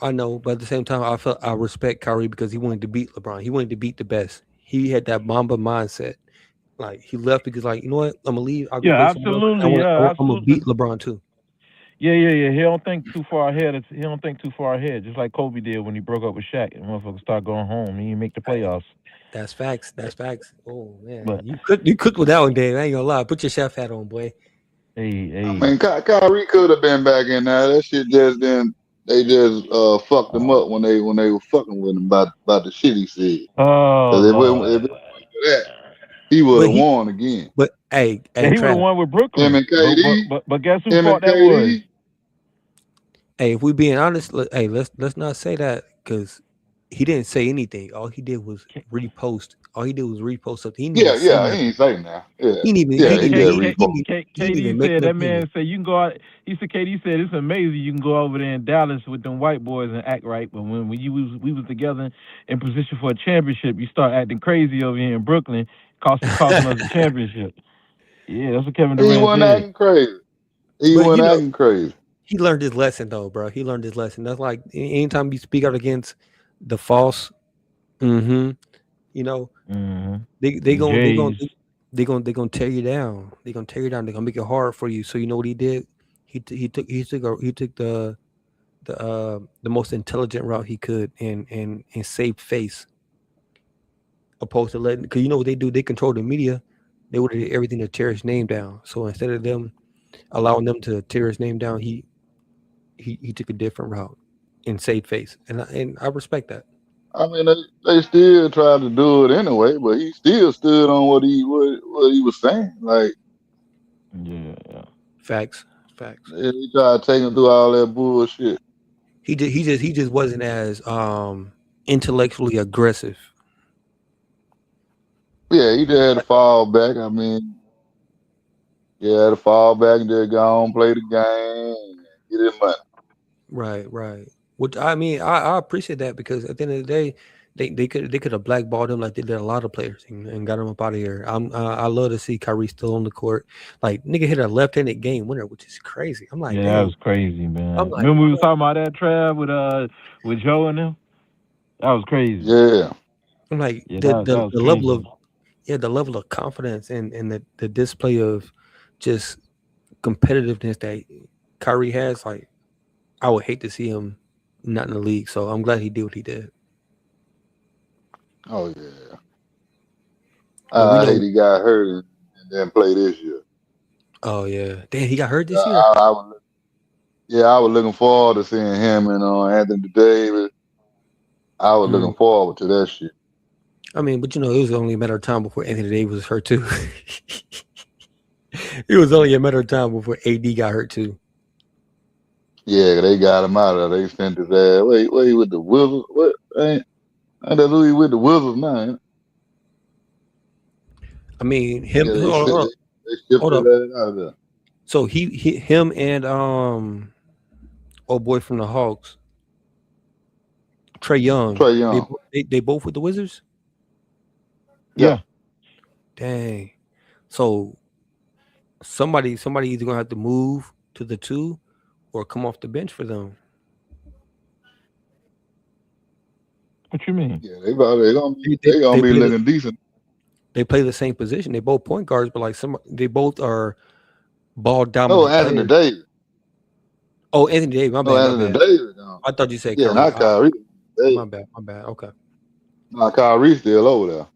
I know, but at the same time, I respect Kyrie because he wanted to beat LeBron. He wanted to beat the best. He had that Mamba mindset. Like he left because, like, you know what? I'm gonna leave. I'll go play Yeah, somewhere else. I absolutely. want. Yeah, I'm gonna absolutely. beat LeBron too. Yeah, yeah, yeah. He don't think too far ahead. He don't think too far ahead. Just like Kobe did when he broke up with Shaq, and motherfuckers start going home. He didn't make the Hey, playoffs. that's facts. That's facts. Oh man, But you cooked with that one, Dave. I ain't gonna lie. Put your chef hat on, boy. hey, I hey. mean, Kyrie could have been back in there. That shit just didn't. They just fucked him up when they were fucking with him about the shit he said. Oh Because if it Lord. wasn't for that, he would But have won again. Yeah, hey, he would have Trav. won with Him Brooklyn. and KD, But guess who him fought and that was? KD. Hey, if we being honest, let's not say that because he didn't say anything. All he did was repost. All he did was repost something. He didn't even Yeah, say yeah, he nothing. ain't say now. Yeah, He didn't even. He yeah, didn't he even. just He, he, repost. didn't- he didn't KD even make said an that opinion. man said you can go out. He said KD said it's amazing you can go over there in Dallas with them white boys and act right, but when we was together in position for a championship, you start acting crazy over here in Brooklyn, costing us the championship. Yeah, that's what Kevin He Durant wasn't said. acting crazy. He But wasn't acting crazy. he learned his lesson though, bro. He learned his lesson. That's like anytime you speak out against the false, mm-hmm, you know, Mm-hmm. they The gon' they gon' Jays. they gonna tear you down. They gonna tear you down. They gonna make it hard for you. So you know what he did? He took the most intelligent route he could and saved face opposed to letting because you know what they do? They control the media. They would have did everything to tear his name down. So instead of them allowing them to tear his name down, he took a different route and saved face, and I respect that. I mean, they still tried to do it anyway, but he still stood on what he was saying. Like Yeah, yeah. Facts, facts. he tried to take him through all that bullshit. He just wasn't as intellectually aggressive. Yeah, he just had to fall back. I mean, yeah, had to fall back and just go on, play the game, and get his money. Right, right. Which I mean, I appreciate that because at the end of the day, they could have blackballed him like they did a lot of players and got him up out of here. I love to see Kyrie still on the court. Like nigga hit a left-handed game winner, which is crazy. I'm like, Yeah, that dang. was crazy, I'm man. like, Remember we was talking about that Trav with Joe and them? That was crazy. Yeah. I'm like Yeah, that was the level crazy. of the level of confidence and the display of just competitiveness that Kyrie has. Like I would hate to see him not in the league. So I'm glad he did what he did. Oh yeah. But we I hate know. he got hurt and didn't play this year. Oh yeah, damn, he got hurt Yeah, this year. I was looking forward to seeing him and Anthony Davis. I was looking Mm. forward to that shit. I mean, but you know, it was only a matter of time before Anthony Davis was hurt too. It was only a matter of time before AD got hurt too. Yeah, they got him out of there. They sent his ass. Wait, he with the Wizards? What? Ain't that who he with the Wizards now? I mean, Yeah, they shipped hold his up. ass out of there. So him and old boy from the Hawks, Trey Young, Trey Young. they both with the Wizards. Yeah. Yeah. Dang. So somebody either gonna have to move to the two or come off the bench for them. What you mean? Yeah, they gonna be They, they gonna they be play the, looking decent. they play the same position. They both point guards, but like they both are ball Oh, dominant Anthony players. Davis. Oh, Anthony Davis. My No, bad. My Anthony bad. Davis gone. I thought you said Yeah, Curry. not Kyrie. My Davis. bad. My bad. Okay, Nah, Kyrie still over there.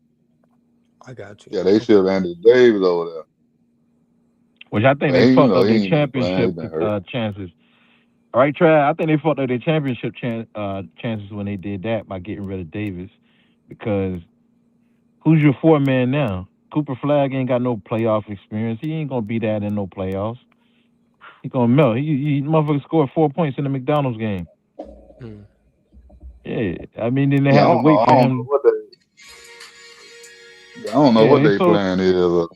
I got you. Yeah, they Okay. shipped Anthony Davis over there. Which I think But they he, fucked up he their ain't been playing. He championship been hurt. chances. All right, Trav. I think they fucked up their championship chances when they did that by getting rid of Davis, because who's your four man now? Cooper Flag ain't got no playoff experience. He ain't gonna be that in no playoffs. He gonna melt. He motherfucker scored 4 points in the McDonald's game. Mm. Yeah, I mean, then they Yeah, had to wait I for don't know him. what I don't know Yeah, what they plan is.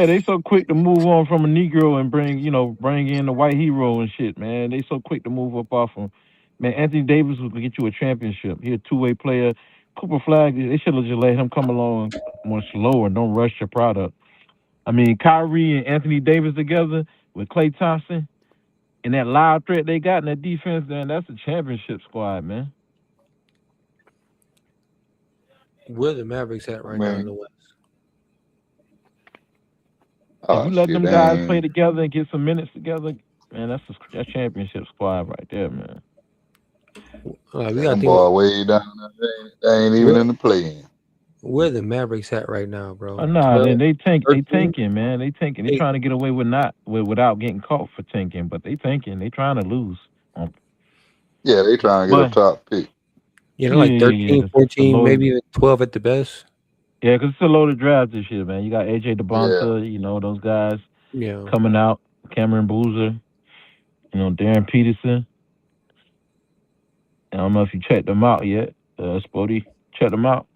they so quick to move on from a Negro and bring in the white hero and shit, man. They so quick to move up off him. Man, Anthony Davis was gonna get you a championship. He a two-way player. Cooper Flag, they should have just let him come along more slower. Don't rush your product. I mean, Kyrie and Anthony Davis together with Klay Thompson and that loud threat they got in that defense, man, that's a championship squad, man. Where the Mavericks at I right now in mean, the West? If oh you let shit, them they guys play ain't. together and get some minutes together, man, that's championship squad right there, man. We Yeah, got to them think. boy way down there. They ain't even Where in the play-in. where the Mavericks at right now, Oh bro? nah, 12, then they 13, tanking, man. They tanking. They 8. trying to get away with not without getting caught for tanking, but they tanking. They trying to lose. Yeah, they trying to get a But top pick. Yeah, they're like yeah, 13, it's a 14, loaded. maybe even 12 at the best. Yeah, because it's a loaded draft this year, man. You got AJ Yeah, DeBonta, those guys Yeah. coming out. Cameron Boozer, Darren Peterson. I don't know if you checked them out yet. Spody, check them out.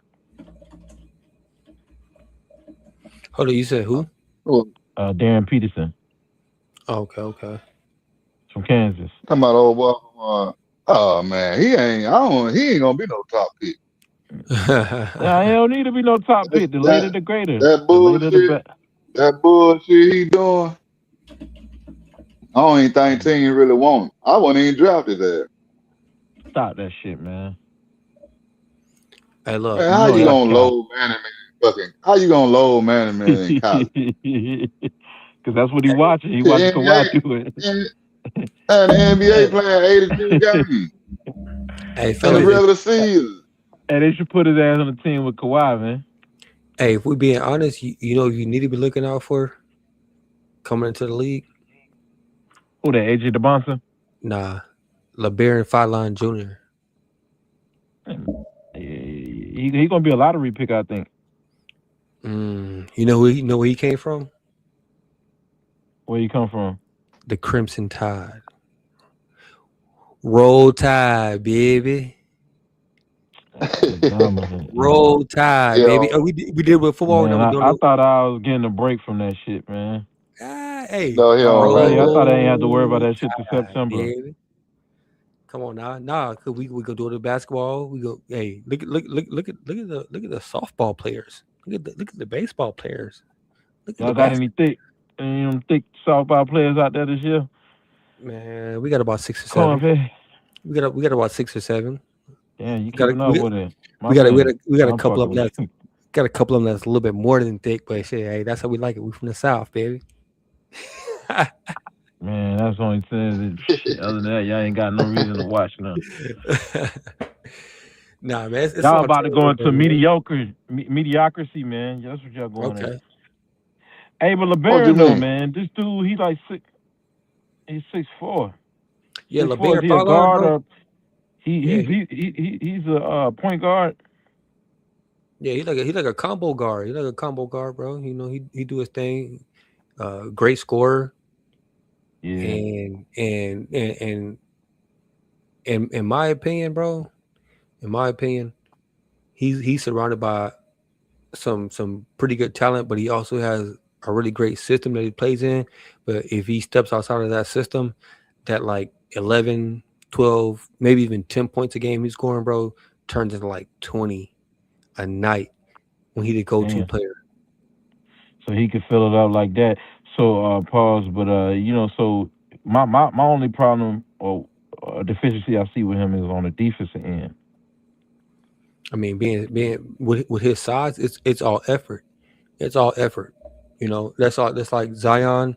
Hold on, you said who? well, Darren Peterson Oh, okay. from Kansas. talking about old boy. Oh man, he ain't. I don't. He ain't gonna be no top pick. Nah, he don't need to be no top pick. The later, That the greater. that The later, the bullshit. better. That bullshit he doing. I don't even think team really want him. I wouldn't even draft his ass. Stop that shit, man. Hey, look. Man, You how know you that's gonna cap. load management? How you gonna load management in college? Because that's what he watching. He watching Shit, Kawhi NBA, do it. and the NBA and, playing 82 games Hey, in the and, fellas. regular season. and they should put his ass on the team with Kawhi, man. If we're being honest, you know you need to be looking out for coming into the league. Who that? AJ DeBonson? Nah, LeBaron Fine Jr. He gonna be a lottery pick, I think. You know where he came from? Where he come from? The Crimson Tide. Roll Tide, baby. Dominant. Roll Tide, Yeah, baby. Oh, we did with football. Now Man, we I, doing I it. thought I was getting a break from that shit, man. Hey, no, he don't like Already, I that. thought I ain't had to worry about roll that shit till Tide, September. baby. Come on now, cause we go do the basketball. We go. Hey, look at the softball players. Look at the baseball players. Look at the Y'all got basket. any thick softball players out there this year? Man, we got about 6 or Come on, 7. man. We got about 6 or 7. Damn, you We got a, keeping up we, with it. My we got bad. a I'm couple fucking of with them you. got a couple of them that's a little bit more than thick, but shit, hey, that's how we like it. We from the South, baby. Man, that's the only thing. Shit. Other than that, y'all ain't got no reason to watch now. Nah, man, it's Y'all all about to go turnover, into man. mediocrity, man. That's what y'all going at. Okay. Hey, but What you LeBaron though, mean? man, this dude, he like six. He's 6'4". Yeah, 6'4". Is LeBaron he a Fallon, guard bro. or Yeah, he's a point guard? he like a combo guard. He like a combo guard, bro. You know, he do his thing. Great scorer, Yeah. and in my opinion, bro, he's surrounded by some pretty good talent, but he also has a really great system that he plays in. But if he steps outside of that system, that like 11, 12, maybe even 10 points a game he's scoring, bro, turns into like 20 a night when he the go-to Damn. player. So he could fill it up like that. So pause, but so my only problem or deficiency I see with him is on the defensive end. I mean, being with his size, it's all effort. It's all effort. You know, that's like Zion.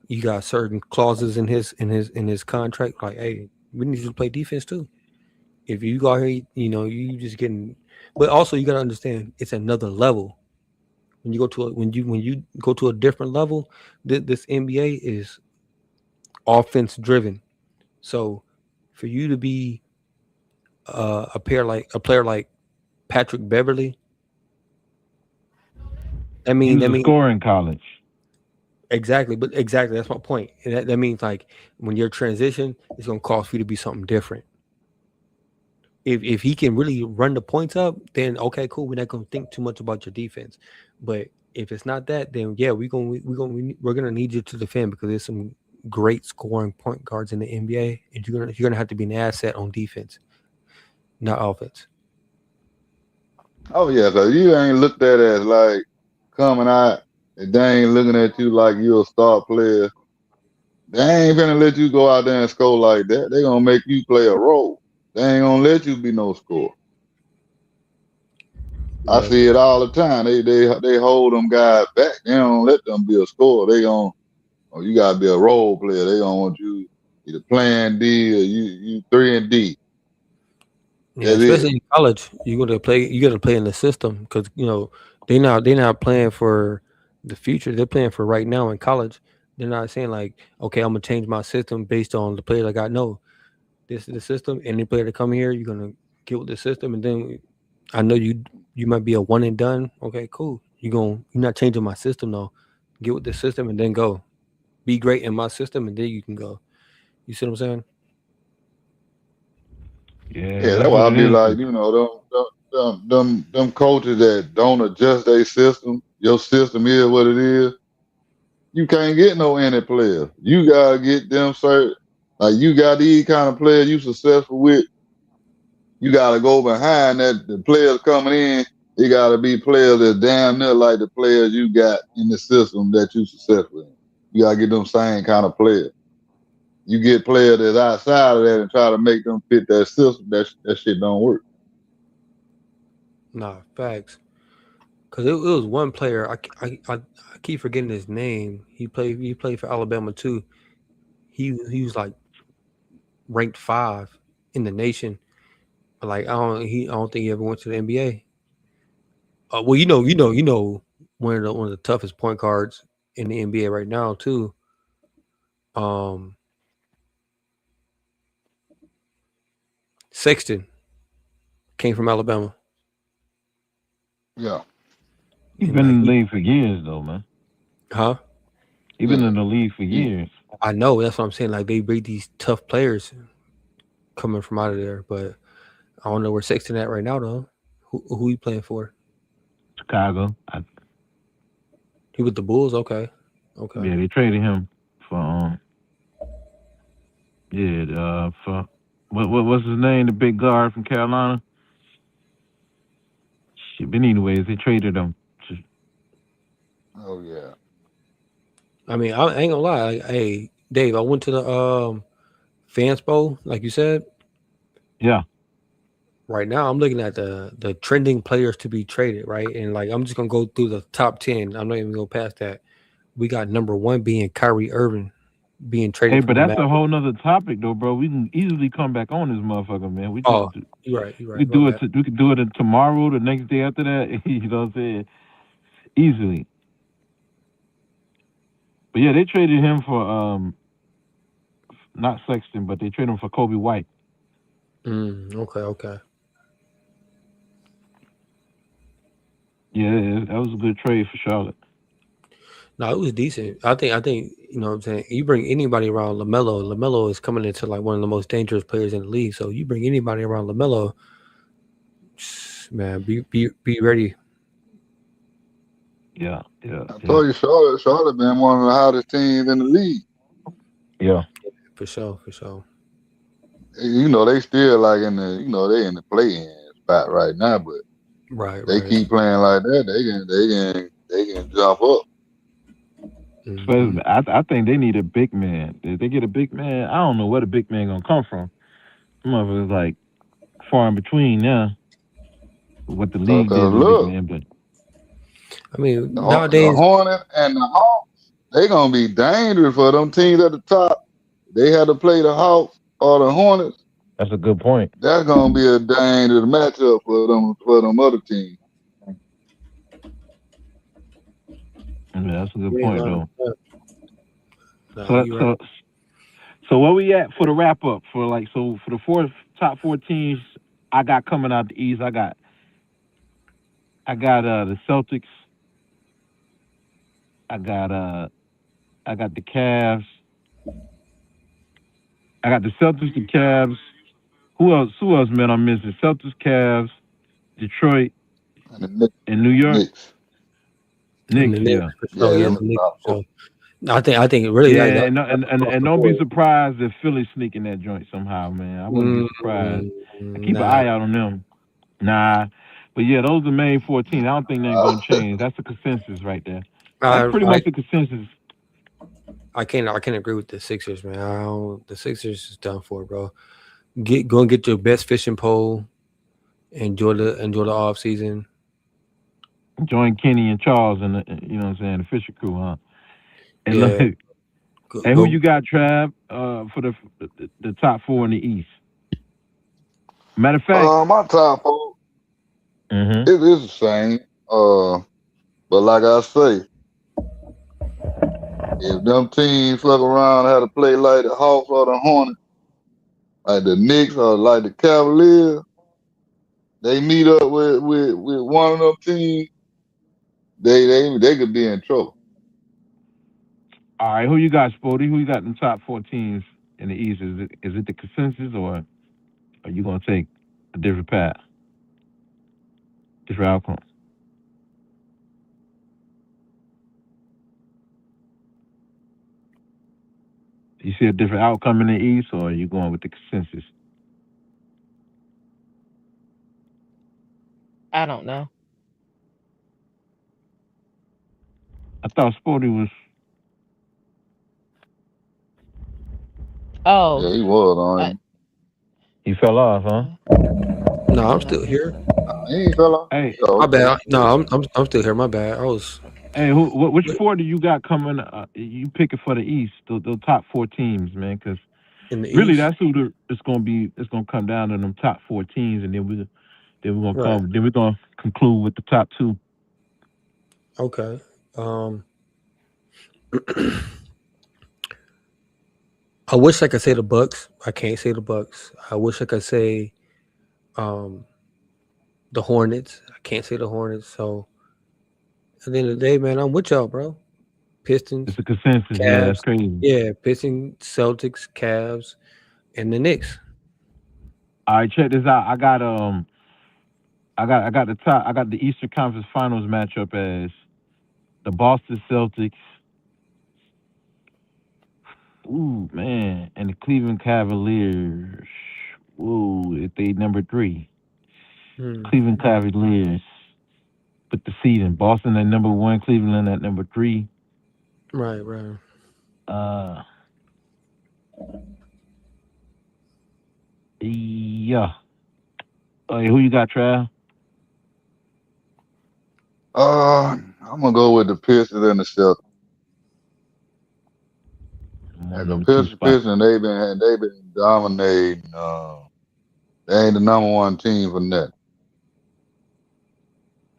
You got certain clauses in his contract, like, hey, we need you to play defense too. If you go out here, you just getting, but also you got to understand it's another level. When you go to when you go to a different level, this NBA is offense driven. So for you to be a player like Patrick Beverly, He was that a mean scorer in college. exactly, but exactly that's my point. And that means like when your transition, it's gonna cost for you to be something different. If he can really run the points up, then okay, cool. We're not gonna think too much about your defense. But if it's not that, then yeah, we're gonna need you to defend because there's some great scoring point guards in the NBA, and you're gonna have to be an asset on defense, not offense. Oh yeah, cause you ain't looked at as like coming out and they ain't looking at you like you a star player. They ain't gonna let you go out there and score like that. They gonna make you play a role. They ain't gonna let you be no scorer. I Yeah, see it all the time. They hold them guys back. They don't let them be a scorer. They gonna oh you gotta be a role player. They don't want you either playing D or you 3 and D. yeah. That's it. Especially in college, you gotta play in the system because they're not playing for the future. They're playing for right now in college. They're not saying like, okay, I'm gonna change my system based on the players I got. No, this is the system. Any player to come here, you're gonna get with the system, and then I know you might be a one and done. Okay, cool. You're not changing my system though. Get with the system and then go. Be great in my system, and then you can go. You see what I'm saying? Yeah, Yeah, that's that's what why I it be is. like, them coaches that don't adjust their system. Your system is what it is. You can't get no any players. You gotta get them certain. Like you got these kind of players you successful with. You gotta go behind that. The players coming in, it gotta be players that damn near like the players you got in the system that you successful in. You gotta get them same kind of players. You get players that's outside of that and try to make them fit that system. That shit don't work. Nah, facts. Because it was one player. I keep forgetting his name. He played for Alabama too. He was like ranked 5 in the nation. But like I don't think he ever went to the NBA. Well, one of the toughest point guards in the NBA right now too. Um, Sexton came from Alabama, Yeah. He's and been like in the league for years, though, man. huh? He's been Yeah. in the league for Yeah. years. I know that's what I'm saying. Like they breed these tough players coming from out of there, but I don't know where Sexton at right now though. Who he playing for? Chicago. He with the Bulls? Okay, okay. Yeah, they traded him for yeah, for what's his name? The big guard from Carolina. Shit, but anyways, they traded him. Oh yeah. I mean, I ain't gonna lie. Like, hey, Dave, I went to the Fanspo, like you said. Yeah. Right now, I'm looking at the trending players to be traded, right? And like, I'm just gonna go through the top 10. I'm not even gonna pass that. We got number one being Kyrie Irving being Hey, traded but from the that's a whole Mavericks. nother topic, though, bro. We can easily come back on this motherfucker, man. We just Oh, you're right. You're we right. My do it. bad. We could do it tomorrow, the next day after that. You know what I'm saying? Easily. But yeah, they traded him for not Sexton, but they traded him for Kobe White. Okay. Okay. Yeah, that was a good trade for Charlotte. No, it was decent. I think you know what I'm saying. You bring anybody around Lamelo. Lamelo is coming into like one of the most dangerous players in the league. So you bring anybody around Lamelo, man, be ready. Yeah, yeah, I yeah, told you Charlotte been one of the hottest teams in the league. yeah. For sure. For sure. They still like in the they in the play-in spot right now, but Right. they Right. keep playing like that, they can jump up. Hmm. So I think they need a big man. If they get a big man, I don't know where the big man gonna come from. Some of it's like far in between now. What the league did Cause with big look, man, but I mean, the nowadays, Hornets and the Hawks. they gonna be dangerous for them teams at the top. They had to play the Hawks or the Hornets. That's a good point. That's gonna be a dangerous matchup for them other teams. Yeah, that's a good You ain't point lying. though. Nah, So you right. so where we at for the wrap up for the top four teams I got coming out the East? I got the Celtics. I got the Cavs. I got the Celtics, the Cavs. Who else? Who else, man? I'm missing Celtics, Cavs, Detroit, And the Knicks, and New York. Knicks. And Knicks, the yeah. Knicks, for Yeah, sure. Yeah, them the the Knicks, top for four. sure. I think really like Yeah, that. and, That's and, across and the don't be board. surprised if Philly sneaking that joint somehow, man. I wouldn't be surprised. I keep an Nah. eye out on them. Nah, but yeah, those are the main 14. I don't think they're gonna change. That's the consensus right there. That's I, pretty I much the consensus. I can't agree with the Sixers, man. The Sixers is done for, bro. Go and get your best fishing pole. Enjoy the off season. Join Kenny and Charles and you know what I'm saying, the Fisher crew, huh? And look, Yeah. and who Go you got, Trav, for the top four in the East? Matter of fact, My top four mm-hmm. it is the same. But like I say, if them teams fuck around and had to play like the Hawks or the Hornets, like the Knicks or like the Cavaliers, they meet up with one of them teams, they could be in trouble. All right, who you got, Spody? Who you got in the top four teams in the East? Is it the consensus, or are you gonna take a different path, different outcome? Do you see a different outcome in the East, or are you going with the consensus? I don't know. I thought Spody was. Oh, Yeah, he was I, on. He fell off, huh? No, I'm still no. here. He ain't fell off. Hey, Oh, My okay. bad. No, I'm still here. My bad. I was hey, which four do you got coming? You picking for the East, the top four teams, man? Because in the really, East. that's who it's gonna be. It's gonna come down to them top four teams, and Right. then we're gonna conclude with the top two. Okay. Um, I wish I could say the Bucks. I can't say the Bucks. I wish I could say um the Hornets. I can't say the Hornets. So at the end of the day, man, I'm with y'all, bro. It's Pistons, a consensus. Yeah, Cavs. that's crazy. Yeah, Pistons, Celtics, Cavs, and the Knicks. All right, check this out. I got the top. I got the Eastern Conference Finals matchup as the Boston Celtics. Ooh, man, and the Cleveland Cavaliers. Ooh, if they number three, Hmm. Cleveland Cavaliers put the seed in Boston at number one, Cleveland at number three. Right, right. Uh, yeah. Hey, who you got, Trav? I'm gonna go with the Pistons and the Celtics. One And of the them two spots. Pistons, they've been dominating. They ain't the number one team for nothing.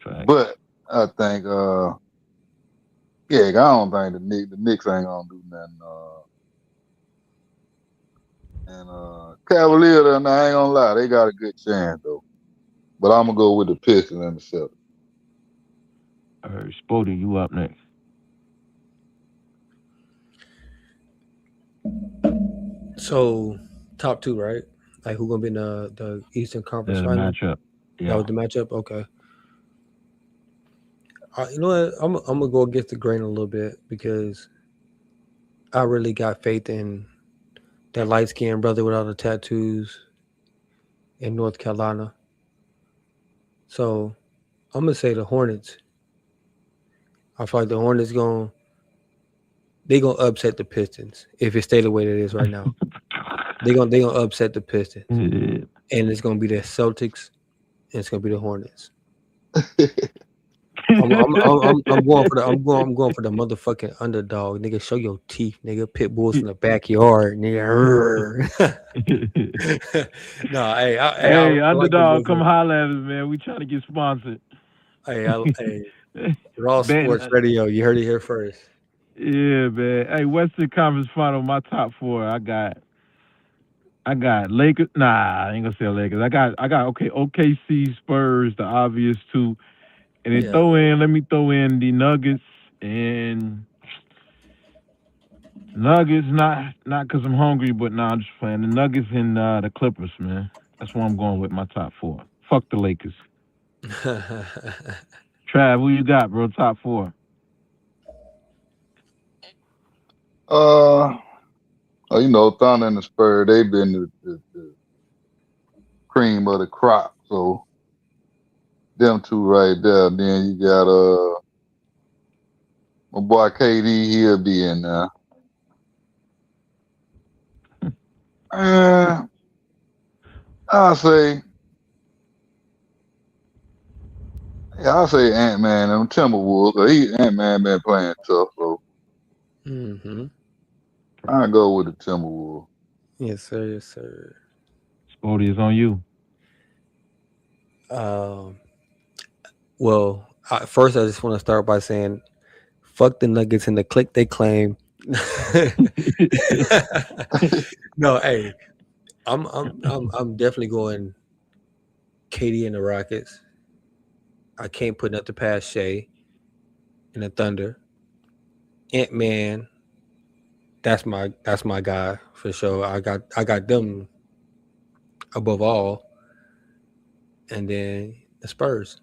Track. But I think, yeah, I don't think the Knicks ain't gonna do nothing. And Cavaliers, I ain't gonna lie, they got a good chance though. But I'm gonna go with the Pistons and the Celtics. All right, Spody, you up next. So top two, right? Like who gonna be in the Eastern Conference The Final? matchup. That Yeah. was the matchup. Okay. You know what? I'm gonna go against the grain a little bit because I really got faith in that light skinned brother with all the tattoos in North Carolina. So I'm gonna say the Hornets. I feel like the Hornets gonna upset the Pistons if it stay the way that it is right now. They gonna upset the Pistons, Yeah. and it's gonna be the Celtics, and it's gonna be the Hornets. I'm going for the I'm going for the motherfucking underdog, nigga. Show your teeth, nigga. Pit bulls from the backyard, nigga. No, I Hey, like the underdog, come movement. holler at us, man. We trying to get sponsored. Hey, Raw Betting, Sports Radio. You heard it here first. yeah, man. Hey, Western Conference Final, my top four. I got Lakers. Nah, I ain't gonna say Lakers. I got okay, OKC, Spurs, the obvious two, and then Yeah. let me throw in the Nuggets and Nuggets. Not because I'm hungry, but nah, I'm just playing the Nuggets and the Clippers, man. That's where I'm going with my top four. Fuck the Lakers. Trav, who you got, bro? Top four. Uh, Thunder and the Spurs, they've been the cream of the crop. So them two right there. Then you got my boy KD, he'll be in there. Uh, I'll say, I'll say Ant-Man and them Timberwolves. Ant-Man been playing tough, so Mm-hmm. I go with the Timberwolves. Yes, sir. Yes, sir. Sporty is on you. Well, first I just want to start by saying, fuck the Nuggets and the click they claim. No, hey, I'm definitely going KD and the Rockets. I can't put nothing past Shea and the Thunder. Ant-Man, that's my guy for sure. I got them above all, and then the Spurs.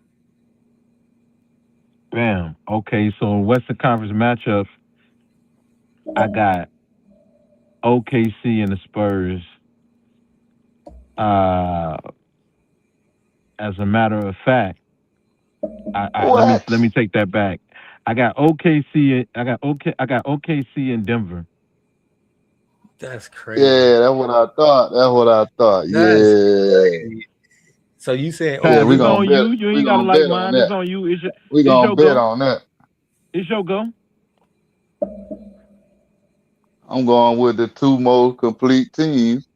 Bam. Okay, so Western Conference matchups, I got OKC and the Spurs. Uh, as a matter of fact, I What? let me take that back. I got OKC. I got OKC in Denver. That's crazy. Yeah, that's what I thought. That's what I thought. That's Yeah, crazy. So you saying yeah, Trav, we it's OKC? gonna on bet. you. You We ain't gotta gonna like bet on mine. It's that. on you. We It's gonna your bet go. on that. It's your go. I'm going with the two most complete teams,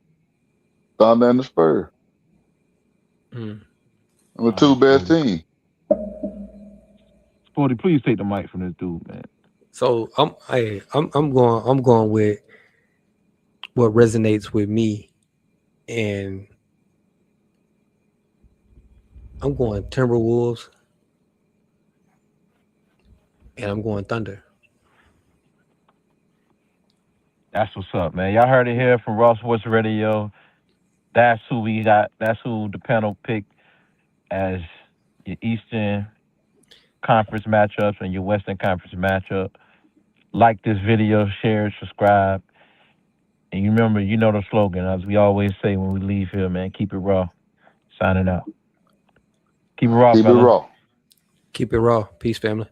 Thunder and the Spurs. Mm. And the All right, two best Sporty. teams. Sporty, please take the mic from this dude, man. So I'm going with what resonates with me, and I'm going Timberwolves, and I'm going Thunder. That's what's up, man. Y'all heard it here from Raw Sports Radio. That's who we got. That's who the panel picked as your Eastern Conference matchups and your Western Conference matchup. Like this video, share, subscribe, and you remember, you know the slogan as we always say when we leave here, man. Keep it raw. Signing out. Keep it raw, Keep it fellas. raw. Keep it raw. Peace, family.